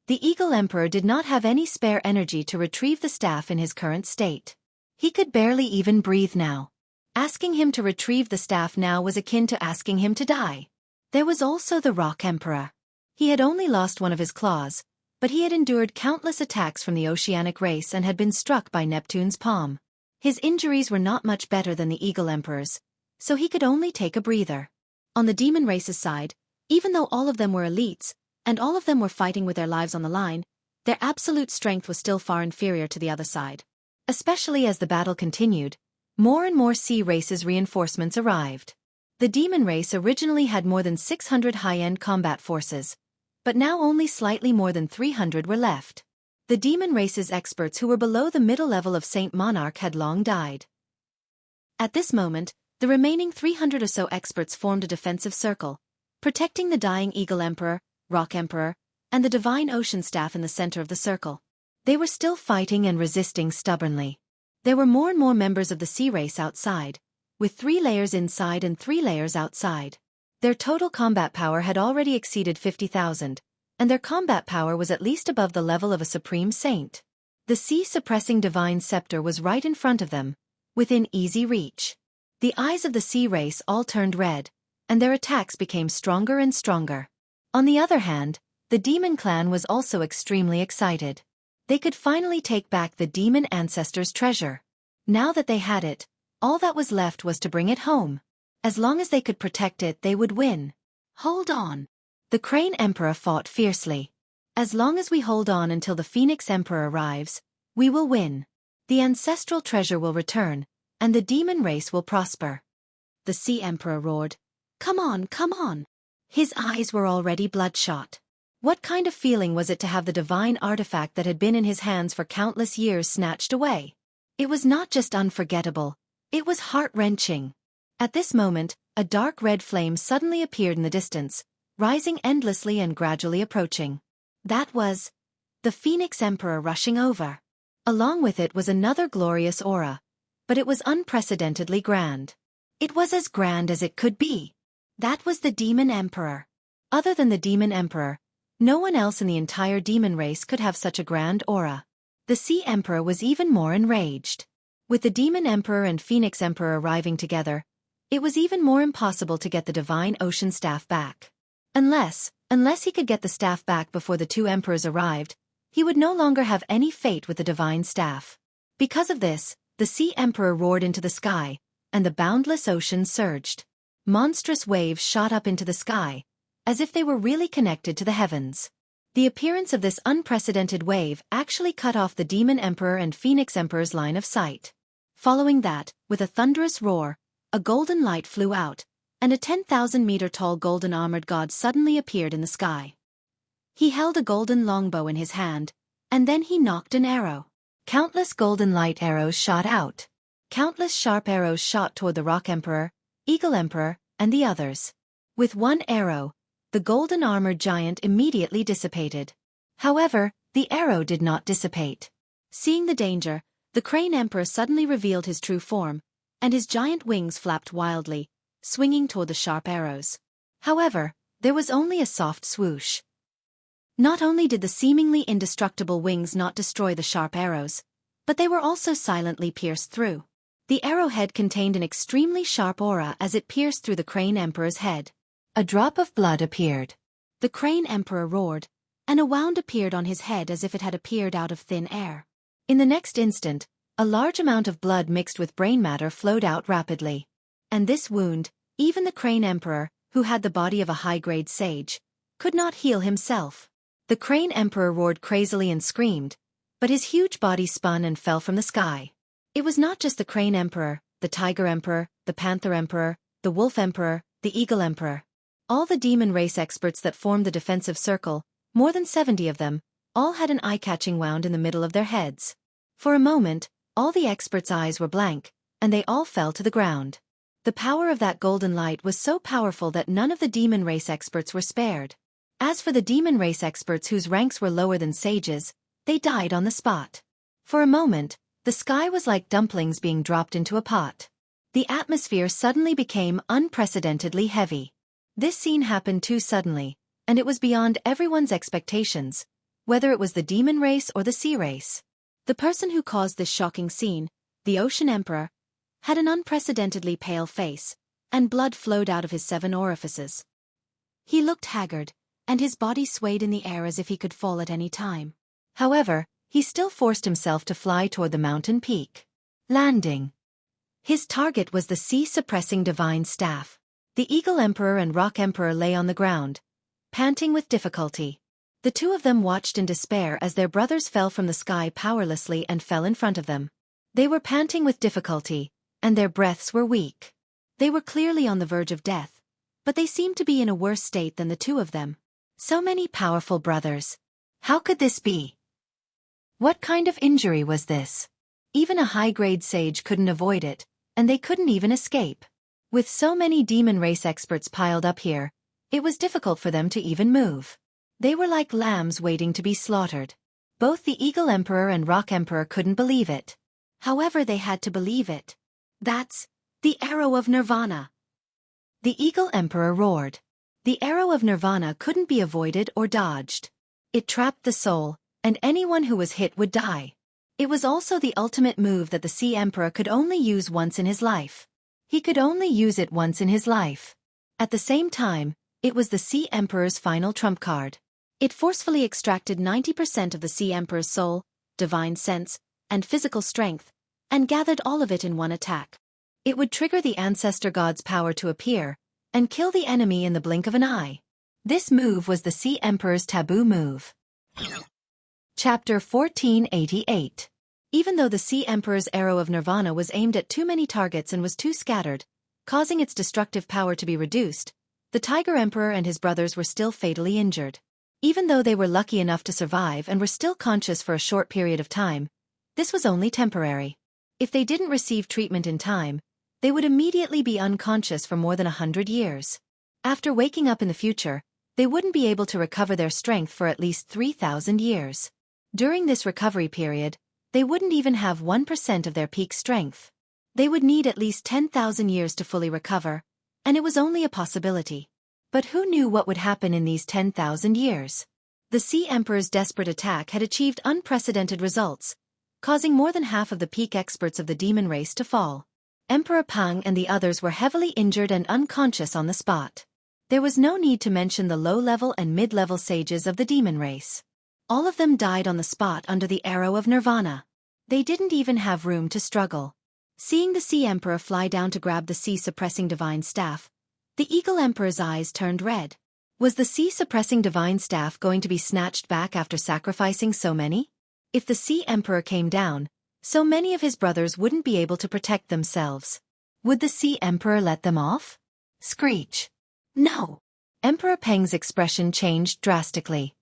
The Eagle Emperor did not have any spare energy to retrieve the staff in his current state. He could barely even breathe now. Asking him to retrieve the staff now was akin to asking him to die. There was also the Rock Emperor. He had only lost one of his claws, but he had endured countless attacks from the oceanic race and had been struck by Neptune's palm. His injuries were not much better than the Eagle Emperor's, so he could only take a breather. On the demon race's side, even though all of them were elites, and all of them were fighting with their lives on the line, their absolute strength was still far inferior to the other side. Especially as the battle continued, more and more sea races reinforcements arrived. The demon race originally had more than 600 high-end combat forces, but now only slightly more than 300 were left. The demon race's experts who were below the middle level of Saint Monarch had long died. At this moment, The remaining 300 or so experts formed a defensive circle, protecting the dying Eagle Emperor, Rock Emperor, and the Divine Ocean Staff in the center of the circle. They were still fighting and resisting stubbornly. There were more and more members of the sea race outside, with 3 layers inside and 3 layers outside. Their total combat power had already exceeded 50,000, and their combat power was at least above the level of a supreme saint. The sea-suppressing divine scepter was right in front of them, within easy reach. The eyes of the sea race all turned red, and their attacks became stronger and stronger. On the other hand, the demon clan was also extremely excited. They could finally take back the demon ancestors' treasure. Now that they had it, all that was left was to bring it home. As long as they could protect it, they would win. Hold on. The Crane Emperor fought fiercely. As long as we hold on until the Phoenix Emperor arrives, we will win. The ancestral treasure will return, and the demon race will prosper. The Sea Emperor roared. Come on, come on. His eyes were already bloodshot. What kind of feeling was it to have the divine artifact that had been in his hands for countless years snatched away? It was not just unforgettable, it was heart-wrenching. At this moment, a dark red flame suddenly appeared in the distance, rising endlessly and gradually approaching. That was the Phoenix Emperor rushing over. Along with it was another glorious aura, but it was unprecedentedly grand. It was as grand as it could be. That was the Demon Emperor. Other than the Demon Emperor, no one else in the entire demon race could have such a grand aura. The Sea Emperor was even more enraged. With the Demon Emperor and Phoenix Emperor arriving together, it was even more impossible to get the Divine Ocean Staff back. Unless he could get the staff back before the 2 emperors arrived, he would no longer have any fate with the Divine Staff. Because of this, the Sea Emperor roared into the sky, and the boundless ocean surged. Monstrous waves shot up into the sky, as if they were really connected to the heavens. The appearance of this unprecedented wave actually cut off the Demon Emperor and Phoenix Emperor's line of sight. Following that, with a thunderous roar, a golden light flew out, and a 10,000-meter-tall golden-armored god suddenly appeared in the sky. He held a golden longbow in his hand, and then he nocked an arrow. Countless golden light arrows shot out. Countless sharp arrows shot toward the Rock Emperor, Eagle Emperor, and the others. With one arrow, the golden-armored giant immediately dissipated. However, the arrow did not dissipate. Seeing the danger, the Crane Emperor suddenly revealed his true form, and his giant wings flapped wildly, swinging toward the sharp arrows. However, there was only a soft swoosh. Not only did the seemingly indestructible wings not destroy the sharp arrows, but they were also silently pierced through. The arrowhead contained an extremely sharp aura as it pierced through the Crane Emperor's head. A drop of blood appeared. The Crane Emperor roared, and a wound appeared on his head as if it had appeared out of thin air. In the next instant, a large amount of blood mixed with brain matter flowed out rapidly. And this wound, even the Crane Emperor, who had the body of a high-grade sage, could not heal himself. The Crane Emperor roared crazily and screamed, but his huge body spun and fell from the sky. It was not just the Crane Emperor, the Tiger Emperor, the Panther Emperor, the Wolf Emperor, the Eagle Emperor. All the demon race experts that formed the defensive circle, more than 70 of them, all had an eye-catching wound in the middle of their heads. For a moment, all the experts' eyes were blank, and they all fell to the ground. The power of that golden light was so powerful that none of the demon race experts were spared. As for the demon race experts whose ranks were lower than sages, they died on the spot. For a moment, the sky was like dumplings being dropped into a pot. The atmosphere suddenly became unprecedentedly heavy. This scene happened too suddenly, and it was beyond everyone's expectations, whether it was the demon race or the sea race. The person who caused this shocking scene, the Ocean Emperor, had an unprecedentedly pale face, and blood flowed out of his 7 orifices. He looked haggard, and his body swayed in the air as if he could fall at any time. However, he still forced himself to fly toward the mountain peak. Landing. His target was the sea-suppressing divine staff. The Eagle Emperor and Rock Emperor lay on the ground, panting with difficulty. The 2 of them watched in despair as their brothers fell from the sky powerlessly and fell in front of them. They were panting with difficulty, and their breaths were weak. They were clearly on the verge of death, but they seemed to be in a worse state than the 2 of them. So many powerful brothers. How could this be? What kind of injury was this? Even a high-grade sage couldn't avoid it, and they couldn't even escape. With so many demon race experts piled up here, it was difficult for them to even move. They were like lambs waiting to be slaughtered. Both the Eagle Emperor and Rock Emperor couldn't believe it. However, they had to believe it. That's the arrow of Nirvana. The Eagle Emperor roared. The arrow of Nirvana couldn't be avoided or dodged. It trapped the soul, and anyone who was hit would die. It was also the ultimate move that the Sea Emperor could only use once in his life. He could only use it once in his life. At the same time, it was the Sea Emperor's final trump card. It forcefully extracted 90% of the Sea Emperor's soul, divine sense, and physical strength, and gathered all of it in one attack. It would trigger the ancestor god's power to appear, and kill the enemy in the blink of an eye. This move was the Sea Emperor's taboo move. Chapter 1488. Even though the Sea Emperor's arrow of Nirvana was aimed at too many targets and was too scattered, causing its destructive power to be reduced, the Tiger Emperor and his brothers were still fatally injured. Even though they were lucky enough to survive and were still conscious for a short period of time, this was only temporary. If they didn't receive treatment in time, they would immediately be unconscious for more than 100 years. After waking up in the future, they wouldn't be able to recover their strength for at least 3,000 years. During this recovery period, they wouldn't even have 1% of their peak strength. They would need at least 10,000 years to fully recover, and it was only a possibility. But who knew what would happen in these 10,000 years? The Sea Emperor's desperate attack had achieved unprecedented results, causing more than half of the peak experts of the demon race to fall. Emperor Pang and the others were heavily injured and unconscious on the spot. There was no need to mention the low-level and mid-level sages of the demon race. All of them died on the spot under the arrow of Nirvana. They didn't even have room to struggle. Seeing the Sea Emperor fly down to grab the sea-suppressing divine staff, the Eagle Emperor's eyes turned red. Was the sea-suppressing divine staff going to be snatched back after sacrificing so many? If the Sea Emperor came down, so many of his brothers wouldn't be able to protect themselves. Would the Sea Emperor let them off? Screech. No. Emperor Peng's expression changed drastically.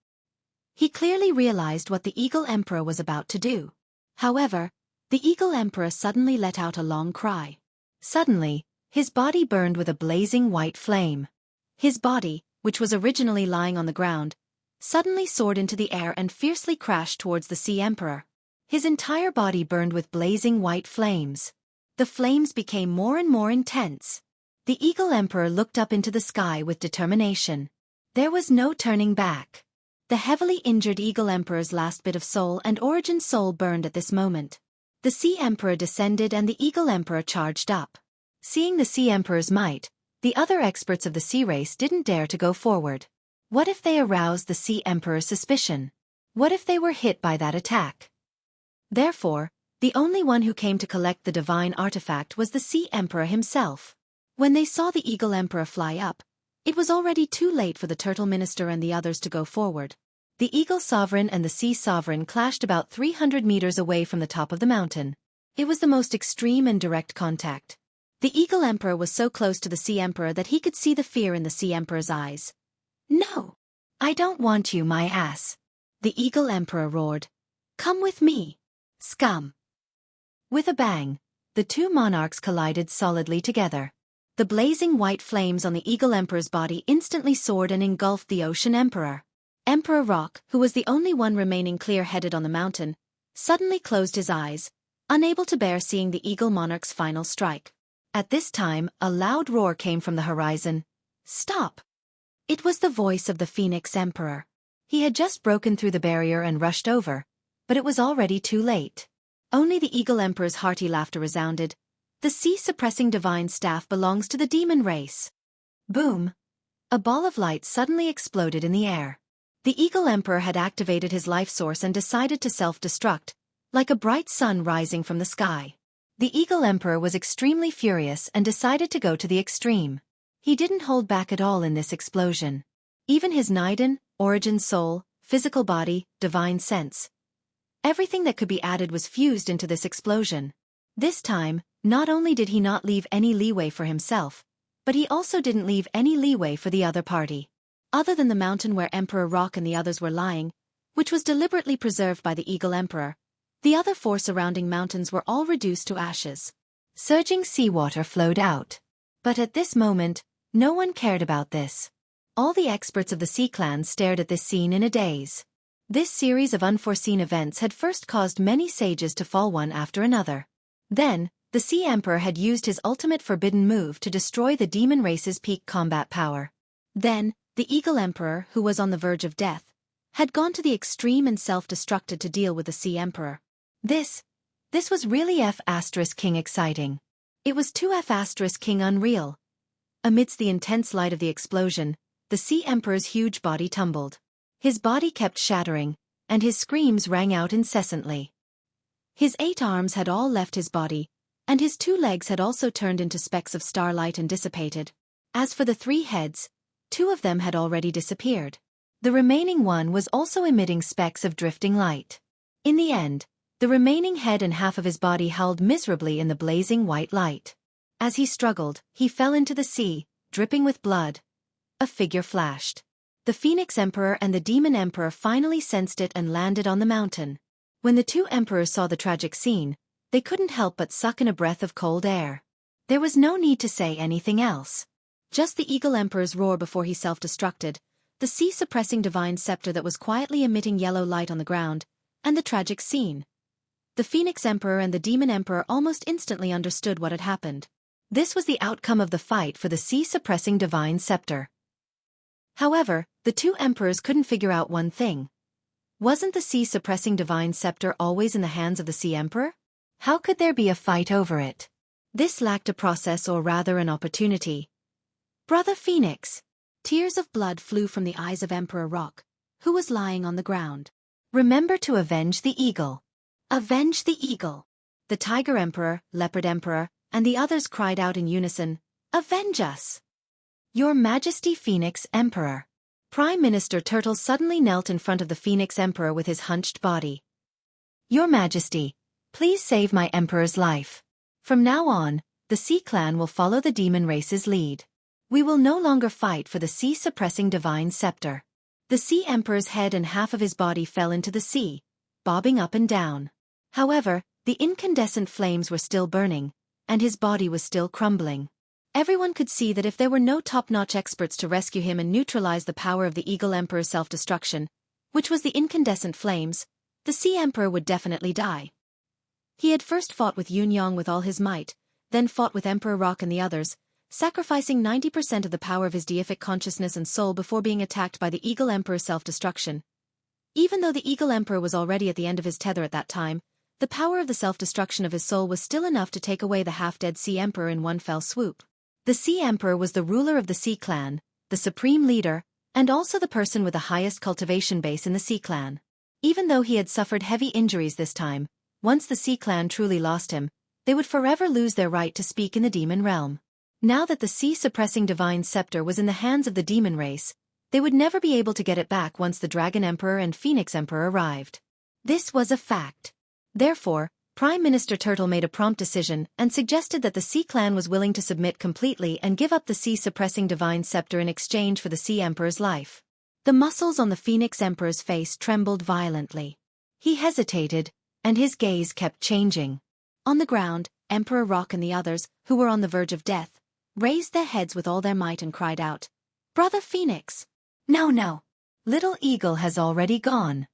He clearly realized what the Eagle Emperor was about to do. However, the Eagle Emperor suddenly let out a long cry. Suddenly, his body burned with a blazing white flame. His body, which was originally lying on the ground, suddenly soared into the air and fiercely crashed towards the Sea Emperor. His entire body burned with blazing white flames. The flames became more and more intense. The Eagle Emperor looked up into the sky with determination. There was no turning back. The heavily injured Eagle Emperor's last bit of soul and origin soul burned at this moment. The Sea Emperor descended and the Eagle Emperor charged up. Seeing the Sea Emperor's might, the other experts of the sea race didn't dare to go forward. What if they aroused the Sea Emperor's suspicion? What if they were hit by that attack? Therefore, the only one who came to collect the divine artifact was the Sea Emperor himself. When they saw the Eagle Emperor fly up, it was already too late for the Turtle Minister and the others to go forward. The Eagle Sovereign and the Sea Sovereign clashed about 300 meters away from the top of the mountain. It was the most extreme and direct contact. The Eagle Emperor was so close to the Sea Emperor that he could see the fear in the Sea Emperor's eyes. No! I don't want you, my ass! The Eagle Emperor roared. Come with me! Scum! With a bang, the two monarchs collided solidly together. The blazing white flames on the Eagle Emperor's body instantly soared and engulfed the Ocean Emperor. Emperor Rock, who was the only one remaining clear-headed on the mountain, suddenly closed his eyes, unable to bear seeing the Eagle Monarch's final strike. At this time, a loud roar came from the horizon. Stop! It was the voice of the Phoenix Emperor. He had just broken through the barrier and rushed over, but it was already too late. Only the Eagle Emperor's hearty laughter resounded. The sea-suppressing divine staff belongs to the demon race. Boom! A ball of light suddenly exploded in the air. The Eagle Emperor had activated his life source and decided to self-destruct, like a bright sun rising from the sky. The Eagle Emperor was extremely furious and decided to go to the extreme. He didn't hold back at all in this explosion. Even his Niden, origin soul, physical body, divine sense. Everything that could be added was fused into this explosion. This time, not only did he not leave any leeway for himself, but he also didn't leave any leeway for the other party. Other than the mountain where Emperor Rock and the others were lying, which was deliberately preserved by the Eagle Emperor, the other four surrounding mountains were all reduced to ashes. Surging seawater flowed out. But at this moment, no one cared about this. All the experts of the Sea clan stared at this scene in a daze. This series of unforeseen events had first caused many sages to fall one after another. Then, the Sea Emperor had used his ultimate forbidden move to destroy the demon race's peak combat power. Then, the Eagle Emperor, who was on the verge of death, had gone to the extreme and self-destructed to deal with the Sea Emperor. This was really F*King exciting. It was too F*King unreal. Amidst the intense light of the explosion, the Sea Emperor's huge body tumbled. His body kept shattering, and his screams rang out incessantly. His 8 arms had all left his body, and his 2 legs had also turned into specks of starlight and dissipated. As for the 3 heads, 2 of them had already disappeared. The remaining one was also emitting specks of drifting light. In the end, the remaining head and half of his body howled miserably in the blazing white light. As he struggled, he fell into the sea, dripping with blood. A figure flashed. The Phoenix Emperor and the Demon Emperor finally sensed it and landed on the mountain. When the 2 emperors saw the tragic scene, they couldn't help but suck in a breath of cold air. There was no need to say anything else. Just the Eagle Emperor's roar before he self-destructed, the sea-suppressing divine scepter that was quietly emitting yellow light on the ground, and the tragic scene. The Phoenix Emperor and the Demon Emperor almost instantly understood what had happened. This was the outcome of the fight for the sea-suppressing divine scepter. However, the 2 emperors couldn't figure out one thing. Wasn't the sea-suppressing divine scepter always in the hands of the Sea Emperor? How could there be a fight over it? This lacked a process, or rather an opportunity. Brother Phoenix! Tears of blood flew from the eyes of Emperor Rock, who was lying on the ground. Remember to avenge the eagle. Avenge the eagle! The Tiger Emperor, Leopard Emperor, and the others cried out in unison, "Avenge us! Your Majesty Phoenix Emperor!" Prime Minister Turtle suddenly knelt in front of the Phoenix Emperor with his hunched body. "Your Majesty, please save my Emperor's life. From now on, the Sea Clan will follow the demon race's lead. We will no longer fight for the sea-suppressing divine scepter." The Sea Emperor's head and half of his body fell into the sea, bobbing up and down. However, the incandescent flames were still burning, and his body was still crumbling. Everyone could see that if there were no top-notch experts to rescue him and neutralize the power of the Eagle Emperor's self-destruction, which was the incandescent flames, the Sea Emperor would definitely die. He had first fought with Yun-Yang with all his might, then fought with Emperor Rock and the others, sacrificing 90% of the power of his deific consciousness and soul before being attacked by the Eagle Emperor's self-destruction. Even though the Eagle Emperor was already at the end of his tether at that time, the power of the self-destruction of his soul was still enough to take away the half-dead Sea Emperor in one fell swoop. The Sea Emperor was the ruler of the Sea Clan, the supreme leader, and also the person with the highest cultivation base in the Sea Clan. Even though he had suffered heavy injuries this time, once the Sea Clan truly lost him, they would forever lose their right to speak in the demon realm. Now that the sea-suppressing divine scepter was in the hands of the demon race, they would never be able to get it back once the Dragon Emperor and Phoenix Emperor arrived. This was a fact. Therefore, Prime Minister Turtle made a prompt decision and suggested that the Sea Clan was willing to submit completely and give up the sea-suppressing divine scepter in exchange for the Sea Emperor's life. The muscles on the Phoenix Emperor's face trembled violently. He hesitated, and his gaze kept changing. On the ground, Emperor Rock and the others, who were on the verge of death, raised their heads with all their might and cried out, "Brother Phoenix! No! Little Eagle has already gone.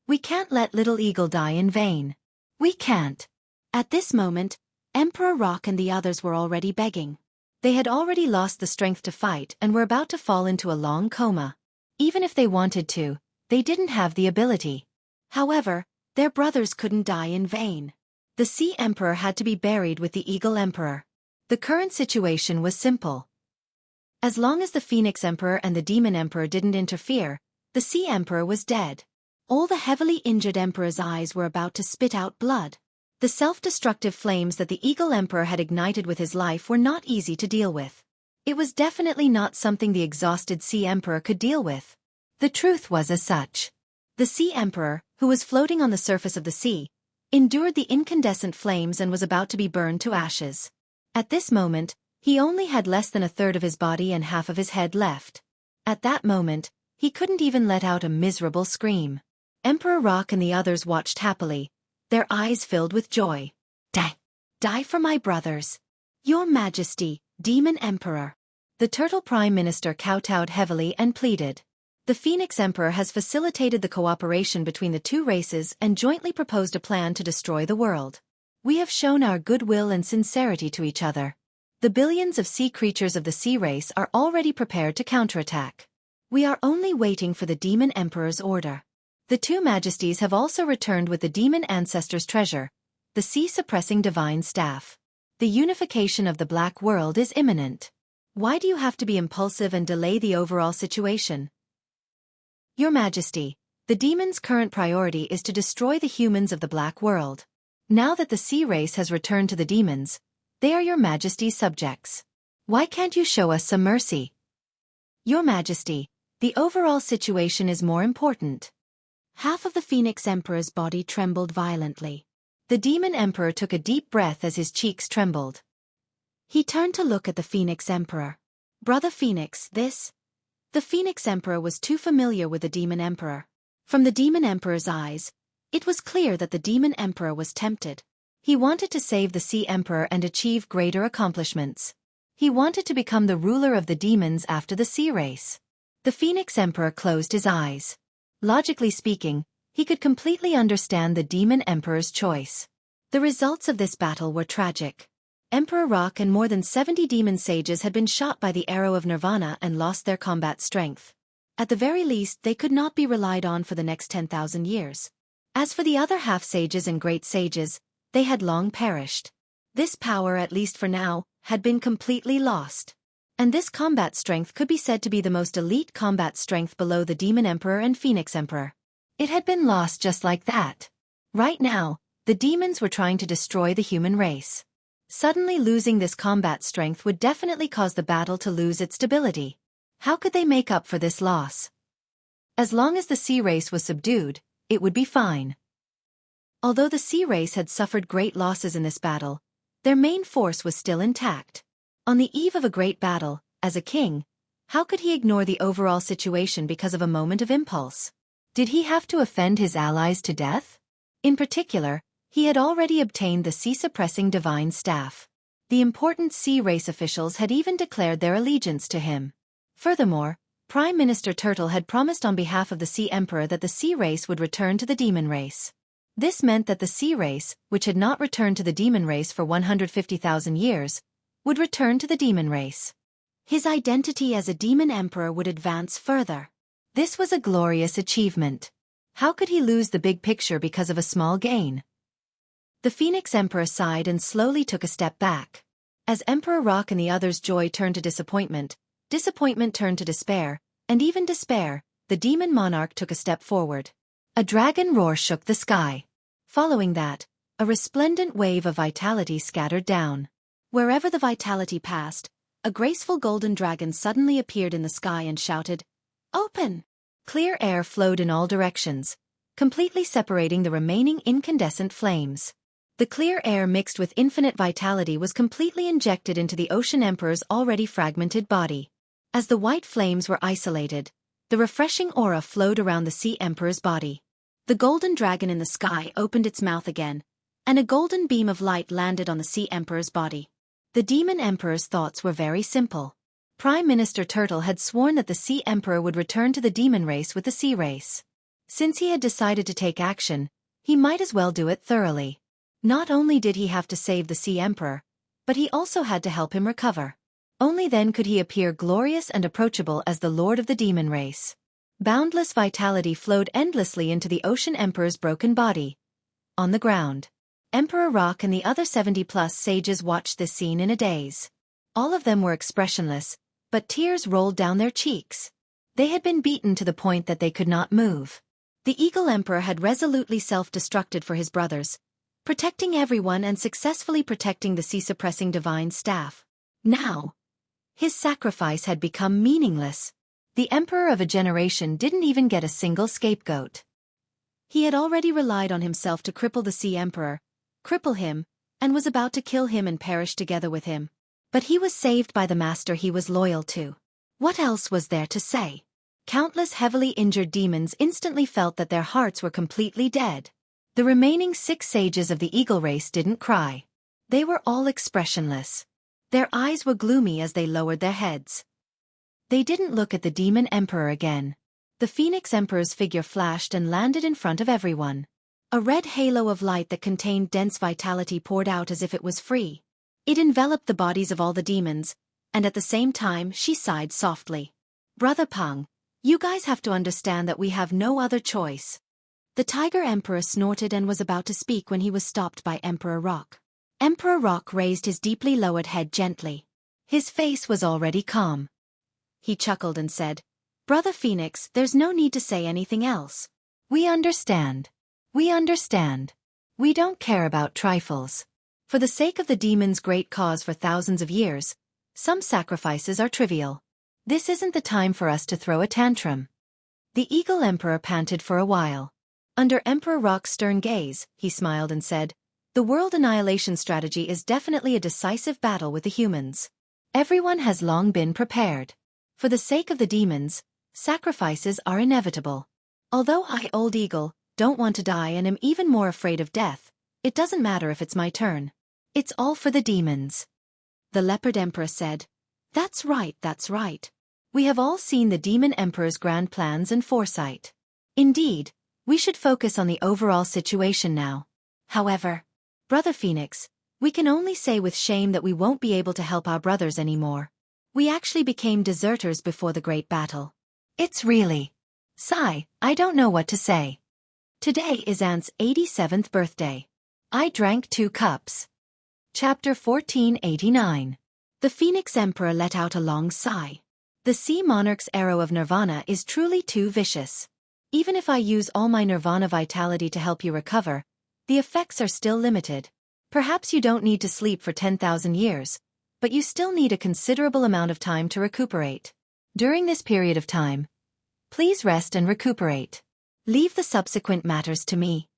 We can't let Little Eagle die in vain. We can't." At this moment, Emperor Rock and the others were already begging. They had already lost the strength to fight and were about to fall into a long coma. Even if they wanted to, they didn't have the ability. However, their brothers couldn't die in vain. The Sea Emperor had to be buried with the Eagle Emperor. The current situation was simple. As long as the Phoenix Emperor and the Demon Emperor didn't interfere, the Sea Emperor was dead. All the heavily injured Emperor's eyes were about to spit out blood. The self-destructive flames that the Eagle Emperor had ignited with his life were not easy to deal with. It was definitely not something the exhausted Sea Emperor could deal with. The truth was as such. The Sea Emperor, who was floating on the surface of the sea, endured the incandescent flames and was about to be burned to ashes. At this moment, he only had less than a third of his body and half of his head left. At that moment, he couldn't even let out a miserable scream. Emperor Rock and the others watched happily, their eyes filled with joy. Die for my brothers. Your Majesty, Demon Emperor. The Turtle Prime Minister kowtowed heavily and pleaded. The Phoenix Emperor has facilitated the cooperation between the two races and jointly proposed a plan to destroy the world. We have shown our goodwill and sincerity to each other. The billions of sea creatures of the sea race are already prepared to counterattack. We are only waiting for the Demon Emperor's order. The two majesties have also returned with the demon ancestors' treasure, the sea-suppressing divine staff. The unification of the Black World is imminent. Why do you have to be impulsive and delay the overall situation? Your Majesty, the demons' current priority is to destroy the humans of the Black World. Now that the sea race has returned to the demons, they are your Majesty's subjects. Why can't you show us some mercy? Your Majesty, the overall situation is more important. Half of the Phoenix Emperor's body trembled violently. The Demon Emperor took a deep breath as his cheeks trembled. He turned to look at the Phoenix Emperor. Brother Phoenix, this? The Phoenix Emperor was too familiar with the Demon Emperor. From the Demon Emperor's eyes, it was clear that the Demon Emperor was tempted. He wanted to save the Sea Emperor and achieve greater accomplishments. He wanted to become the ruler of the demons after the sea race. The Phoenix Emperor closed his eyes. Logically speaking, he could completely understand the Demon Emperor's choice. The results of this battle were tragic. Emperor Rock and more than 70 demon sages had been shot by the arrow of Nirvana and lost their combat strength. At the very least, they could not be relied on for the next 10,000 years. As for the other half-sages and great sages, they had long perished. This power, at least for now, had been completely lost. And this combat strength could be said to be the most elite combat strength below the Demon Emperor and Phoenix Emperor. It had been lost just like that. Right now, the demons were trying to destroy the human race. Suddenly losing this combat strength would definitely cause the battle to lose its stability. How could they make up for this loss? As long as the sea race was subdued, it would be fine. Although the sea race had suffered great losses in this battle, their main force was still intact. On the eve of a great battle, as a king, how could he ignore the overall situation because of a moment of impulse? Did he have to offend his allies to death? In particular, he had already obtained the sea-suppressing divine staff. The important sea race officials had even declared their allegiance to him. Furthermore, Prime Minister Turtle had promised on behalf of the Sea Emperor that the sea race would return to the demon race. This meant that the sea race, which had not returned to the demon race for 150,000 years, would return to the demon race. His identity as a demon emperor would advance further. This was a glorious achievement. How could he lose the big picture because of a small gain? The Phoenix Emperor sighed and slowly took a step back. As Emperor Rock and the others' joy turned to disappointment, disappointment turned to despair, and even despair, the demon monarch took a step forward. A dragon roar shook the sky. Following that, a resplendent wave of vitality scattered down. Wherever the vitality passed, a graceful golden dragon suddenly appeared in the sky and shouted, "Open!" Clear air flowed in all directions, completely separating the remaining incandescent flames. The clear air mixed with infinite vitality was completely injected into the Ocean Emperor's already fragmented body. As the white flames were isolated, the refreshing aura flowed around the Sea Emperor's body. The golden dragon in the sky opened its mouth again, and a golden beam of light landed on the Sea Emperor's body. The Demon Emperor's thoughts were very simple. Prime Minister Turtle had sworn that the Sea Emperor would return to the demon race with the sea race. Since he had decided to take action, he might as well do it thoroughly. Not only did he have to save the Sea Emperor, but he also had to help him recover. Only then could he appear glorious and approachable as the Lord of the Demon Race. Boundless vitality flowed endlessly into the Ocean Emperor's broken body. On the ground, Emperor Rock and the other 70-plus sages watched this scene in a daze. All of them were expressionless, but tears rolled down their cheeks. They had been beaten to the point that they could not move. The Eagle Emperor had resolutely self-destructed for his brothers, protecting everyone and successfully protecting the sea-suppressing divine staff. Now, his sacrifice had become meaningless. The Emperor of a generation didn't even get a single scapegoat. He had already relied on himself to cripple the Sea Emperor, cripple him, and was about to kill him and perish together with him. But he was saved by the master he was loyal to. What else was there to say? Countless heavily injured demons instantly felt that their hearts were completely dead. The remaining 6 sages of the Eagle race didn't cry. They were all expressionless. Their eyes were gloomy as they lowered their heads. They didn't look at the Demon Emperor again. The Phoenix Emperor's figure flashed and landed in front of everyone. A red halo of light that contained dense vitality poured out as if it was free. It enveloped the bodies of all the demons, and at the same time she sighed softly. Brother Peng, you guys have to understand that we have no other choice. The Tiger Emperor snorted and was about to speak when he was stopped by Emperor Rock. Emperor Rock raised his deeply lowered head gently. His face was already calm. He chuckled and said, Brother Phoenix, there's no need to say anything else. We understand. We understand. We don't care about trifles. For the sake of the demon's great cause for thousands of years, some sacrifices are trivial. This isn't the time for us to throw a tantrum. The Eagle Emperor panted for a while. Under Emperor Rock's stern gaze, he smiled and said, The world annihilation strategy is definitely a decisive battle with the humans. Everyone has long been prepared. For the sake of the demons, sacrifices are inevitable. Although I, Old Eagle, don't want to die and am even more afraid of death, it doesn't matter if it's my turn. It's all for the demons. The Leopard Emperor said, That's right, that's right. We have all seen the Demon Emperor's grand plans and foresight. Indeed, we should focus on the overall situation now. However, Brother Phoenix, we can only say with shame that we won't be able to help our brothers anymore. We actually became deserters before the great battle. It's really... Sigh, I don't know what to say. Today is Aunt's 87th birthday. I drank 2 cups. Chapter 1489. The Phoenix Emperor let out a long sigh. The Sea Monarch's arrow of Nirvana is truly too vicious. Even if I use all my Nirvana vitality to help you recover, the effects are still limited. Perhaps you don't need to sleep for 10,000 years, but you still need a considerable amount of time to recuperate. During this period of time, please rest and recuperate. Leave the subsequent matters to me.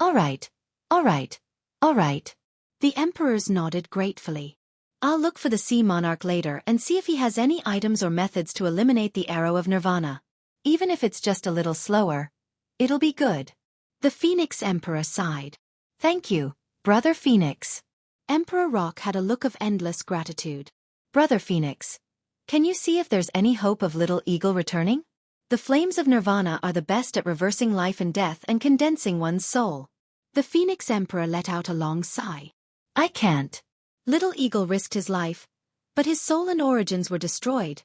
All right, all right, all right. The emperors nodded gratefully. I'll look for the Sea Monarch later and see if he has any items or methods to eliminate the arrow of Nirvana. Even if it's just a little slower, it'll be good. The Phoenix Emperor sighed. Thank you, Brother Phoenix. Emperor Rock had a look of endless gratitude. Brother Phoenix, can you see if there's any hope of Little Eagle returning? The flames of Nirvana are the best at reversing life and death and condensing one's soul. The Phoenix Emperor let out a long sigh. I can't. Little Eagle risked his life, but his soul and origins were destroyed.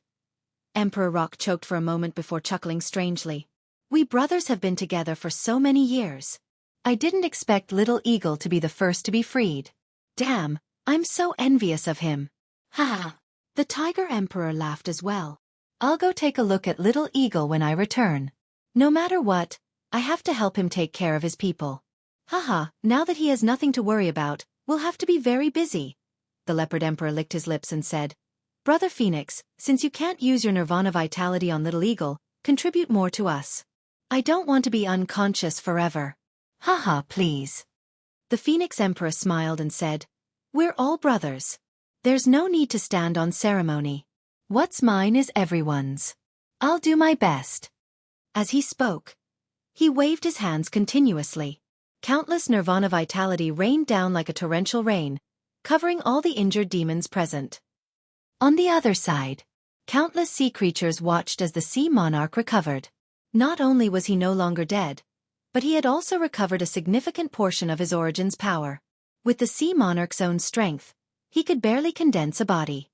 Emperor Rock choked for a moment before chuckling strangely. We brothers have been together for so many years. I didn't expect Little Eagle to be the first to be freed. Damn, I'm so envious of him. Ha! The Tiger Emperor laughed as well. I'll go take a look at Little Eagle when I return. No matter what, I have to help him take care of his people. Haha, now that he has nothing to worry about, we'll have to be very busy. The Leopard Emperor licked his lips and said, Brother Phoenix, since you can't use your Nirvana vitality on Little Eagle, contribute more to us. I don't want to be unconscious forever. Haha, please. The Phoenix Emperor smiled and said, We're all brothers. There's no need to stand on ceremony. What's mine is everyone's. I'll do my best. As he spoke, he waved his hands continuously. Countless Nirvana vitality rained down like a torrential rain, covering all the injured demons present. On the other side, countless sea creatures watched as the Sea Monarch recovered. Not only was he no longer dead, but he had also recovered a significant portion of his origin's power. With the Sea Monarch's own strength, he could barely condense a body.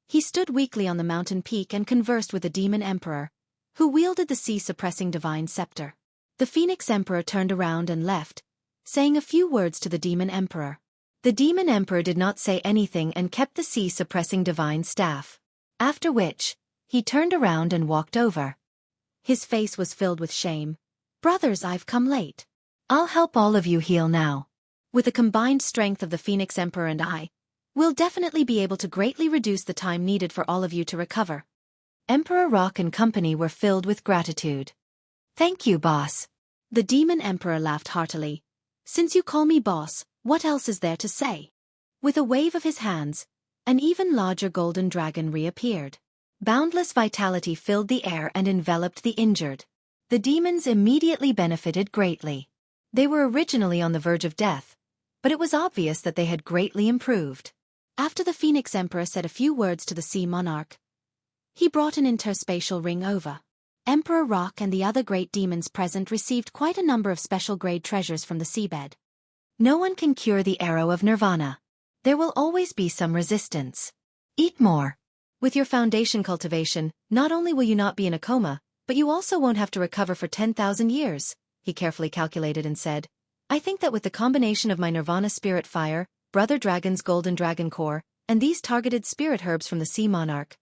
He stood weakly on the mountain peak and conversed with the Demon Emperor, who wielded the sea-suppressing divine scepter. The Phoenix Emperor turned around and left, saying a few words to the Demon Emperor. The Demon Emperor did not say anything and kept the sea-suppressing divine staff. After which, he turned around and walked over. His face was filled with shame. Brothers, I've come late. I'll help all of you heal now. With the combined strength of the Phoenix Emperor and I, we'll definitely be able to greatly reduce the time needed for all of you to recover. Emperor Rock and company were filled with gratitude. Thank you, boss. The Demon Emperor laughed heartily. Since you call me boss, what else is there to say? With a wave of his hands, an even larger golden dragon reappeared. Boundless vitality filled the air and enveloped the injured. The demons immediately benefited greatly. They were originally on the verge of death, but it was obvious that they had greatly improved. After the Phoenix Emperor said a few words to the Sea Monarch, he brought an interspatial ring over. Emperor Rock and the other great demons present received quite a number of special-grade treasures from the seabed. No one can cure the arrow of nirvana. There will always be some resistance. Eat more. With your foundation cultivation, not only will you not be in a coma, but you also won't have to recover for 10,000 years, he carefully calculated and said. I think that with the combination of my Nirvana Spirit Fire, Brother Dragon's Golden Dragon Core, and these targeted spirit herbs from the Sea Monarch,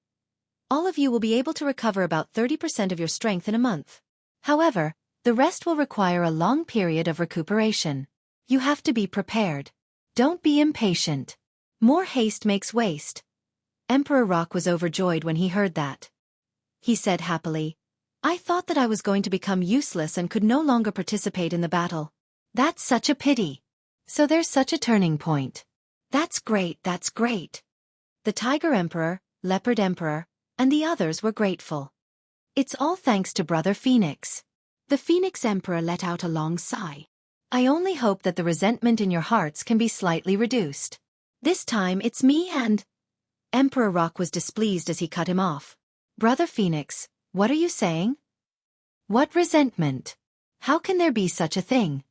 all of you will be able to recover about 30% of your strength in a month. However, the rest will require a long period of recuperation. You have to be prepared. Don't be impatient. More haste makes waste. Emperor Rock was overjoyed when he heard that. He said happily, I thought that I was going to become useless and could no longer participate in the battle. That's such a pity. So there's such a turning point. That's great, that's great. The Tiger Emperor, Leopard Emperor, and the others were grateful. It's all thanks to Brother Phoenix. The Phoenix Emperor let out a long sigh. I only hope that the resentment in your hearts can be slightly reduced. This time it's me and... Emperor Rock was displeased as he cut him off. Brother Phoenix, what are you saying? What resentment? How can there be such a thing?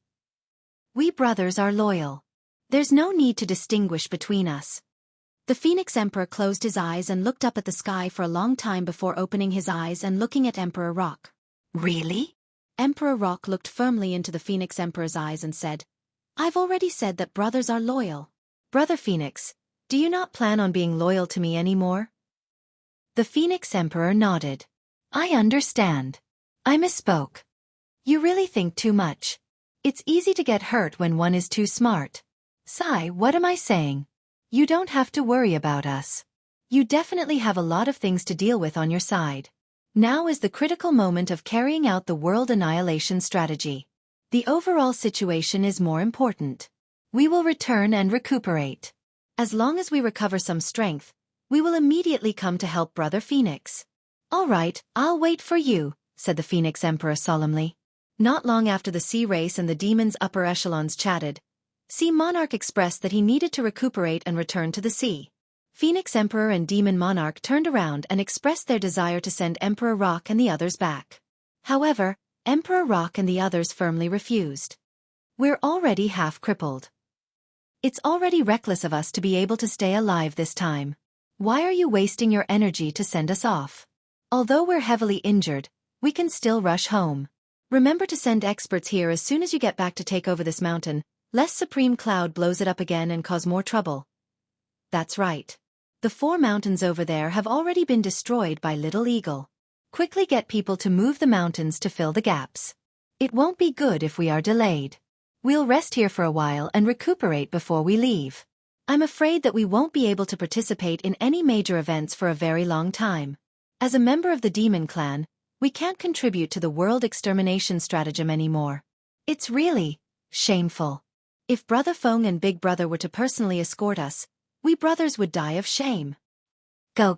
We brothers are loyal. There's no need to distinguish between us. The Phoenix Emperor closed his eyes and looked up at the sky for a long time before opening his eyes and looking at Emperor Rock. Really? Emperor Rock looked firmly into the Phoenix Emperor's eyes and said, I've already said that brothers are loyal. Brother Phoenix, do you not plan on being loyal to me anymore? The Phoenix Emperor nodded. I understand. I misspoke. You really think too much. It's easy to get hurt when one is too smart. Sigh, what am I saying? You don't have to worry about us. You definitely have a lot of things to deal with on your side. Now is the critical moment of carrying out the world annihilation strategy. The overall situation is more important. We will return and recuperate. As long as we recover some strength, we will immediately come to help Brother Phoenix. All right, I'll wait for you, said the Phoenix Emperor solemnly. Not long after the sea race and the demons' upper echelons chatted, Sea Monarch expressed that he needed to recuperate and return to the sea. Phoenix Emperor and Demon Monarch turned around and expressed their desire to send Emperor Rock and the others back. However, Emperor Rock and the others firmly refused. We're already half crippled. It's already reckless of us to be able to stay alive this time. Why are you wasting your energy to send us off? Although we're heavily injured, we can still rush home. Remember to send experts here as soon as you get back to take over this mountain, lest Supreme Cloud blows it up again and cause more trouble. That's right. The 4 mountains over there have already been destroyed by Little Eagle. Quickly get people to move the mountains to fill the gaps. It won't be good if we are delayed. We'll rest here for a while and recuperate before we leave. I'm afraid that we won't be able to participate in any major events for a very long time. As a member of the Demon Clan, we can't contribute to the world extermination stratagem anymore. It's really shameful. If Brother Feng and Big Brother were to personally escort us, we brothers would die of shame. Go.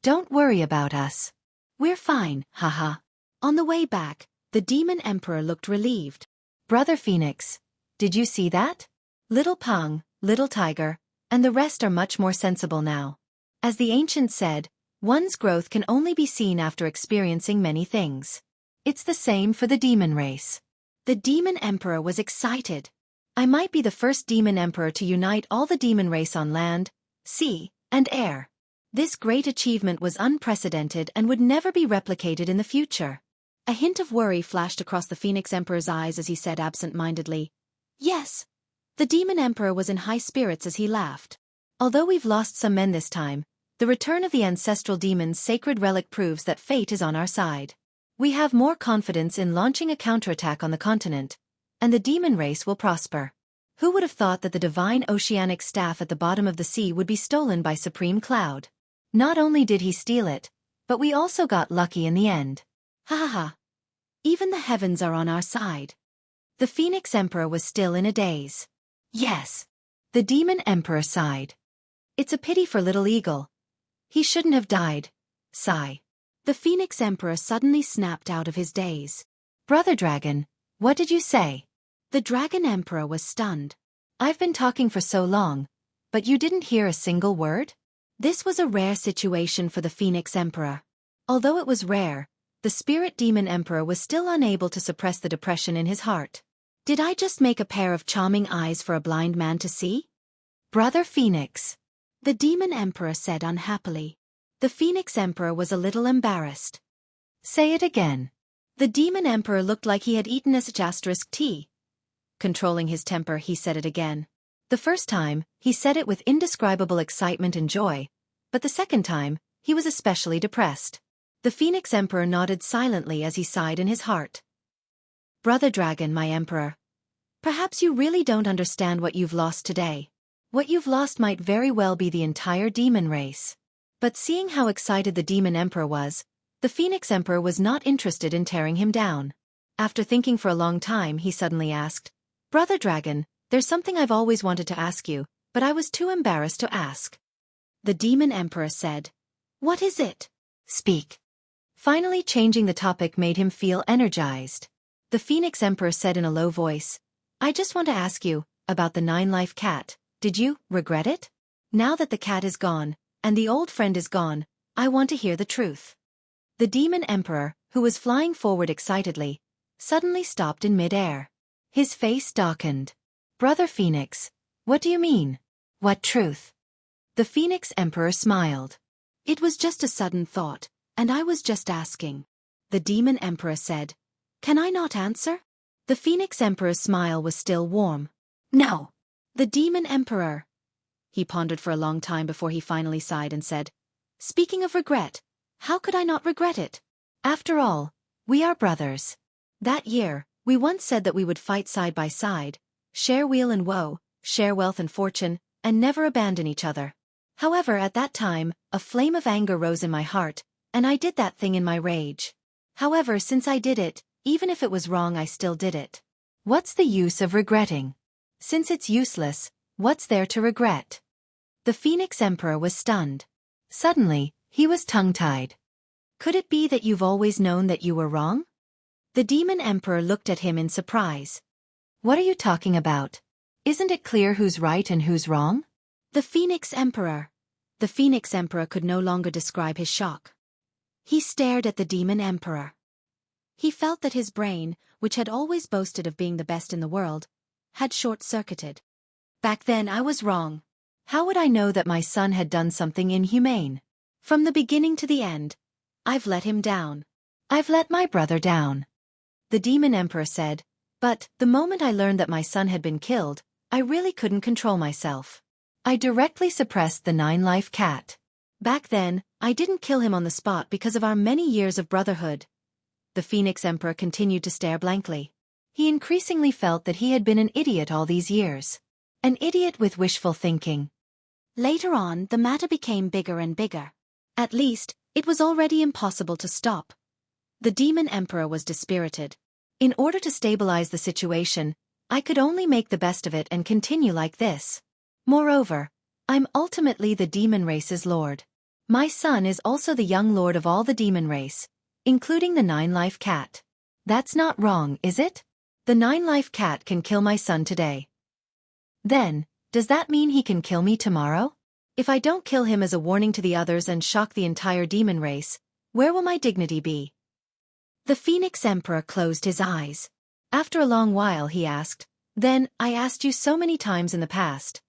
Don't worry about us. We're fine, haha. On the way back, the Demon Emperor looked relieved. Brother Phoenix, did you see that? Little Pang, Little Tiger, and the rest are much more sensible now. As the ancient said, one's growth can only be seen after experiencing many things. It's the same for the demon race. The Demon Emperor was excited. I might be the first Demon Emperor to unite all the demon race on land, sea, and air. This great achievement was unprecedented and would never be replicated in the future. A hint of worry flashed across the Phoenix Emperor's eyes as he said absent-mindedly, Yes. The Demon Emperor was in high spirits as he laughed. Although we've lost some men this time, the return of the ancestral demon's sacred relic proves that fate is on our side. We have more confidence in launching a counterattack on the continent, and the demon race will prosper. Who would have thought that the divine oceanic staff at the bottom of the sea would be stolen by Supreme Cloud? Not only did he steal it, but we also got lucky in the end. Ha ha ha. Even the heavens are on our side. The Phoenix Emperor was still in a daze. Yes. The Demon Emperor sighed. It's a pity for Little Eagle. He shouldn't have died. Sigh. The Phoenix Emperor suddenly snapped out of his daze. Brother Dragon, what did you say? The Dragon Emperor was stunned. I've been talking for so long, But you didn't hear a single word? This was a rare situation for the Phoenix Emperor. Although it was rare, the Spirit Demon Emperor was still unable to suppress the depression in his heart. Did I just make a pair of charming eyes for a blind man to see? Brother Phoenix, the Demon Emperor said unhappily. The Phoenix Emperor was a little embarrassed. Say it again. The Demon Emperor looked like he had eaten a tea. Controlling his temper, he said it again. The first time, he said it with indescribable excitement and joy, but the second time, he was especially depressed. The Phoenix Emperor nodded silently as he sighed in his heart. Brother Dragon, my Emperor. Perhaps you really don't understand what you've lost today. What you've lost might very well be the entire demon race. But seeing how excited the Demon Emperor was, the Phoenix Emperor was not interested in tearing him down. After thinking for a long time, he suddenly asked, Brother Dragon, there's something I've always wanted to ask you, but I was too embarrassed to ask. The Demon Emperor said, What is it? Speak. Finally changing the topic made him feel energized. The Phoenix Emperor said in a low voice, I just want to ask you, about the 9-life cat, did you regret it? Now that the cat is gone, and the old friend is gone, I want to hear the truth. The Demon Emperor, who was flying forward excitedly, suddenly stopped in mid-air. His face darkened. Brother Phoenix, what do you mean? What truth? The Phoenix Emperor smiled. It was just a sudden thought, and I was just asking. The Demon Emperor said, Can I not answer? The Phoenix Emperor's smile was still warm. No. The Demon Emperor. He pondered for a long time before he finally sighed and said, Speaking of regret, how could I not regret it? After all, we are brothers. That year, we once said that we would fight side by side, share weal and woe, share wealth and fortune, and never abandon each other. However, at that time, a flame of anger rose in my heart, and I did that thing in my rage. However, since I did it, even if it was wrong, I still did it. What's the use of regretting? Since it's useless, what's there to regret? The Phoenix Emperor was stunned. Suddenly, he was tongue-tied. Could it be that you've always known that you were wrong? The Demon Emperor looked at him in surprise. What are you talking about? Isn't it clear who's right and who's wrong? The Phoenix Emperor. The Phoenix Emperor could no longer describe his shock. He stared at the Demon Emperor. He felt that his brain, which had always boasted of being the best in the world, had short-circuited. Back then I was wrong. How would I know that my son had done something inhumane? From the beginning to the end, I've let him down. I've let my brother down. The Demon Emperor said, but the moment I learned that my son had been killed, I really couldn't control myself. I directly suppressed the 9-life cat. Back then, I didn't kill him on the spot because of our many years of brotherhood. The Phoenix Emperor continued to stare blankly. He increasingly felt that he had been an idiot all these years. An idiot with wishful thinking. Later on, the matter became bigger and bigger. At least, it was already impossible to stop. The Demon Emperor was dispirited. In order to stabilize the situation, I could only make the best of it and continue like this. Moreover, I'm ultimately the demon race's lord. My son is also the young lord of all the demon race, including the 9-life cat. That's not wrong, is it? The 9-life cat can kill my son today. Then, does that mean he can kill me tomorrow? If I don't kill him as a warning to the others and shock the entire demon race, where will my dignity be? The Phoenix Emperor closed his eyes. After a long while he asked, Then, I asked you so many times in the past.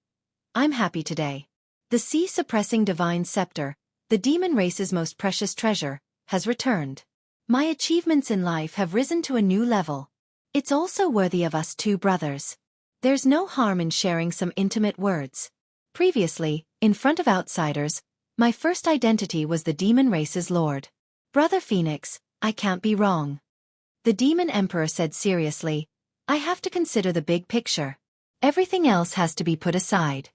I'm happy today. The sea-suppressing divine scepter, the demon race's most precious treasure, has returned. My achievements in life have risen to a new level. It's also worthy of us two brothers. There's no harm in sharing some intimate words. Previously, in front of outsiders, my first identity was the demon race's lord. Brother Phoenix, I can't be wrong. The Demon Emperor said seriously, I have to consider the big picture. Everything else has to be put aside.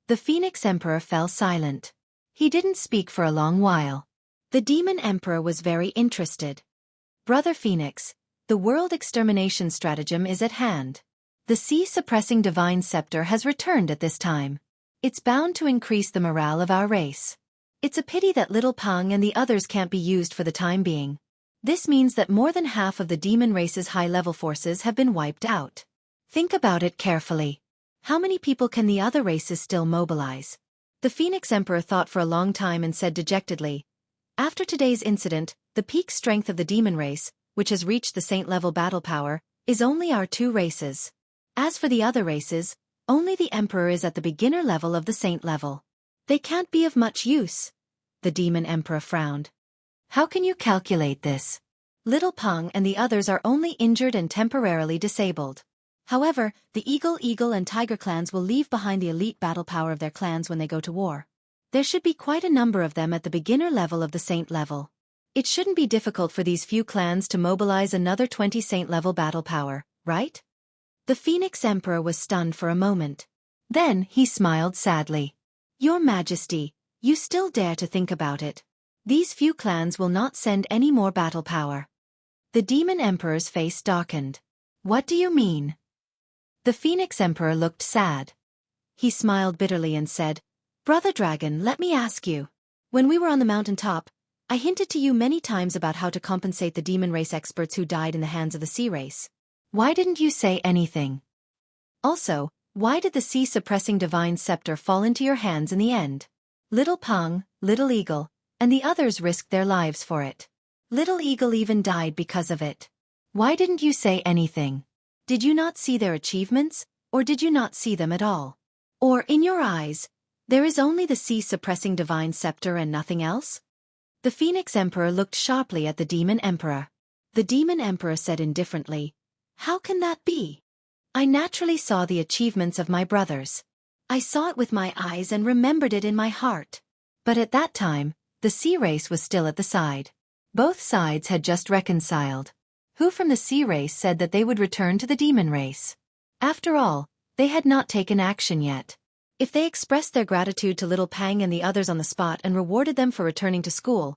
The Phoenix Emperor fell silent. He didn't speak for a long while. The Demon Emperor was very interested. Brother Phoenix, the world extermination stratagem is at hand. The sea-suppressing divine scepter has returned at this time. It's bound to increase the morale of our race. It's a pity that Little Pang and the others can't be used for the time being. This means that more than half of the demon race's high-level forces have been wiped out. Think about it carefully. How many people can the other races still mobilize? The Phoenix Emperor thought for a long time and said dejectedly, after today's incident, the peak strength of the demon race, which has reached the saint-level battle power, is only our two races. As for the other races, only the Emperor is at the beginner level of the saint level. They can't be of much use. The Demon Emperor frowned. How can you calculate this? Little Peng and the others are only injured and temporarily disabled. However, the Eagle and Tiger clans will leave behind the elite battle power of their clans when they go to war. There should be quite a number of them at the beginner level of the saint level. It shouldn't be difficult for these few clans to mobilize another 20 saint-level battle power, right? The Phoenix Emperor was stunned for a moment. Then he smiled sadly. Your Majesty, you still dare to think about it. These few clans will not send any more battle power. The Demon Emperor's face darkened. What do you mean? The Phoenix Emperor looked sad. He smiled bitterly and said, Brother Dragon, let me ask you. When we were on the mountaintop, I hinted to you many times about how to compensate the demon race experts who died in the hands of the sea race. Why didn't you say anything? Also, why did the sea-suppressing divine scepter fall into your hands in the end? Little Peng, Little Eagle, and the others risked their lives for it. Little Eagle even died because of it. Why didn't you say anything? Did you not see their achievements, or did you not see them at all? Or, in your eyes, there is only the sea-suppressing divine scepter and nothing else? The Phoenix Emperor looked sharply at the Demon Emperor. The Demon Emperor said indifferently, How can that be? I naturally saw the achievements of my brothers. I saw it with my eyes and remembered it in my heart. But at that time, the sea race was still at the side. Both sides had just reconciled. Who from the sea race said that they would return to the demon race? After all, they had not taken action yet. If they expressed their gratitude to Little Pang and the others on the spot and rewarded them for returning to school,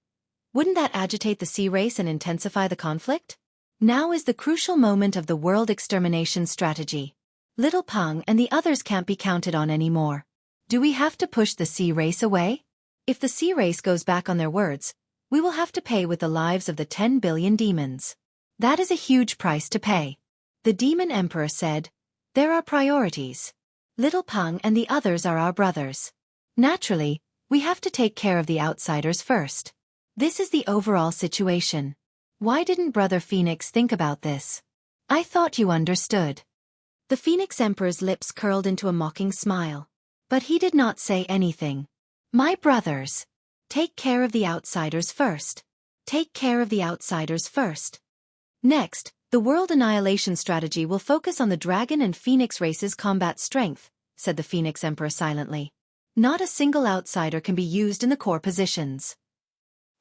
wouldn't that agitate the sea race and intensify the conflict? Now is the crucial moment of the world extermination strategy. Little Pang and the others can't be counted on anymore. Do we have to push the sea race away? If the sea race goes back on their words, we will have to pay with the lives of the 10 billion demons. That is a huge price to pay. The Demon Emperor said, There are priorities. Little Peng and the others are our brothers. Naturally, we have to take care of the outsiders first. This is the overall situation. Why didn't Brother Phoenix think about this? I thought you understood. The Phoenix Emperor's lips curled into a mocking smile. But he did not say anything. My brothers. Take care of the outsiders first. Take care of the outsiders first. Next, the world annihilation strategy will focus on the dragon and phoenix races' combat strength, said the Phoenix Emperor silently. Not a single outsider can be used in the core positions.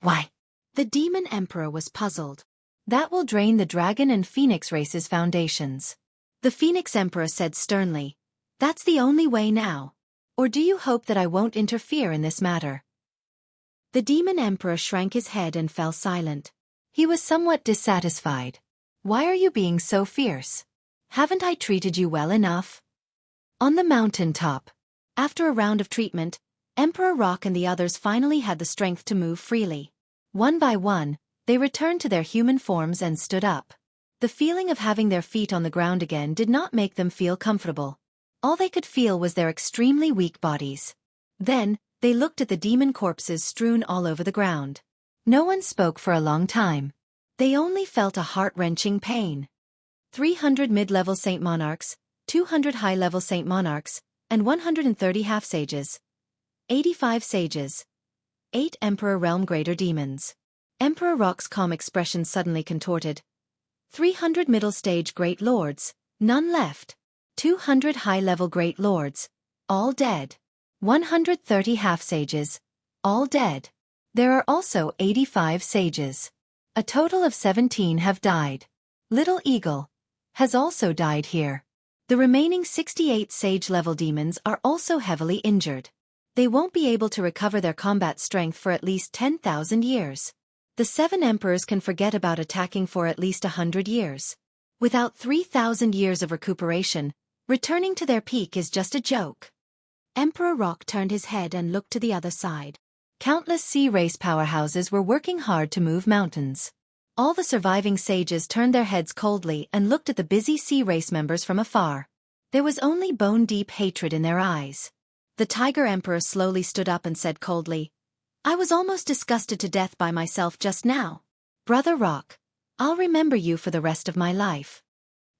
Why? The Demon Emperor was puzzled. That will drain the dragon and phoenix races' foundations. The Phoenix Emperor said sternly, That's the only way now. Or do you hope that I won't interfere in this matter? The Demon Emperor shrank his head and fell silent. He was somewhat dissatisfied. Why are you being so fierce? Haven't I treated you well enough? On the mountaintop. After a round of treatment, Emperor Rock and the others finally had the strength to move freely. One by one, they returned to their human forms and stood up. The feeling of having their feet on the ground again did not make them feel comfortable. All they could feel was their extremely weak bodies. Then, they looked at the demon corpses strewn all over the ground. No one spoke for a long time. They only felt a heart-wrenching pain. 300 mid-level Saint Monarchs, 200 high-level Saint Monarchs, and 130 half-sages. 85 sages. 8 Emperor Realm Greater Demons. Emperor Rock's calm expression suddenly contorted. 300 middle-stage Great Lords, none left. 200 high-level Great Lords, all dead. 130 half-sages, all dead. There are also 85 sages. A total of 17 have died. Little Eagle has also died here. The remaining 68 sage-level demons are also heavily injured. They won't be able to recover their combat strength for at least 10,000 years. The 7 emperors can forget about attacking for at least 100 years. Without 3,000 years of recuperation, returning to their peak is just a joke. Emperor Rock turned his head and looked to the other side. Countless sea race powerhouses were working hard to move mountains. All the surviving sages turned their heads coldly and looked at the busy sea race members from afar. There was only bone-deep hatred in their eyes. The Tiger Emperor slowly stood up and said coldly, "I was almost disgusted to death by myself just now. Brother Rock, I'll remember you for the rest of my life."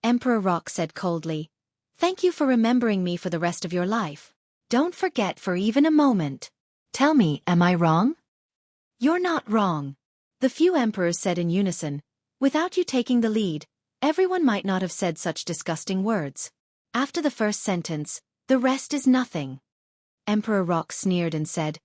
Emperor Rock said coldly, "Thank you for remembering me for the rest of your life. Don't forget for even a moment. Tell me, am I wrong?" "You're not wrong," the few emperors said in unison. "Without you taking the lead, everyone might not have said such disgusting words. After the first sentence, the rest is nothing." Emperor Rock sneered and said,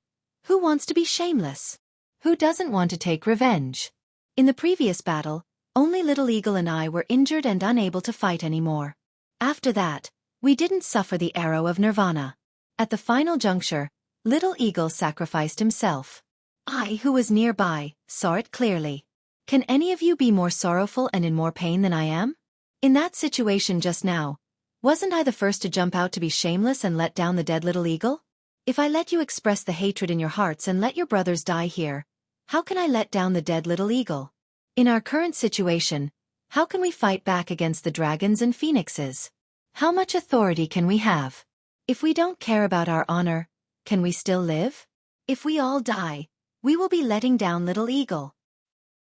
"Who wants to be shameless? Who doesn't want to take revenge? In the previous battle, only Little Eagle and I were injured and unable to fight anymore. After that, we didn't suffer the arrow of Nirvana. At the final juncture, Little Eagle sacrificed himself. I, who was nearby, saw it clearly. Can any of you be more sorrowful and in more pain than I am? In that situation just now, wasn't I the first to jump out to be shameless and let down the dead Little Eagle? If I let you express the hatred in your hearts and let your brothers die here, how can I let down the dead Little Eagle? In our current situation, how can we fight back against the dragons and phoenixes? How much authority can we have? If we don't care about our honor, can we still live? If we all die, we will be letting down Little Eagle.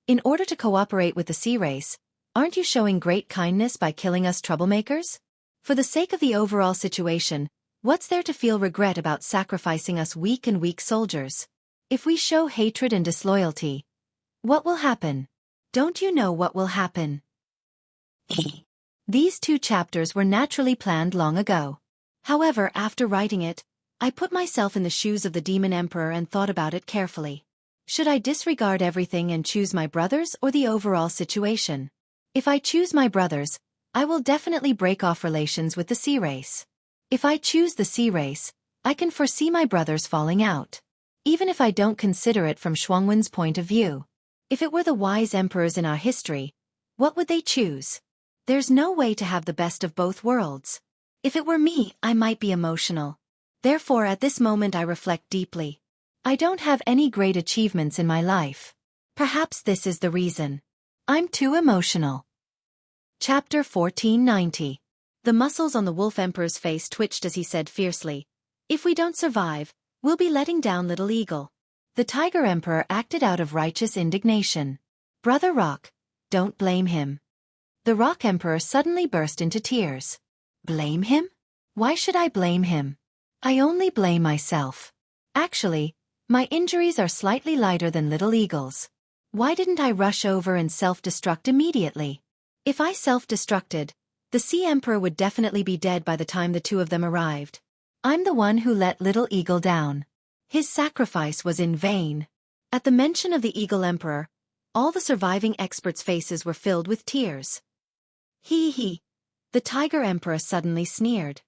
In order to cooperate with the sea race, aren't you showing great kindness by killing us troublemakers? For the sake of the overall situation, what's there to feel regret about sacrificing us weak soldiers? If we show hatred and disloyalty, what will happen? Don't you know what will happen? These 2 chapters were naturally planned long ago. However, after writing it, I put myself in the shoes of the Demon Emperor and thought about it carefully. Should I disregard everything and choose my brothers or the overall situation? If I choose my brothers, I will definitely break off relations with the sea race. If I choose the sea race, I can foresee my brothers falling out. Even if I don't consider it from Xuanwen's point of view. If it were the wise emperors in our history, what would they choose? There's no way to have the best of both worlds. If it were me, I might be emotional. Therefore, at this moment I reflect deeply. I don't have any great achievements in my life. Perhaps this is the reason. I'm too emotional. Chapter 1490. The muscles on the Wolf Emperor's face twitched as he said fiercely, "If we don't survive, we'll be letting down Little Eagle." The Tiger Emperor acted out of righteous indignation. "Brother Rock, don't blame him." The Rock Emperor suddenly burst into tears. "Blame him? Why should I blame him? I only blame myself. Actually, my injuries are slightly lighter than Little Eagle's. Why didn't I rush over and self-destruct immediately? If I self-destructed, the Sea Emperor would definitely be dead by the time the 2 of them arrived. I'm the one who let Little Eagle down. His sacrifice was in vain." At the mention of the Eagle Emperor, all the surviving experts' faces were filled with tears. He. The Tiger Emperor suddenly sneered.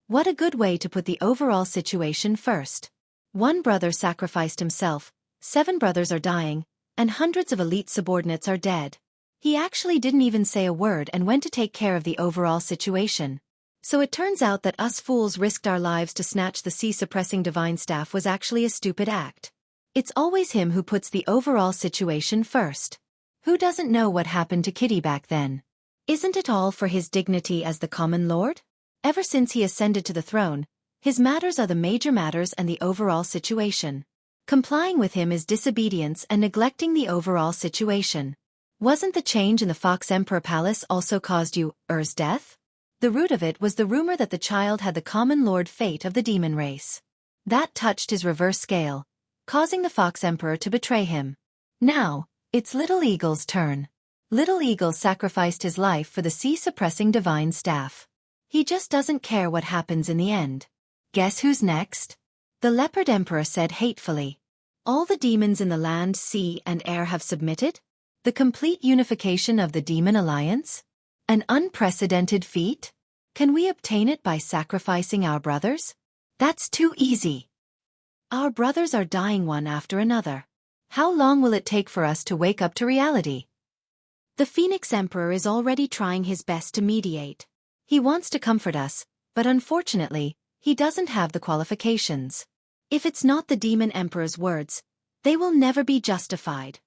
What a good way to put the overall situation first. 1 brother sacrificed himself, 7 brothers are dying, and hundreds of elite subordinates are dead. He actually didn't even say a word and went to take care of the overall situation. So it turns out that us fools risked our lives to snatch the sea-suppressing divine staff was actually a stupid act. It's always him who puts the overall situation first. Who doesn't know what happened to Kitty back then? Isn't it all for his dignity as the common lord? Ever since he ascended to the throne, his matters are the major matters and the overall situation. Complying with him is disobedience and neglecting the overall situation. Wasn't the change in the Fox Emperor Palace also caused Ur's death? The root of it was the rumor that the child had the common lord fate of the demon race. That touched his reverse scale, causing the Fox Emperor to betray him. Now, it's Little Eagle's turn. Little Eagle sacrificed his life for the sea-suppressing divine staff. He just doesn't care what happens in the end. Guess who's next? The Leopard Emperor said hatefully. All the demons in the land, sea, and air have submitted? The complete unification of the Demon Alliance? An unprecedented feat? Can we obtain it by sacrificing our brothers? That's too easy. Our brothers are dying one after another. How long will it take for us to wake up to reality? The Phoenix Emperor is already trying his best to mediate. He wants to comfort us, but unfortunately, he doesn't have the qualifications. If it's not the Demon Emperor's words, they will never be justified.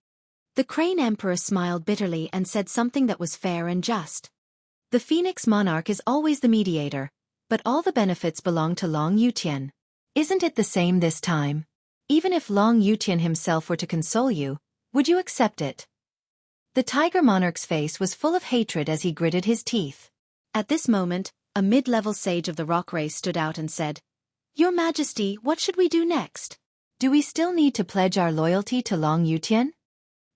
The Crane Emperor smiled bitterly and said something that was fair and just. The Phoenix Monarch is always the mediator, But all the benefits belong to Long Yutian. Isn't it the same this time? Even if Long Yutian himself were to console you, would you accept it? The tiger monarch's face was full of hatred as he gritted his teeth. At this moment, a mid-level sage of the rock race stood out and said, "Your Majesty, what should we do next? Do we still need to pledge our loyalty to Long Yutian?"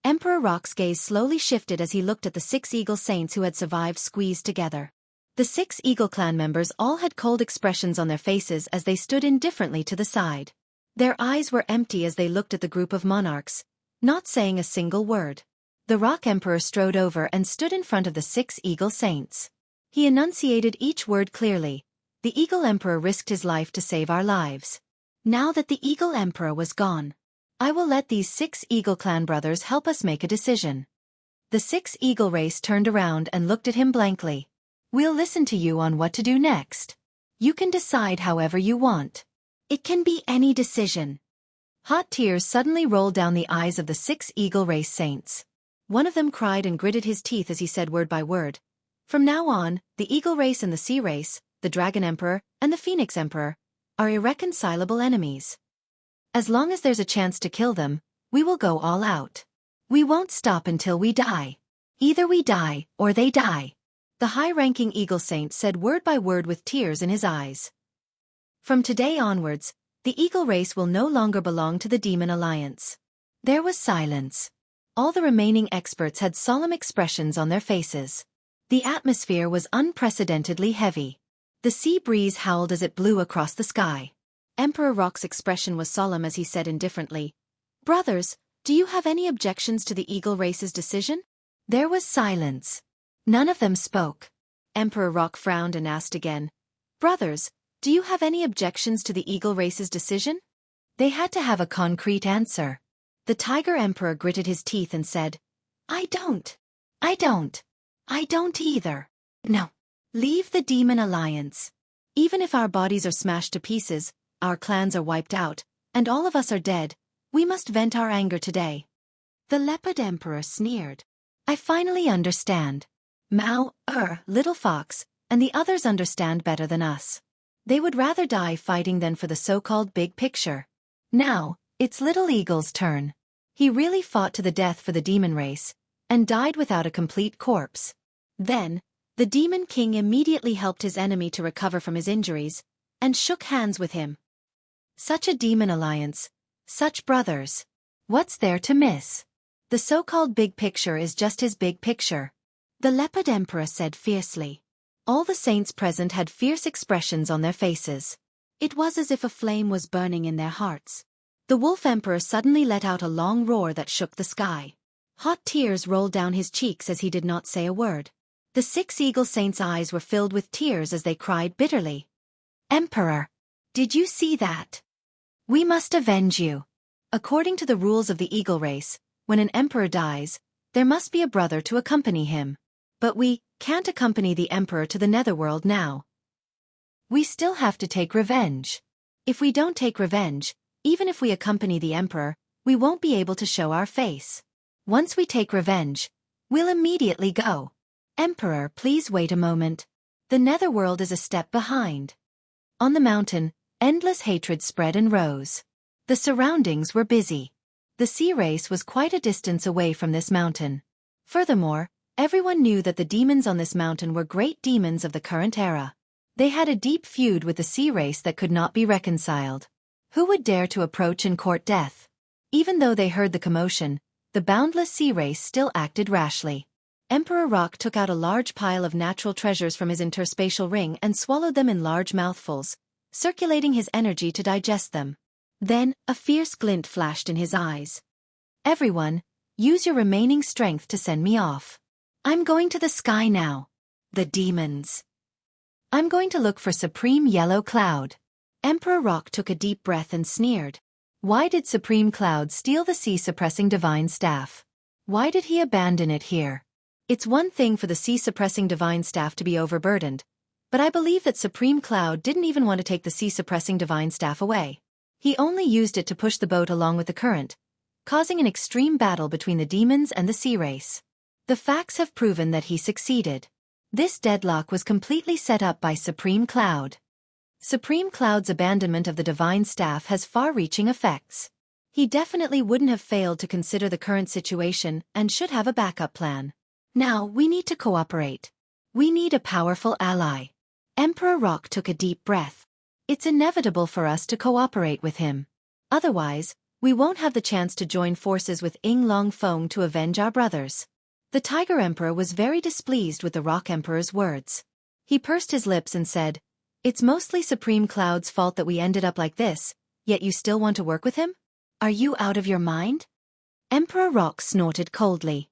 Emperor Rock's gaze slowly shifted as he looked at the 6 eagle saints who had survived squeezed together. The 6 eagle clan members all had cold expressions on their faces as they stood indifferently to the side. Their eyes were empty as they looked at the group of monarchs, not saying a single word. The Rock Emperor strode over and stood in front of the 6 eagle saints. He enunciated each word clearly. The Eagle Emperor risked his life to save our lives. Now that the Eagle Emperor was gone, I will let these 6 eagle clan brothers help us make a decision. The 6 eagle race turned around and looked at him blankly. "We'll listen to you on what to do next. You can decide however you want. It can be any decision." Hot tears suddenly rolled down the eyes of the 6 eagle race saints. One of them cried and gritted his teeth as he said word by word, "From now on, the eagle race and the sea race, the dragon emperor and the phoenix emperor, are irreconcilable enemies. As long as there's a chance to kill them, we will go all out. We won't stop until we die. Either we die or they die." The high-ranking eagle saint said word by word with tears in his eyes. From today onwards, the eagle race will no longer belong to the Demon Alliance. There was silence. All the remaining experts had solemn expressions on their faces. The atmosphere was unprecedentedly heavy. The sea breeze howled as it blew across the sky. Emperor Rock's expression was solemn as he said indifferently, "Brothers, do you have any objections to the eagle race's decision?" There was silence. None of them spoke. Emperor Rock frowned and asked again, "Brothers, do you have any objections to the eagle race's decision?" They had to have a concrete answer. The Tiger Emperor gritted his teeth and said, I don't either. No. Leave the Demon Alliance. Even if our bodies are smashed to pieces, our clans are wiped out, and all of us are dead, we must vent our anger today." The Leopard Emperor sneered. "I finally understand. Mao, Little Fox, and the others understand better than us. They would rather die fighting than for the so-called big picture. Now, it's Little Eagle's turn. He really fought to the death for the demon race, and died without a complete corpse. Then, the Demon King immediately helped his enemy to recover from his injuries, and shook hands with him. Such a demon alliance, such brothers. What's there to miss? The so-called big picture is just his big picture," the Leopard Emperor said fiercely. All the saints present had fierce expressions on their faces. It was as if a flame was burning in their hearts. The Wolf Emperor suddenly let out a long roar that shook the sky. Hot tears rolled down his cheeks as he did not say a word. The 6 eagle saints' eyes were filled with tears as they cried bitterly. "Emperor! Did you see that? We must avenge you. According to the rules of the eagle race, when an emperor dies, there must be a brother to accompany him. But we can't accompany the emperor to the netherworld now. We still have to take revenge. If we don't take revenge, even if we accompany the emperor, we won't be able to show our face. Once we take revenge, we'll immediately go. Emperor, please wait a moment. The netherworld is a step behind." On the mountain, endless hatred spread and rose. The surroundings were busy. The sea race was quite a distance away from this mountain. Furthermore, everyone knew that the demons on this mountain were great demons of the current era. They had a deep feud with the sea race that could not be reconciled. Who would dare to approach and court death? Even though they heard the commotion, the boundless sea race still acted rashly. Emperor Rock took out a large pile of natural treasures from his interspatial ring and swallowed them in large mouthfuls, circulating his energy to digest them. Then, a fierce glint flashed in his eyes. "Everyone, use your remaining strength to send me off. I'm going to the sky now. The demons. I'm going to look for Supreme Yellow Cloud." Emperor Rock took a deep breath and sneered. Why did Supreme Cloud steal the sea-suppressing divine staff? Why did he abandon it here? It's one thing for the sea-suppressing divine staff to be overburdened, but I believe that Supreme Cloud didn't even want to take the sea-suppressing divine staff away. He only used it to push the boat along with the current, causing an extreme battle between the demons and the sea race. The facts have proven that he succeeded. This deadlock was completely set up by Supreme Cloud. Supreme Cloud's abandonment of the divine staff has far-reaching effects. He definitely wouldn't have failed to consider the current situation and should have a backup plan. Now, we need to cooperate. We need a powerful ally. Emperor Rock took a deep breath. It's inevitable for us to cooperate with him. Otherwise, we won't have the chance to join forces with Ying Long Feng to avenge our brothers. The Tiger Emperor was very displeased with the Rock Emperor's words. He pursed his lips and said, "It's mostly Supreme Cloud's fault that we ended up like this, yet you still want to work with him? Are you out of your mind?" Emperor Rock snorted coldly.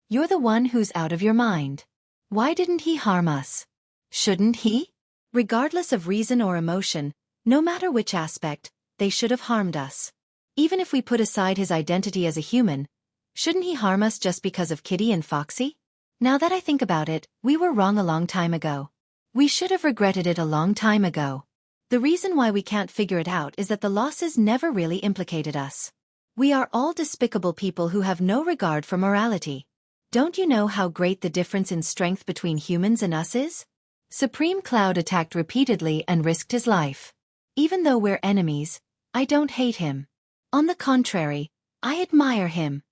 "You're the one who's out of your mind. Why didn't he harm us? Shouldn't he? Regardless of reason or emotion, no matter which aspect, they should have harmed us. Even if we put aside his identity as a human, shouldn't he harm us just because of Kitty and Foxy? Now that I think about it, we were wrong a long time ago. We should have regretted it a long time ago. The reason why we can't figure it out is that the losses never really implicated us. We are all despicable people who have no regard for morality. Don't you know how great the difference in strength between humans and us is?" Supreme Cloud attacked repeatedly and risked his life. "Even though we're enemies, I don't hate him. On the contrary, I admire him."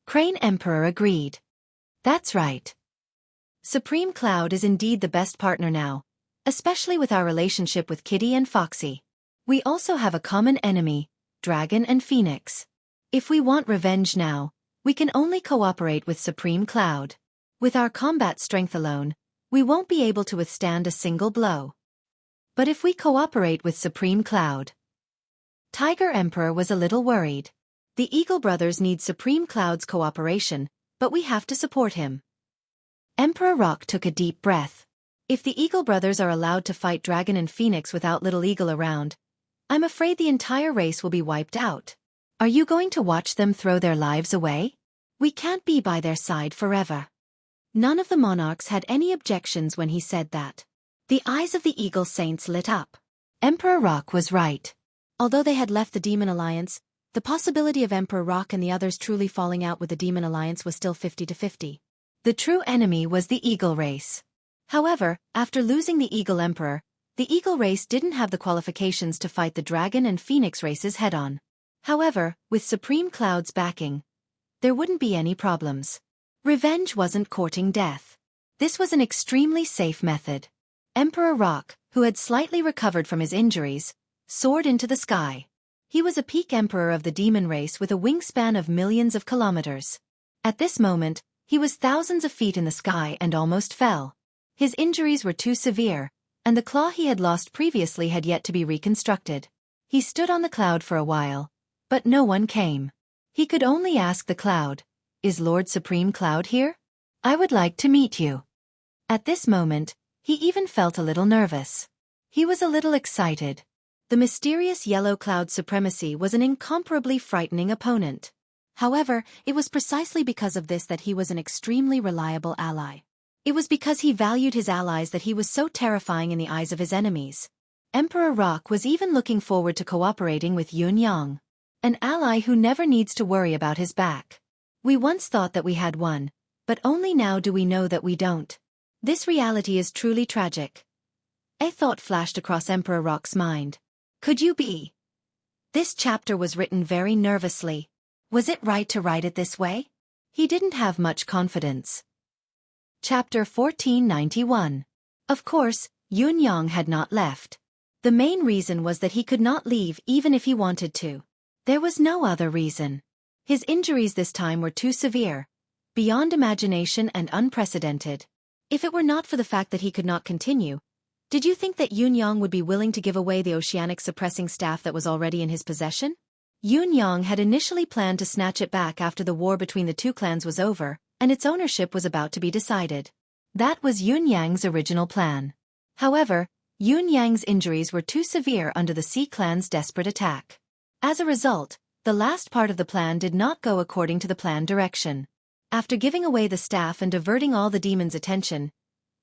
Crane Emperor agreed. "That's right. Supreme Cloud is indeed the best partner now, especially with our relationship with Kitty and Foxy. We also have a common enemy, Dragon and Phoenix. If we want revenge now, we can only cooperate with Supreme Cloud. With our combat strength alone, we won't be able to withstand a single blow. But if we cooperate with Supreme Cloud..." Tiger Emperor was a little worried. The Eagle Brothers need Supreme Cloud's cooperation, but we have to support him. Emperor Rock took a deep breath. If the Eagle Brothers are allowed to fight Dragon and Phoenix without Little Eagle around, I'm afraid the entire race will be wiped out. Are you going to watch them throw their lives away? We can't be by their side forever. None of the monarchs had any objections when he said that. The eyes of the Eagle Saints lit up. Emperor Rock was right. Although they had left the Demon Alliance, the possibility of Emperor Rock and the others truly falling out with the Demon Alliance was still 50-50. The true enemy was the Eagle race. However, after losing the Eagle Emperor, the Eagle race didn't have the qualifications to fight the Dragon and Phoenix races head-on. However, with Supreme Cloud's backing, there wouldn't be any problems. Revenge wasn't courting death. This was an extremely safe method. Emperor Rock, who had slightly recovered from his injuries, soared into the sky. He was a peak emperor of the demon race with a wingspan of millions of kilometers. At this moment, he was thousands of feet in the sky and almost fell. His injuries were too severe, and the claw he had lost previously had yet to be reconstructed. He stood on the cloud for a while, but no one came. He could only ask the cloud, "Is Lord Supreme Cloud here? I would like to meet you." At this moment, he even felt a little nervous. He was a little excited. The mysterious yellow cloud supremacy was an incomparably frightening opponent. However, it was precisely because of this that he was an extremely reliable ally. It was because he valued his allies that he was so terrifying in the eyes of his enemies. Emperor Rock was even looking forward to cooperating with Yun Yang, an ally who never needs to worry about his back. We once thought that we had one, but only now do we know that we don't. This reality is truly tragic. A thought flashed across Emperor Rock's mind. Could you be? This chapter was written very nervously. Was it right to write it this way? He didn't have much confidence. Chapter 1491. Of course, Yun Yang had not left. The main reason was that he could not leave even if he wanted to. There was no other reason. His injuries this time were too severe, beyond imagination and unprecedented. If it were not for the fact that he could not continue, did you think that Yun Yang would be willing to give away the oceanic suppressing staff that was already in his possession? Yun Yang had initially planned to snatch it back after the war between the two clans was over, and its ownership was about to be decided. That was Yun Yang's original plan. However, Yun Yang's injuries were too severe under the Sea Clan's desperate attack. As a result, the last part of the plan did not go according to the planned direction. After giving away the staff and diverting all the demons' attention,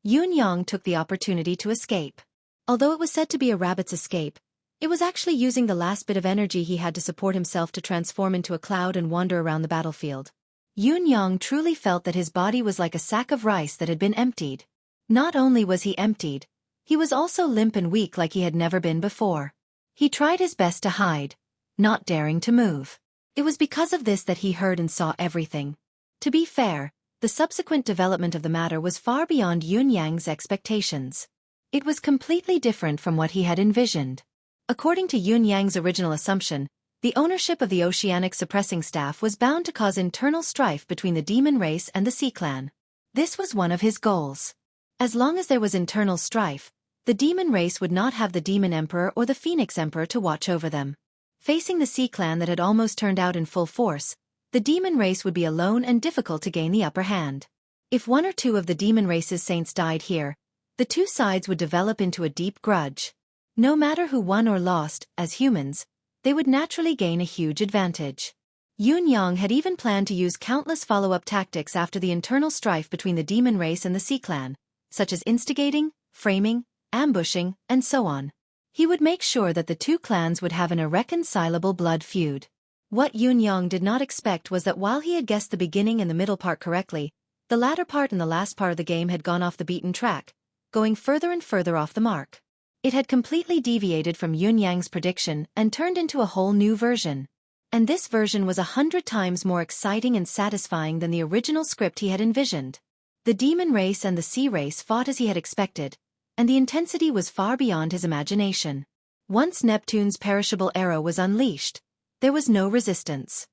Yun Yang took the opportunity to escape. Although it was said to be a rabbit's escape, it was actually using the last bit of energy he had to support himself to transform into a cloud and wander around the battlefield. Yun Yang truly felt that his body was like a sack of rice that had been emptied. Not only was he emptied, he was also limp and weak like he had never been before. He tried his best to hide, not daring to move. It was because of this that he heard and saw everything. To be fair, the subsequent development of the matter was far beyond Yun Yang's expectations. It was completely different from what he had envisioned. According to Yun Yang's original assumption, the ownership of the Oceanic Suppressing Staff was bound to cause internal strife between the demon race and the Sea Clan. This was one of his goals. As long as there was internal strife, the demon race would not have the Demon Emperor or the Phoenix Emperor to watch over them. Facing the Sea Clan that had almost turned out in full force, the demon race would be alone and difficult to gain the upper hand. If one or two of the demon race's saints died here, the two sides would develop into a deep grudge. No matter who won or lost, as humans, they would naturally gain a huge advantage. Yun Yang had even planned to use countless follow-up tactics after the internal strife between the demon race and the Sea Clan, such as instigating, framing, ambushing, and so on. He would make sure that the two clans would have an irreconcilable blood feud. What Yun Yang did not expect was that while he had guessed the beginning and the middle part correctly, the latter part and the last part of the game had gone off the beaten track, going further and further off the mark. It had completely deviated from Yun Yang's prediction and turned into a whole new version. And this version was 100 times more exciting and satisfying than the original script he had envisioned. The demon race and the sea race fought as he had expected, and the intensity was far beyond his imagination. Once Neptune's perishable arrow was unleashed, there was no resistance.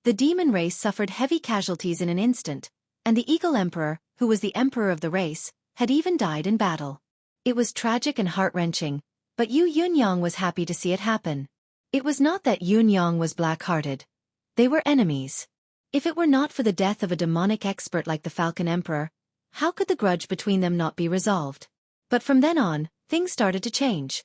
The demon race suffered heavy casualties in an instant, and the Eagle Emperor, who was the emperor of the race, had even died in battle. It was tragic and heart-wrenching, but Yun Yang was happy to see it happen. It was not that Yun Yang was black-hearted. They were enemies. If it were not for the death of a demonic expert like the Falcon Emperor, how could the grudge between them not be resolved? But from then on, things started to change.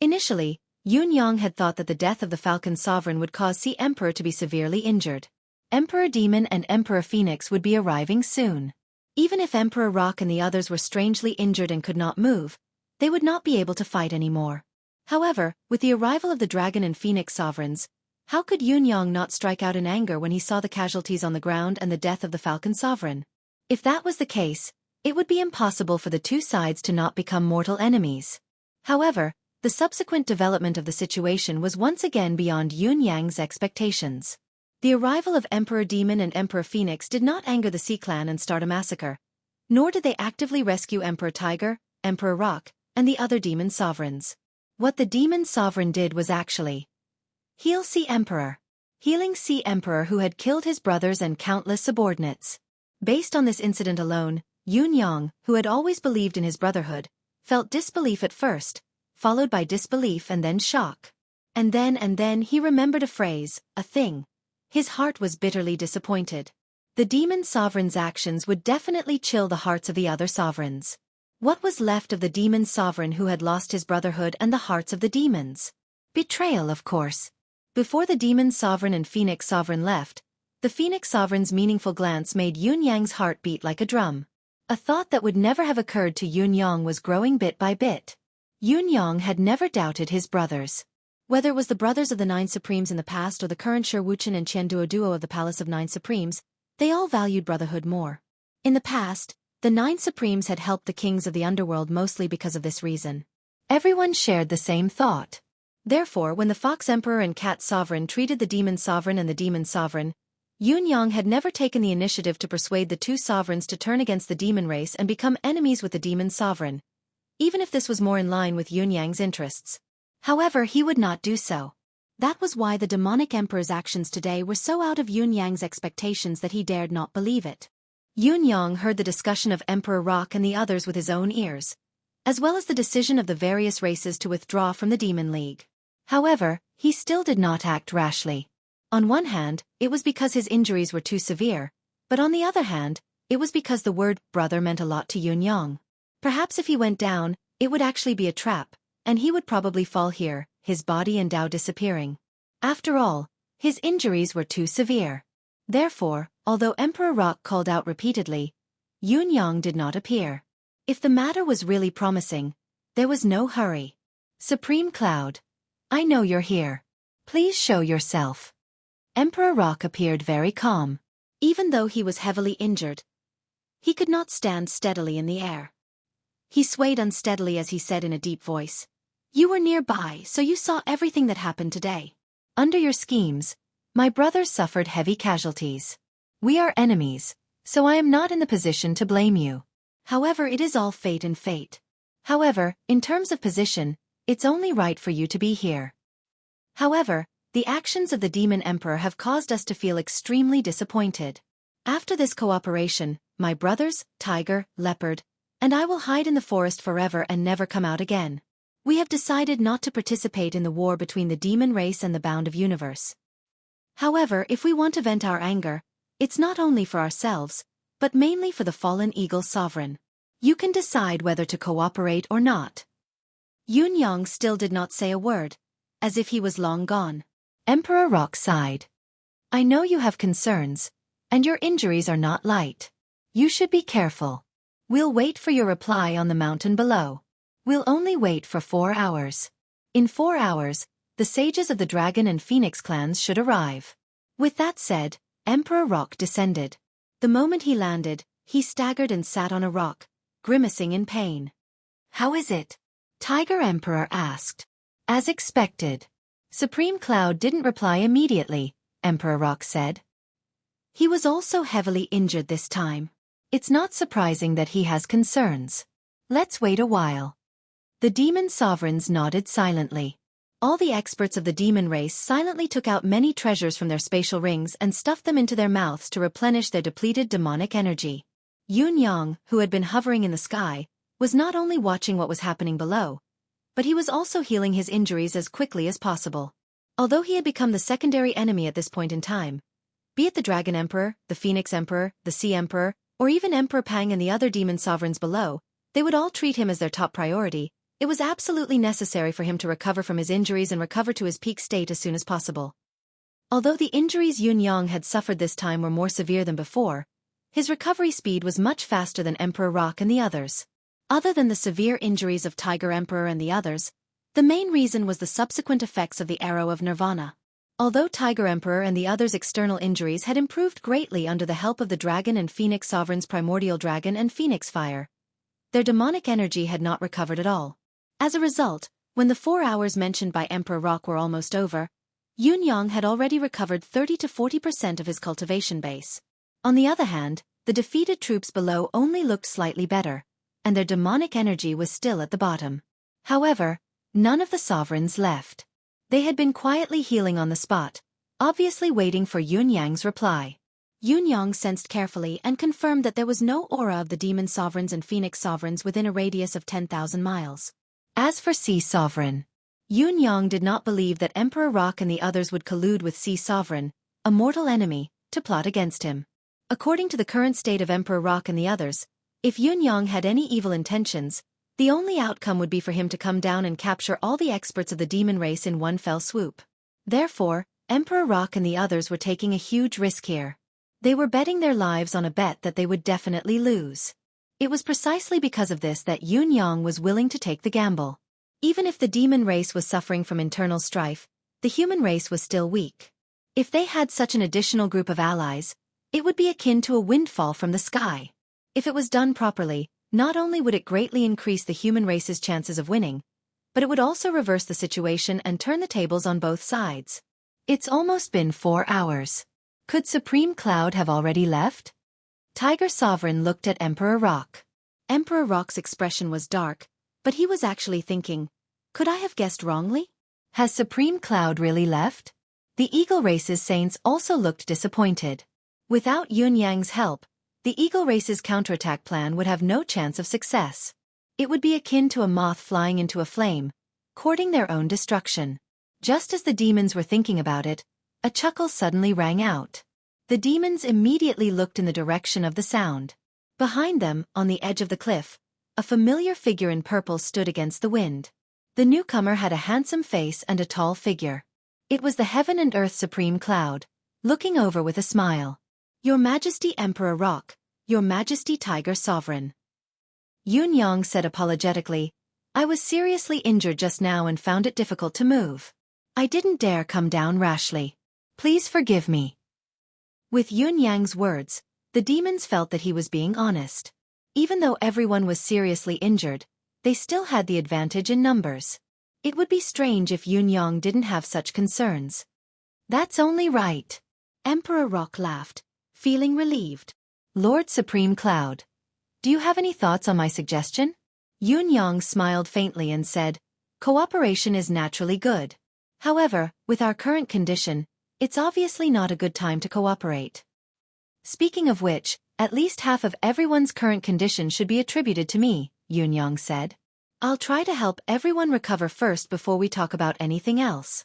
Initially, Yun Yang had thought that the death of the Falcon Sovereign would cause Sea Emperor to be severely injured. Emperor Demon and Emperor Phoenix would be arriving soon. Even if Emperor Rock and the others were strangely injured and could not move, they would not be able to fight anymore. However, with the arrival of the Dragon and Phoenix Sovereigns, how could Yun Yang not strike out in anger when he saw the casualties on the ground and the death of the Falcon Sovereign? If that was the case, it would be impossible for the two sides to not become mortal enemies. However, the subsequent development of the situation was once again beyond Yun Yang's expectations. The arrival of Emperor Demon and Emperor Phoenix did not anger the Sea Clan and start a massacre, nor did they actively rescue Emperor Tiger, Emperor Rock, and the other demon sovereigns. What the demon sovereign did was actually heal Sea Emperor. Healing Sea Emperor who had killed his brothers and countless subordinates. Based on this incident alone, Yun Yang, who had always believed in his brotherhood, felt disbelief at first, followed by disbelief and then shock. And then he remembered a phrase, a thing. His heart was bitterly disappointed. The demon sovereign's actions would definitely chill the hearts of the other sovereigns. What was left of the demon sovereign who had lost his brotherhood and the hearts of the demons? Betrayal, of course. Before the demon sovereign and Phoenix sovereign left, the Phoenix sovereign's meaningful glance made Yun Yang's heart beat like a drum. A thought that would never have occurred to Yun Yang was growing bit by bit. Yun Yang had never doubted his brothers. Whether it was the brothers of the Nine Supremes in the past or the current Xueqi and Qianduo duo of the Palace of Nine Supremes, they all valued brotherhood more. In the past, the Nine Supremes had helped the kings of the underworld mostly because of this reason. Everyone shared the same thought. Therefore, when the Fox Emperor and Cat Sovereign treated the Demon Sovereign and the Demon Sovereign, Yun Yang had never taken the initiative to persuade the two sovereigns to turn against the demon race and become enemies with the Demon Sovereign, even if this was more in line with Yun Yang's interests. However, he would not do so. That was why the demonic emperor's actions today were so out of Yun Yang's expectations that he dared not believe it. Yun Yang heard the discussion of Emperor Rock and the others with his own ears, as well as the decision of the various races to withdraw from the Demon League. However, he still did not act rashly. On one hand, it was because his injuries were too severe, but on the other hand, it was because the word brother meant a lot to Yun Yang. Perhaps if he went down, it would actually be a trap, and he would probably fall here, his body and Tao disappearing. After all, his injuries were too severe. Therefore, although Emperor Rock called out repeatedly, Yun Yang did not appear. If the matter was really promising, there was no hurry. Supreme Cloud, I know you're here. Please show yourself. Emperor Rock appeared very calm. Even though he was heavily injured, He could not stand steadily in the air. He swayed unsteadily as he said in a deep voice, "You were nearby, so you saw everything that happened today. Under your schemes, my brothers suffered heavy casualties. We are enemies, so I am not in the position to blame you. However, it is all fate and fate. However, in terms of position, it's only right for you to be here. However, the actions of the Demon Emperor have caused us to feel extremely disappointed. After this cooperation, my brothers, Tiger, Leopard, and I will hide in the forest forever and never come out again. We have decided not to participate in the war between the demon race and the Bound of Universe. However, if we want to vent our anger, it's not only for ourselves, but mainly for the fallen Eagle Sovereign. You can decide whether to cooperate or not." Yun Yang still did not say a word, as if he was long gone. Emperor Rock sighed. "I know you have concerns, and your injuries are not light. You should be careful. We'll wait for your reply on the mountain below. We'll only wait for 4 hours. In 4 hours, the sages of the Dragon and Phoenix clans should arrive." With that said, Emperor Rock descended. The moment he landed, he staggered and sat on a rock, grimacing in pain. "How is it?" Tiger Emperor asked. "As expected." Supreme Cloud didn't reply immediately, Emperor Rock said. He was also heavily injured this time. It's not surprising that he has concerns. Let's wait a while. The demon sovereigns nodded silently. All the experts of the demon race silently took out many treasures from their spatial rings and stuffed them into their mouths to replenish their depleted demonic energy. Yun Yang, who had been hovering in the sky, was not only watching what was happening below, but he was also healing his injuries as quickly as possible. Although he had become the secondary enemy at this point in time, be it the Dragon Emperor, the Phoenix Emperor, the Sea Emperor, or even Emperor Pang and the other demon sovereigns below, they would all treat him as their top priority. It was absolutely necessary for him to recover from his injuries and recover to his peak state as soon as possible. Although the injuries Yun Yang had suffered this time were more severe than before, his recovery speed was much faster than Emperor Rock and the others. Other than the severe injuries of Tiger Emperor and the others, the main reason was the subsequent effects of the Arrow of Nirvana. Although Tiger Emperor and the others' external injuries had improved greatly under the help of the Dragon and Phoenix Sovereign's Primordial Dragon and Phoenix Fire, their demonic energy had not recovered at all. As a result, when the 4 hours mentioned by Emperor Rock were almost over, Yun Yang had already recovered 30 to 40% of his cultivation base. On the other hand, the defeated troops below only looked slightly better, and their demonic energy was still at the bottom. However, none of the sovereigns left. They had been quietly healing on the spot, obviously waiting for Yun Yang's reply. Yun Yang sensed carefully and confirmed that there was no aura of the demon sovereigns and phoenix sovereigns within a radius of 10,000 miles. As for Sea Sovereign, Yun Yang did not believe that Emperor Rock and the others would collude with Sea Sovereign, a mortal enemy, to plot against him. According to the current state of Emperor Rock and the others, if Yun Yang had any evil intentions, the only outcome would be for him to come down and capture all the experts of the demon race in one fell swoop. Therefore, Emperor Rock and the others were taking a huge risk here. They were betting their lives on a bet that they would definitely lose. It was precisely because of this that Yun Yang was willing to take the gamble. Even if the demon race was suffering from internal strife, the human race was still weak. If they had such an additional group of allies, it would be akin to a windfall from the sky. If it was done properly, not only would it greatly increase the human race's chances of winning, but it would also reverse the situation and turn the tables on both sides. It's almost been 4 hours. Could Supreme Cloud have already left? Tiger Sovereign looked at Emperor Rock. Emperor Rock's expression was dark, but he was actually thinking, could I have guessed wrongly? Has Supreme Cloud really left? The Eagle Race's saints also looked disappointed. Without Yun Yang's help, the Eagle Race's counterattack plan would have no chance of success. It would be akin to a moth flying into a flame, courting their own destruction. Just as the demons were thinking about it, a chuckle suddenly rang out. The demons immediately looked in the direction of the sound. Behind them, on the edge of the cliff, a familiar figure in purple stood against the wind. The newcomer had a handsome face and a tall figure. It was the Heaven and Earth Supreme Cloud, looking over with a smile. Your Majesty Emperor Rock, Your Majesty Tiger Sovereign. Yun Yang said apologetically, I was seriously injured just now and found it difficult to move. I didn't dare come down rashly. Please forgive me. With Yun Yang's words, The demons felt that he was being honest. Even though everyone was seriously injured, they still had the advantage in numbers. It would be strange if Yunyang didn't have such concerns. That's only right. Emperor Rock laughed, feeling relieved. Lord Supreme Cloud, do you have any thoughts on my suggestion? Yunyang smiled faintly and said, cooperation is naturally good. However, with our current condition, it's obviously not a good time to cooperate. Speaking of which, at least half of everyone's current condition should be attributed to me, Yunyang said. I'll try to help everyone recover first before we talk about anything else.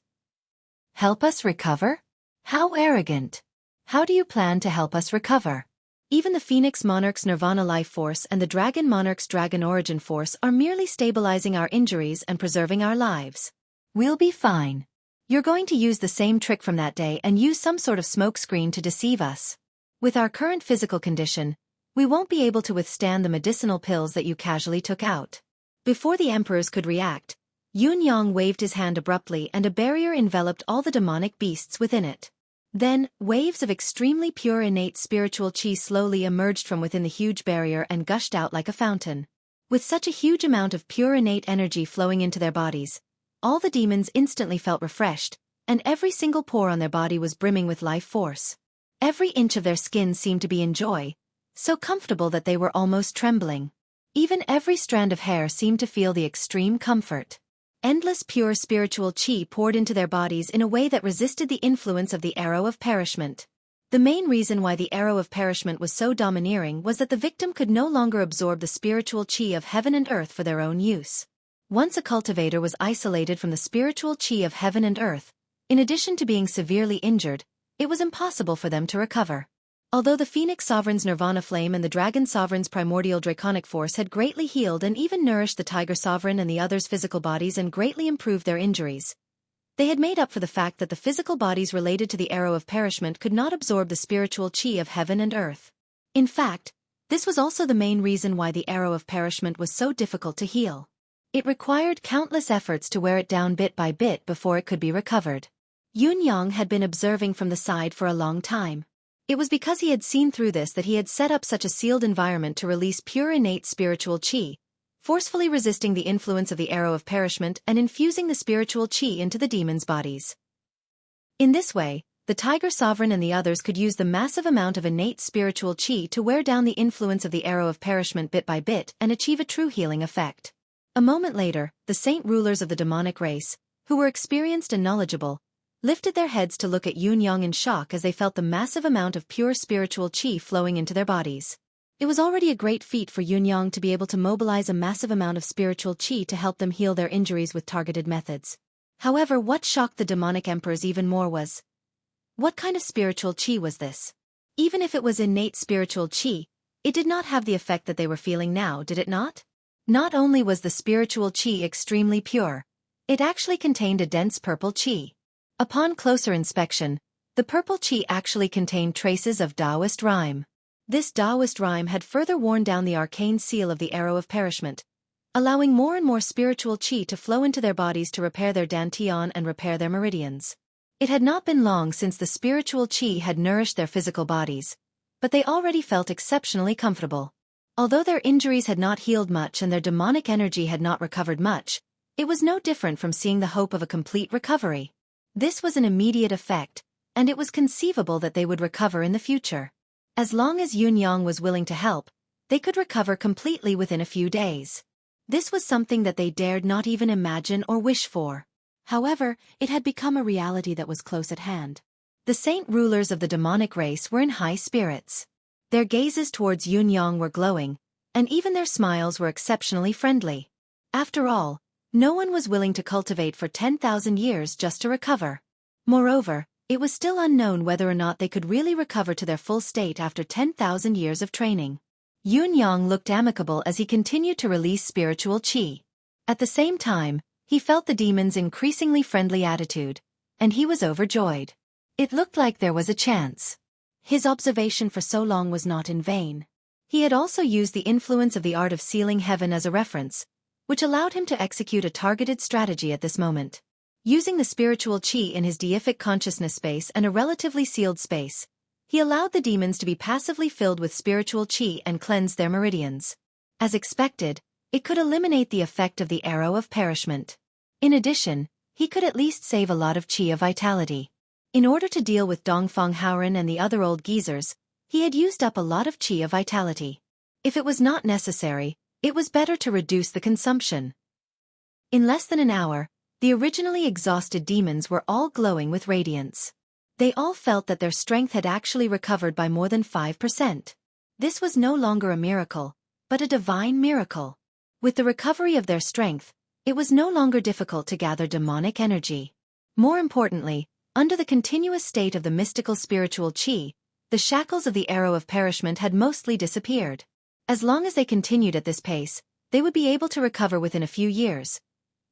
Help us recover? How arrogant. How do you plan to help us recover? Even the Phoenix Monarch's Nirvana Life Force and the Dragon Monarch's Dragon Origin Force are merely stabilizing our injuries and preserving our lives. We'll be fine. You're going to use the same trick from that day and use some sort of smoke screen to deceive us. With our current physical condition, we won't be able to withstand the medicinal pills that you casually took out. Before the emperors could react, Yunyang waved his hand abruptly and a barrier enveloped all the demonic beasts within it. Then, waves of extremely pure innate spiritual chi slowly emerged from within the huge barrier and gushed out like a fountain. With such a huge amount of pure innate energy flowing into their bodies, all the demons instantly felt refreshed, and every single pore on their body was brimming with life force. Every inch of their skin seemed to be in joy, so comfortable that they were almost trembling. Even every strand of hair seemed to feel the extreme comfort. Endless pure spiritual chi poured into their bodies in a way that resisted the influence of the arrow of perishment. The main reason why the arrow of perishment was so domineering was that the victim could no longer absorb the spiritual chi of heaven and earth for their own use. Once a cultivator was isolated from the spiritual chi of heaven and earth, in addition to being severely injured, it was impossible for them to recover. Although the Phoenix Sovereign's Nirvana Flame and the Dragon Sovereign's Primordial Draconic Force had greatly healed and even nourished the Tiger Sovereign and the others' physical bodies and greatly improved their injuries, they had made up for the fact that the physical bodies related to the arrow of perishment could not absorb the spiritual chi of heaven and earth. In fact, this was also the main reason why the arrow of perishment was so difficult to heal. It required countless efforts to wear it down bit by bit before it could be recovered. Yunyang had been observing from the side for a long time. It was because he had seen through this that he had set up such a sealed environment to release pure innate spiritual chi, forcefully resisting the influence of the arrow of perishment and infusing the spiritual chi into the demons' bodies. In this way, the Tiger Sovereign and the others could use the massive amount of innate spiritual chi to wear down the influence of the arrow of perishment bit by bit and achieve a true healing effect. A moment later, the saint rulers of the demonic race, who were experienced and knowledgeable, lifted their heads to look at Yunyang in shock as they felt the massive amount of pure spiritual chi flowing into their bodies. It was already a great feat for Yunyang to be able to mobilize a massive amount of spiritual chi to help them heal their injuries with targeted methods. However, what shocked the demonic emperors even more was, what kind of spiritual chi was this? Even if it was innate spiritual chi, it did not have the effect that they were feeling now, did it not? Not only was the spiritual chi extremely pure, it actually contained a dense purple chi. Upon closer inspection, the purple chi actually contained traces of Taoist rhyme. This Taoist rhyme had further worn down the arcane seal of the arrow of perishment, allowing more and more spiritual chi to flow into their bodies to repair their dantian and repair their meridians. It had not been long since the spiritual chi had nourished their physical bodies, but they already felt exceptionally comfortable. Although their injuries had not healed much and their demonic energy had not recovered much, it was no different from seeing the hope of a complete recovery. This was an immediate effect, and it was conceivable that they would recover in the future. As long as Yunyang was willing to help, they could recover completely within a few days. This was something that they dared not even imagine or wish for. However, it had become a reality that was close at hand. The saint rulers of the demonic race were in high spirits. Their gazes towards Yunyang were glowing, and even their smiles were exceptionally friendly. After all, no one was willing to cultivate for 10,000 years just to recover. Moreover, it was still unknown whether or not they could really recover to their full state after 10,000 years of training. Yunyang looked amicable as he continued to release spiritual chi. At the same time, he felt the demon's increasingly friendly attitude, and he was overjoyed. It looked like there was a chance. His observation for so long was not in vain. He had also used the influence of the art of sealing heaven as a reference, which allowed him to execute a targeted strategy at this moment. Using the spiritual chi in his deific consciousness space and a relatively sealed space, He allowed the demons to be passively filled with spiritual qi and cleanse their meridians. As expected, it could eliminate the effect of the arrow of perishment. In addition, he could at least save a lot of qi of vitality. In order to deal with Dongfang Haoren and the other old geezers, he had used up a lot of qi of vitality. If it was not necessary, it was better to reduce the consumption. In less than an hour, the originally exhausted demons were all glowing with radiance. They all felt that their strength had actually recovered by more than 5%. This was no longer a miracle, but a divine miracle. With the recovery of their strength, it was no longer difficult to gather demonic energy. More importantly, under the continuous state of the mystical spiritual qi, the shackles of the arrow of perishment had mostly disappeared. As long as they continued at this pace, they would be able to recover within a few years,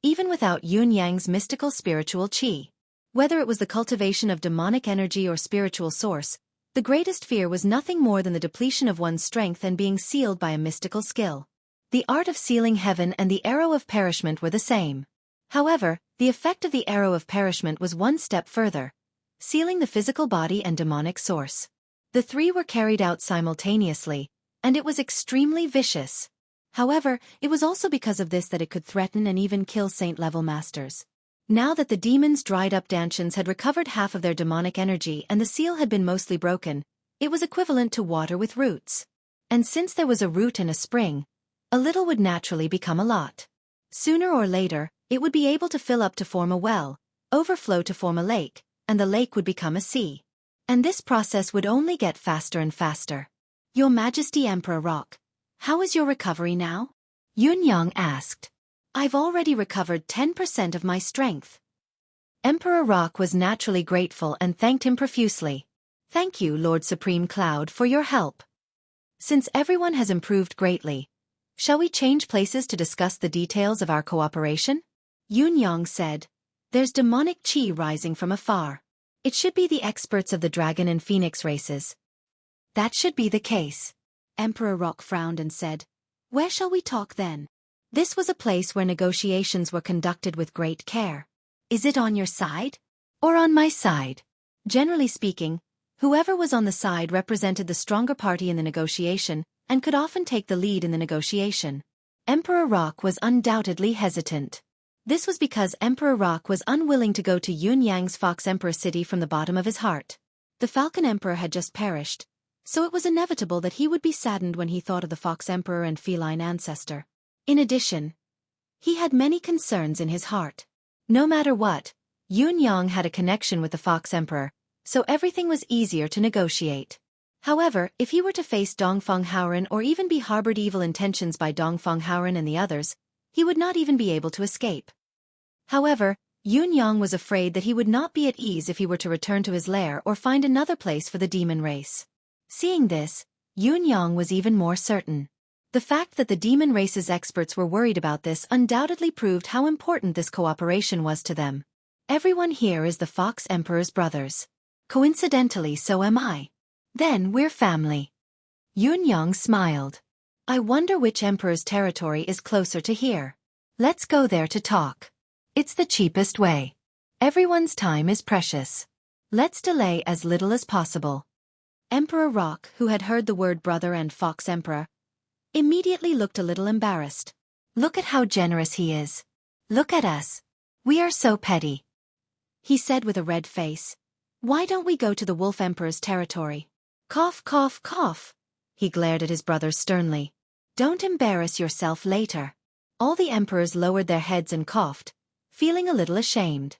even without Yun Yang's mystical spiritual qi. Whether it was the cultivation of demonic energy or spiritual source, the greatest fear was nothing more than the depletion of one's strength and being sealed by a mystical skill. The art of sealing heaven and the arrow of perishment were the same. However, the effect of the arrow of perishment was one step further, sealing the physical body and demonic source. The three were carried out simultaneously, and it was extremely vicious. However, it was also because of this that it could threaten and even kill saint-level masters. Now that the demons' dried-up dantians had recovered half of their demonic energy and the seal had been mostly broken, it was equivalent to water with roots. And since there was a root and a spring, a little would naturally become a lot. Sooner or later, it would be able to fill up to form a well, overflow to form a lake, and the lake would become a sea. And this process would only get faster and faster. Your Majesty Emperor Rock, how is your recovery now? Yun Yang asked. I've already recovered 10% of my strength. Emperor Rock was naturally grateful and thanked him profusely. Thank you, Lord Supreme Cloud, for your help. Since everyone has improved greatly, shall we change places to discuss the details of our cooperation? Yun Yang said. There's demonic qi rising from afar. It should be the experts of the dragon and phoenix races. That should be the case. Emperor Rock frowned and said, where shall we talk then? This was a place where negotiations were conducted with great care. Is it on your side? Or on my side? Generally speaking, whoever was on the side represented the stronger party in the negotiation, and could often take the lead in the negotiation. Emperor Rock was undoubtedly hesitant. This was because Emperor Rock was unwilling to go to Yun Yang's Fox Emperor city from the bottom of his heart. The Falcon Emperor had just perished, so it was inevitable that he would be saddened when he thought of the Fox Emperor and feline ancestor. In addition, he had many concerns in his heart. No matter what, Yun Yang had a connection with the Fox Emperor, so everything was easier to negotiate. However, if he were to face Dongfang Haoren or even be harbored evil intentions by Dongfang Haoren and the others, he would not even be able to escape. However, Yun Yang was afraid that he would not be at ease if he were to return to his lair or find another place for the demon race. Seeing this, Yun Yang was even more certain. The fact that the demon race's experts were worried about this undoubtedly proved how important this cooperation was to them. Everyone here is the Fox Emperor's brothers. Coincidentally, so am I. Then we're family. Yun Yang smiled. I wonder which emperor's territory is closer to here. Let's go there to talk. It's the cheapest way. Everyone's time is precious. Let's delay as little as possible. Emperor Rock, who had heard the word brother and Fox Emperor, immediately looked a little embarrassed. Look at how generous he is. Look at us. We are so petty. He said with a red face. Why don't we go to the Wolf Emperor's territory? Cough, cough, cough. He glared at his brothers sternly. Don't embarrass yourself later. All the emperors lowered their heads and coughed, feeling a little ashamed.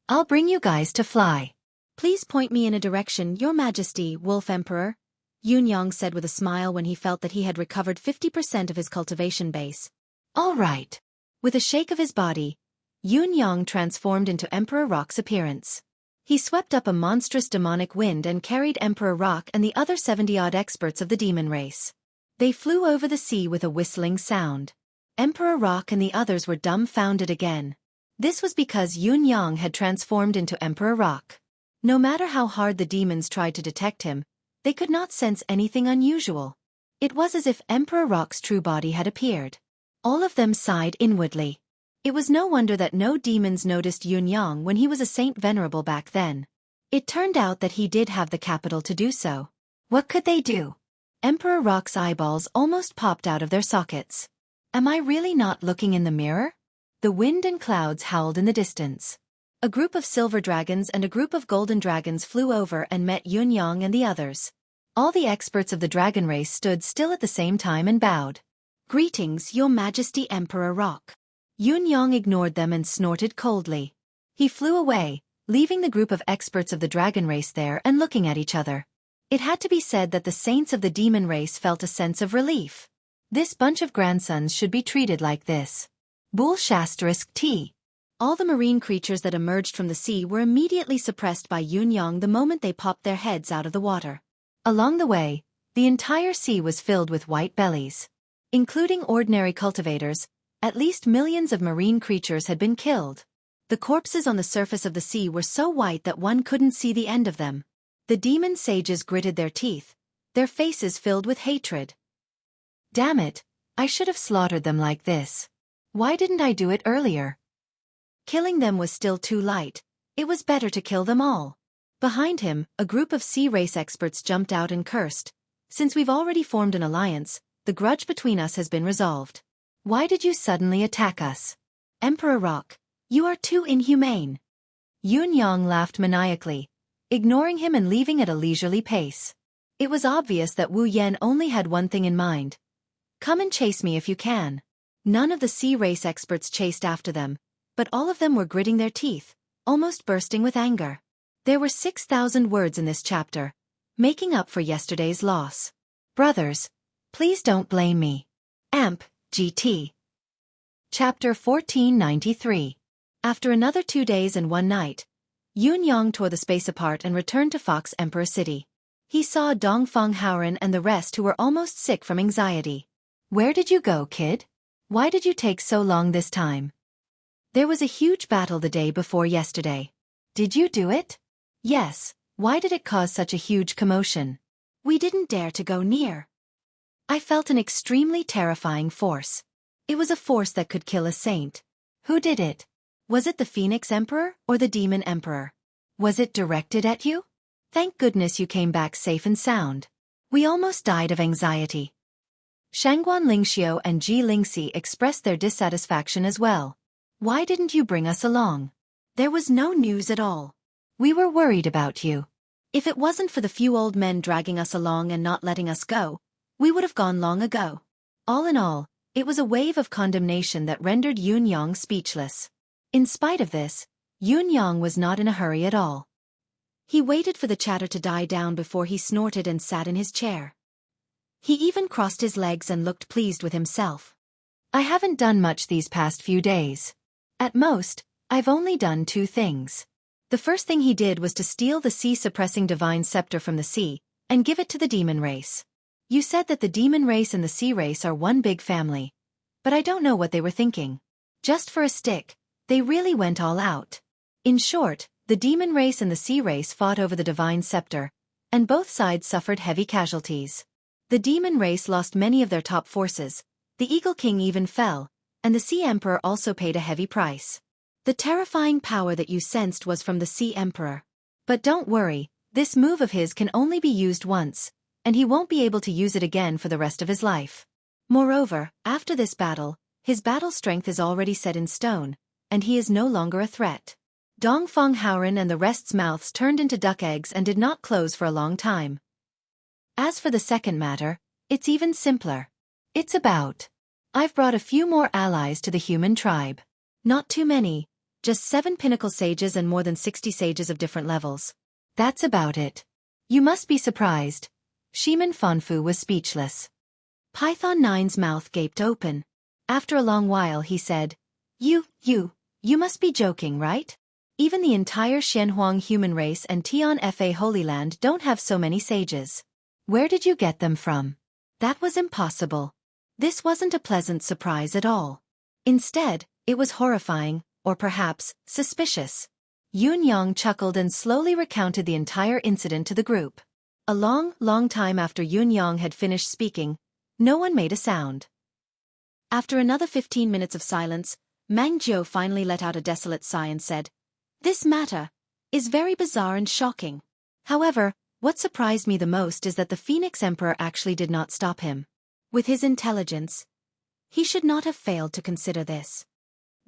I'll bring you guys to fly. Please point me in a direction, Your Majesty, Wolf Emperor, Yun Yang said with a smile when he felt that he had recovered 50% of his cultivation base. All right. With a shake of his body, Yun Yang transformed into Emperor Rock's appearance. He swept up a monstrous demonic wind and carried Emperor Rock and the other 70-odd experts of the demon race. They flew over the sea with a whistling sound. Emperor Rock and the others were dumbfounded again. This was because Yun Yang had transformed into Emperor Rock. No matter how hard the demons tried to detect him, they could not sense anything unusual. It was as if Emperor Rock's true body had appeared. All of them sighed inwardly. It was no wonder that no demons noticed Yun Yang when he was a saint venerable back then. It turned out that he did have the capital to do so. What could they do? Emperor Rock's eyeballs almost popped out of their sockets. Am I really not looking in the mirror? The wind and clouds howled in the distance. A group of silver dragons and a group of golden dragons flew over and met Yunyang and the others. All the experts of the dragon race stood still at the same time and bowed. Greetings, Your Majesty Emperor Rock. Yunyang ignored them and snorted coldly. He flew away, leaving the group of experts of the dragon race there and looking at each other. It had to be said that the saints of the demon race felt a sense of relief. This bunch of grandsons should be treated like this. Bull ****. All the marine creatures that emerged from the sea were immediately suppressed by Yunyang the moment they popped their heads out of the water. Along the way, the entire sea was filled with white bellies. Including ordinary cultivators, at least millions of marine creatures had been killed. The corpses on the surface of the sea were so white that one couldn't see the end of them. The demon sages gritted their teeth, their faces filled with hatred. Damn it, I should have slaughtered them like this. Why didn't I do it earlier? Killing them was still too light. It was better to kill them all. Behind him, a group of sea race experts jumped out and cursed. Since we've already formed an alliance, the grudge between us has been resolved. Why did you suddenly attack us? Emperor Rock, you are too inhumane. Yunyang laughed maniacally, ignoring him and leaving at a leisurely pace. It was obvious that Wu Yan only had one thing in mind. Come and chase me if you can. None of the sea race experts chased after them, but all of them were gritting their teeth, almost bursting with anger. There were 6,000 words in this chapter, making up for yesterday's loss. Brothers, please don't blame me. Amp, GT. Chapter 1493. After another 2 days and 1 night, Yunyang tore the space apart and returned to Fox Emperor City. He saw Dongfang Haoren and the rest who were almost sick from anxiety. Where did you go, kid? Why did you take so long this time? There was a huge battle the day before yesterday. Did you do it? Yes. Why did it cause such a huge commotion? We didn't dare to go near. I felt an extremely terrifying force. It was a force that could kill a saint. Who did it? Was it the Phoenix Emperor or the Demon Emperor? Was it directed at you? Thank goodness you came back safe and sound. We almost died of anxiety. Shangguan Lingxiu and Ji Lingxi expressed their dissatisfaction as well. Why didn't you bring us along? There was no news at all. We were worried about you. If it wasn't for the few old men dragging us along and not letting us go, we would have gone long ago. All in all, it was a wave of condemnation that rendered Yunyang speechless. In spite of this, Yunyang was not in a hurry at all. He waited for the chatter to die down before he snorted and sat in his chair. He even crossed his legs and looked pleased with himself. I haven't done much these past few days. At most, I've only done 2 things. The first thing he did was to steal the sea-suppressing divine scepter from the sea, and give it to the demon race. You said that the demon race and the sea race are one big family. But I don't know what they were thinking. Just for a stick, they really went all out. In short, the demon race and the sea race fought over the divine scepter, and both sides suffered heavy casualties. The demon race lost many of their top forces, the Eagle King even fell, and the Sea Emperor also paid a heavy price. The terrifying power that you sensed was from the Sea Emperor. But don't worry, this move of his can only be used once, and he won't be able to use it again for the rest of his life. Moreover, after this battle, his battle strength is already set in stone, and he is no longer a threat. Dongfang Haoren and the rest's mouths turned into duck eggs and did not close for a long time. As for the second matter, it's even simpler. It's about. I've brought a few more allies to the human tribe. Not too many, just 7 pinnacle sages and more than 60 sages of different levels. That's about it. You must be surprised. Shiman Fanfu was speechless. Python 9's mouth gaped open. After a long while he said, You must be joking, right? Even the entire Shenhuang human race and Tian Fa Holy Land don't have so many sages. Where did you get them from? That was impossible. This wasn't a pleasant surprise at all. Instead, it was horrifying, or perhaps, suspicious. Yunyang chuckled and slowly recounted the entire incident to the group. A long time after Yunyang had finished speaking, no one made a sound. After another 15 minutes of silence, Mang Jiu finally let out a desolate sigh and said, This matter, is very bizarre and shocking. However, what surprised me the most is that the Phoenix Emperor actually did not stop him. With his intelligence, he should not have failed to consider this.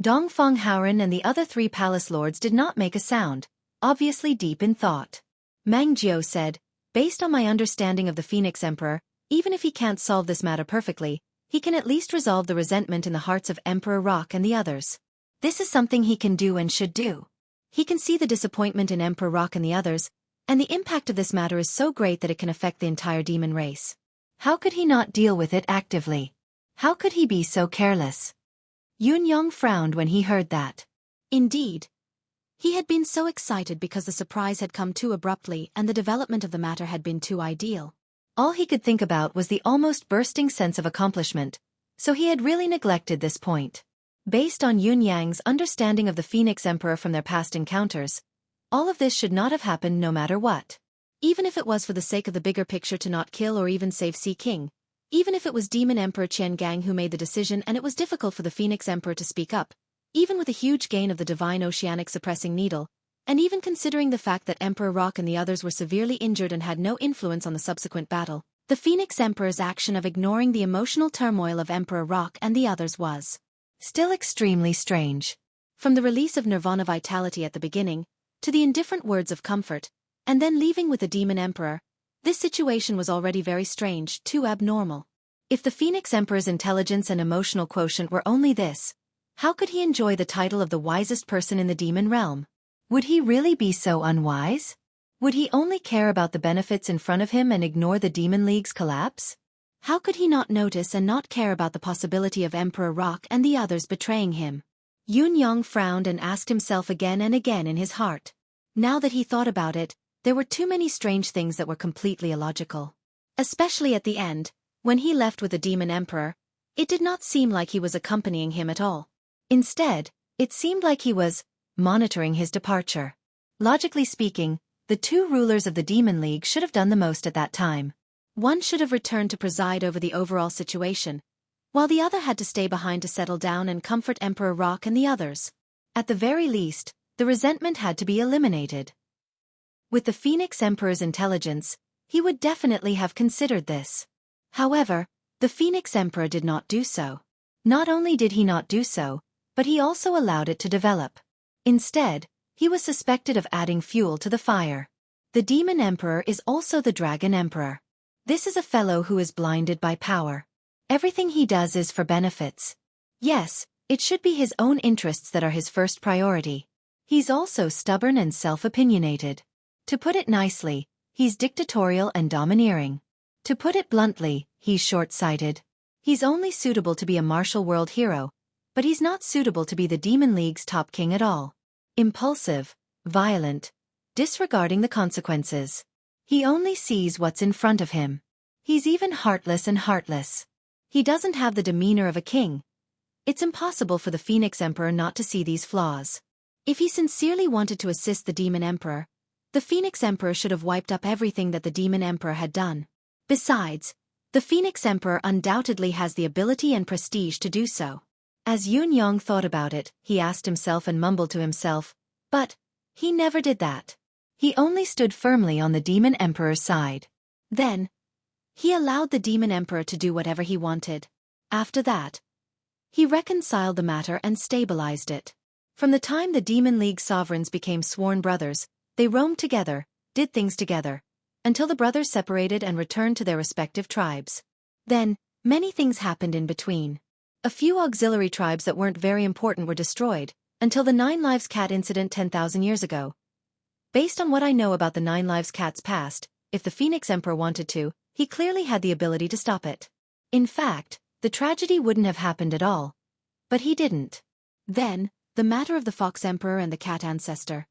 Dongfeng Haoren and the other 3 palace lords did not make a sound, obviously deep in thought. Mang Jiao said, based on my understanding of the Phoenix Emperor, even if he can't solve this matter perfectly, he can at least resolve the resentment in the hearts of Emperor Rock and the others. This is something he can do and should do. He can see the disappointment in Emperor Rock and the others, and the impact of this matter is so great that it can affect the entire demon race. How could he not deal with it actively? How could he be so careless? Yunyong frowned when he heard that. Indeed, he had been so excited because the surprise had come too abruptly and the development of the matter had been too ideal. All he could think about was the almost bursting sense of accomplishment, so he had really neglected this point. Based on Yun Yang's understanding of the Phoenix Emperor from their past encounters, all of this should not have happened no matter what. Even if it was for the sake of the bigger picture to not kill or even save Sea King, even if it was Demon Emperor Qian Gang who made the decision and it was difficult for the Phoenix Emperor to speak up, even with a huge gain of the divine oceanic suppressing needle, and even considering the fact that Emperor Rock and the others were severely injured and had no influence on the subsequent battle, the Phoenix Emperor's action of ignoring the emotional turmoil of Emperor Rock and the others was still extremely strange. From the release of Nirvana vitality at the beginning, to the indifferent words of comfort, and then leaving with the Demon Emperor, this situation was already very strange, too abnormal. If the Phoenix Emperor's intelligence and emotional quotient were only this, how could he enjoy the title of the wisest person in the demon realm? Would he really be so unwise? Would he only care about the benefits in front of him and ignore the Demon League's collapse? How could he not notice and not care about the possibility of Emperor Rock and the others betraying him? Yun Yang frowned and asked himself again and again in his heart. Now that he thought about it, there were too many strange things that were completely illogical. Especially at the end, when he left with the Demon Emperor, it did not seem like he was accompanying him at all. Instead, it seemed like he was monitoring his departure. Logically speaking, the 2 rulers of the Demon League should have done the most at that time. One should have returned to preside over the overall situation, while the other had to stay behind to settle down and comfort Emperor Rock and the others. At the very least, the resentment had to be eliminated. With the Phoenix Emperor's intelligence, he would definitely have considered this. However, the Phoenix Emperor did not do so. Not only did he not do so, but he also allowed it to develop. Instead, he was suspected of adding fuel to the fire. The Demon Emperor is also the Dragon Emperor. This is a fellow who is blinded by power. Everything he does is for benefits. Yes, it should be his own interests that are his first priority. He's also stubborn and self-opinionated. To put it nicely, he's dictatorial and domineering. To put it bluntly, he's short-sighted. He's only suitable to be a martial world hero, but he's not suitable to be the Demon League's top king at all. Impulsive, violent, disregarding the consequences. He only sees what's in front of him. He's even heartless and heartless. He doesn't have the demeanor of a king. It's impossible for the Phoenix Emperor not to see these flaws. If he sincerely wanted to assist the Demon Emperor, the Phoenix Emperor should have wiped up everything that the Demon Emperor had done. Besides, the Phoenix Emperor undoubtedly has the ability and prestige to do so. As Yun Yang thought about it, he asked himself and mumbled to himself, but he never did that. He only stood firmly on the Demon Emperor's side. Then, he allowed the Demon Emperor to do whatever he wanted. After that, he reconciled the matter and stabilized it. From the time the Demon League sovereigns became sworn brothers, they roamed together, did things together, until the brothers separated and returned to their respective tribes. Then, many things happened in between. A few auxiliary tribes that weren't very important were destroyed, until the Nine Lives Cat incident 10,000 years ago. Based on what I know about the Nine Lives Cat's past, if the Phoenix Emperor wanted to, he clearly had the ability to stop it. In fact, the tragedy wouldn't have happened at all. But he didn't. Then, the matter of the Fox Emperor and the Cat Ancestor.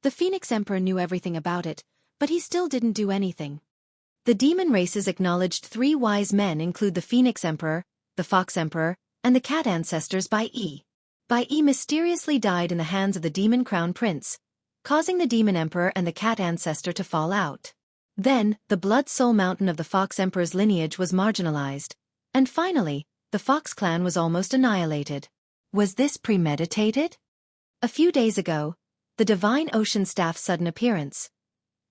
The Phoenix Emperor knew everything about it, but he still didn't do anything. The demon race's acknowledged 3 wise men include the Phoenix Emperor, the Fox Emperor, and the Cat Ancestors. Bai Yi mysteriously died in the hands of the Demon Crown Prince, causing the Demon Emperor and the Cat Ancestor to fall out. Then, the Blood Soul Mountain of the Fox Emperor's lineage was marginalized, and finally, the Fox clan was almost annihilated. Was this premeditated? A few days ago, the divine ocean staff's sudden appearance.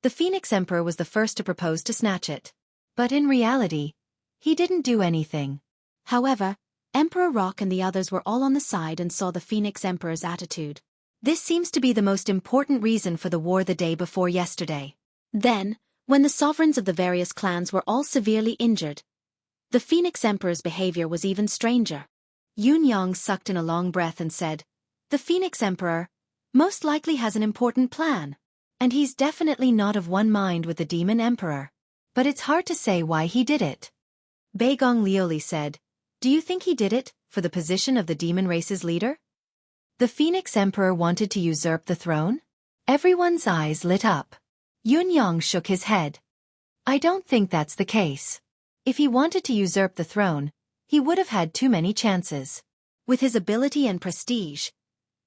The Phoenix Emperor was the first to propose to snatch it. But in reality, he didn't do anything. However, Emperor Rock and the others were all on the side and saw the Phoenix Emperor's attitude. This seems to be the most important reason for the war the day before yesterday. Then, when the sovereigns of the various clans were all severely injured, the Phoenix Emperor's behavior was even stranger. Yun Yang sucked in a long breath and said, "The Phoenix Emperor most likely has an important plan. And he's definitely not of one mind with the Demon Emperor. But it's hard to say why he did it." Beigong Lioli said, "Do you think he did it for the position of the demon race's leader?" The Phoenix Emperor wanted to usurp the throne? Everyone's eyes lit up. Yun Yang shook his head. "I don't think that's the case. If he wanted to usurp the throne, he would have had too many chances. With his ability and prestige,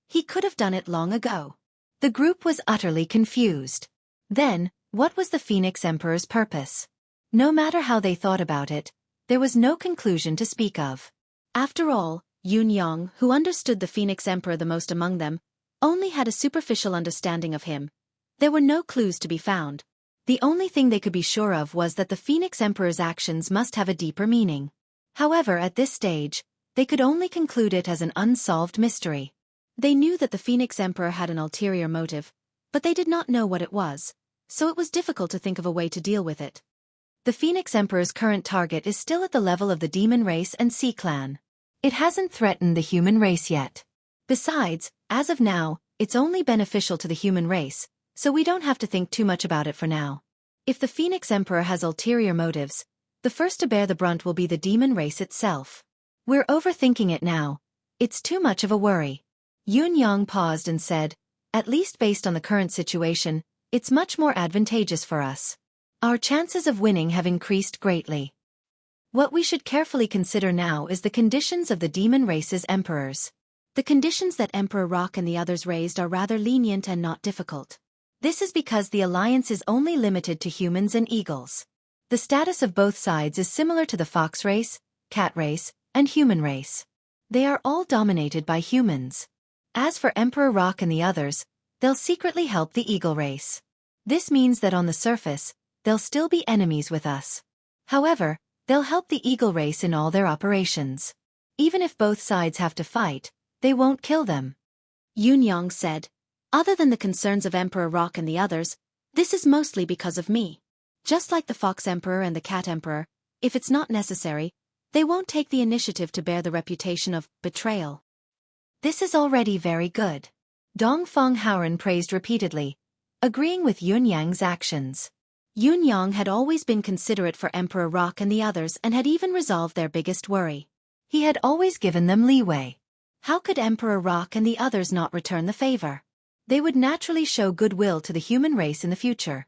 he could have done it long ago." The group was utterly confused. Then, what was the Phoenix Emperor's purpose? No matter how they thought about it, there was no conclusion to speak of. After all, Yun Yang, who understood the Phoenix Emperor the most among them, only had a superficial understanding of him. There were no clues to be found. The only thing they could be sure of was that the Phoenix Emperor's actions must have a deeper meaning. However, at this stage, they could only conclude it as an unsolved mystery. They knew that the Phoenix Emperor had an ulterior motive, but they did not know what it was, so it was difficult to think of a way to deal with it. The Phoenix Emperor's current target is still at the level of the Demon Race and Sea Clan. It hasn't threatened the human race yet. Besides, as of now, it's only beneficial to the human race, so we don't have to think too much about it for now. If the Phoenix Emperor has ulterior motives, the first to bear the brunt will be the demon race itself. We're overthinking it now. It's too much of a worry. Yun Yang paused and said, "At least based on the current situation, it's much more advantageous for us. Our chances of winning have increased greatly. What we should carefully consider now is the conditions of the demon race's emperors. The conditions that Emperor Rock and the others raised are rather lenient and not difficult. This is because the alliance is only limited to humans and eagles. The status of both sides is similar to the fox race, cat race, and human race. They are all dominated by humans. As for Emperor Rock and the others, they'll secretly help the eagle race. This means that on the surface, they'll still be enemies with us. However, they'll help the eagle race in all their operations. Even if both sides have to fight, they won't kill them." Yun Yang said, "Other than the concerns of Emperor Rock and the others, this is mostly because of me. Just like the Fox Emperor and the Cat Emperor, if it's not necessary, they won't take the initiative to bear the reputation of betrayal." "This is already very good." Dongfang Haoran praised repeatedly, agreeing with Yun Yang's actions. Yun Yang had always been considerate for Emperor Rock and the others and had even resolved their biggest worry. He had always given them leeway. How could Emperor Rock and the others not return the favor? They would naturally show goodwill to the human race in the future.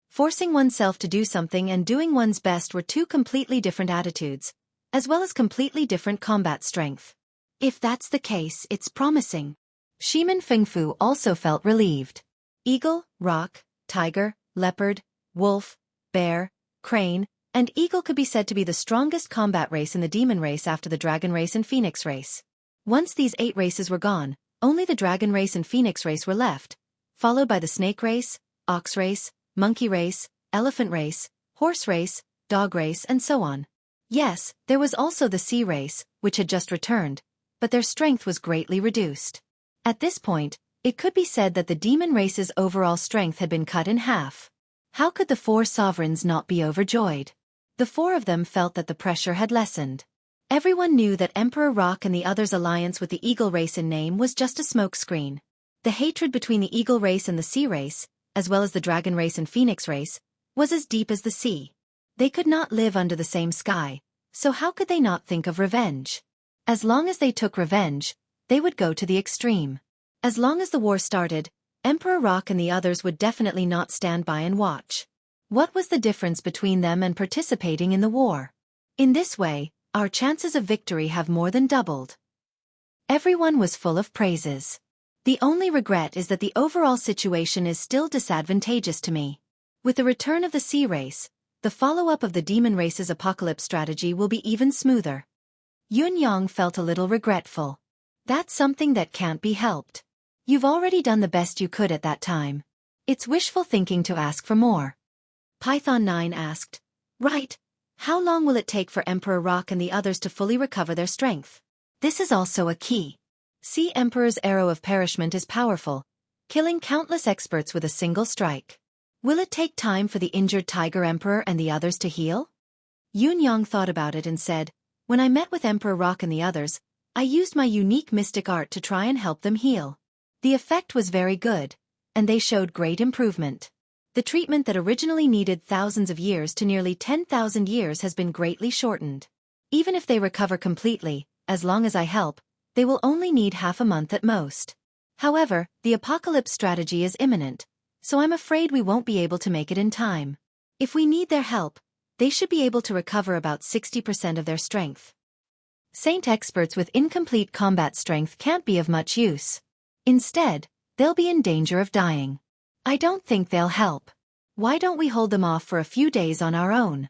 Forcing oneself to do something and doing one's best were two completely different attitudes, as well as completely different combat strength. If that's the case, it's promising. Shiman Fengfu also felt relieved. Eagle, rock, tiger, leopard, wolf, bear, crane, and eagle could be said to be the strongest combat race in the demon race after the dragon race and phoenix race. Once these 8 races were gone, only the dragon race and phoenix race were left, followed by the snake race, ox race, monkey race, elephant race, horse race, dog race, and so on. Yes, there was also the sea race, which had just returned, but their strength was greatly reduced. At this point, it could be said that the demon race's overall strength had been cut in half. How could the 4 sovereigns not be overjoyed? The 4 of them felt that the pressure had lessened. Everyone knew that Emperor Rock and the others' alliance with the eagle race in name was just a smokescreen. The hatred between the eagle race and the sea race, as well as the dragon race and phoenix race, was as deep as the sea. They could not live under the same sky, so how could they not think of revenge? As long as they took revenge, they would go to the extreme. As long as the war started, Emperor Rock and the others would definitely not stand by and watch. What was the difference between them and participating in the war? In this way, our chances of victory have more than doubled. Everyone was full of praises. The only regret is that the overall situation is still disadvantageous to me. With the return of the sea race, the follow-up of the demon race's apocalypse strategy will be even smoother. Yun Yang felt a little regretful. That's something that can't be helped. You've already done the best you could at that time. It's wishful thinking to ask for more. Python 9 asked, Right. How long will it take for Emperor Rock and the others to fully recover their strength? This is also a key. Sea Emperor's arrow of perishment is powerful, killing countless experts with a single strike. Will it take time for the injured Tiger Emperor and the others to heal? Yun Yang thought about it and said, When I met with Emperor Rock and the others, I used my unique mystic art to try and help them heal. The effect was very good, and they showed great improvement. The treatment that originally needed thousands of years to nearly 10,000 years has been greatly shortened. Even if they recover completely, as long as I help, they will only need half a month at most. However, the apocalypse strategy is imminent, so I'm afraid we won't be able to make it in time. If we need their help, they should be able to recover about 60% of their strength. Saint experts with incomplete combat strength can't be of much use. Instead, they'll be in danger of dying. I don't think they'll help. Why don't we hold them off for a few days on our own?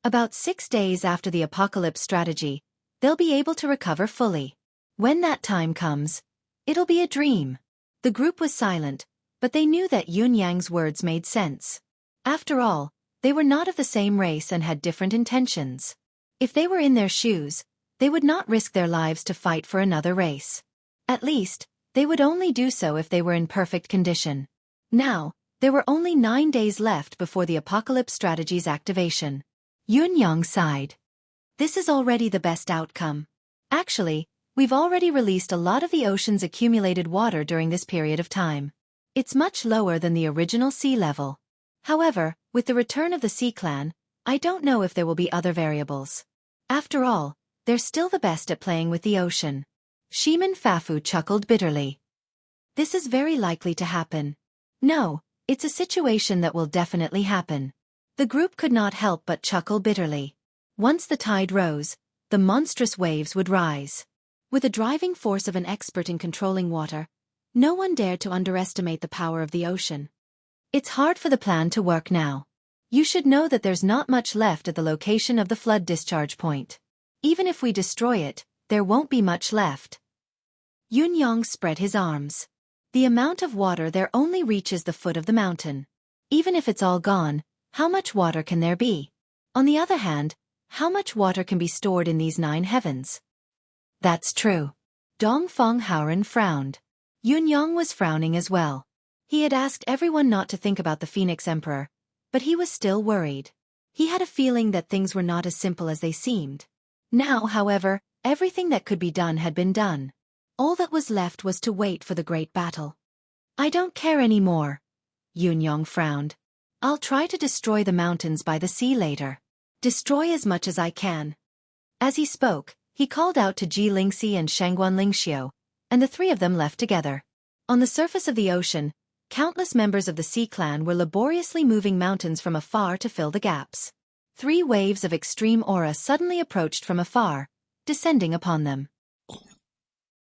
About 6 days after the apocalypse strategy, they'll be able to recover fully. When that time comes, it'll be a dream. The group was silent, but they knew that Yun Yang's words made sense. After all, they were not of the same race and had different intentions. If they were in their shoes, they would not risk their lives to fight for another race. At least, they would only do so if they were in perfect condition. Now, there were only 9 days left before the apocalypse strategy's activation. Yun Yang sighed. This is already the best outcome. Actually, we've already released a lot of the ocean's accumulated water during this period of time. It's much lower than the original sea level. However, with the return of the Sea Clan, I don't know if there will be other variables. After all, they're still the best at playing with the ocean. Shiman Fafu chuckled bitterly. This is very likely to happen. No, it's a situation that will definitely happen. The group could not help but chuckle bitterly. Once the tide rose, the monstrous waves would rise. With the driving force of an expert in controlling water, no one dared to underestimate the power of the ocean. It's hard for the plan to work now. You should know that there's not much left at the location of the flood discharge point. Even if we destroy it, there won't be much left. Yun Yang spread his arms. The amount of water there only reaches the foot of the mountain. Even if it's all gone, how much water can there be? On the other hand, how much water can be stored in these 9 heavens? That's true. Dongfang Haoren frowned. Yun Yang was frowning as well. He had asked everyone not to think about the Phoenix Emperor, but he was still worried. He had a feeling that things were not as simple as they seemed. Now, however, everything that could be done had been done. All that was left was to wait for the great battle. I don't care anymore. Yun Yang frowned. I'll try to destroy the mountains by the sea later. Destroy as much as I can. As he spoke, he called out to Ji Lingxi and Shangguan Lingxiu, and the 3 of them left together. On the surface of the ocean, countless members of the Sea Clan were laboriously moving mountains from afar to fill the gaps. 3 waves of extreme aura suddenly approached from afar, descending upon them.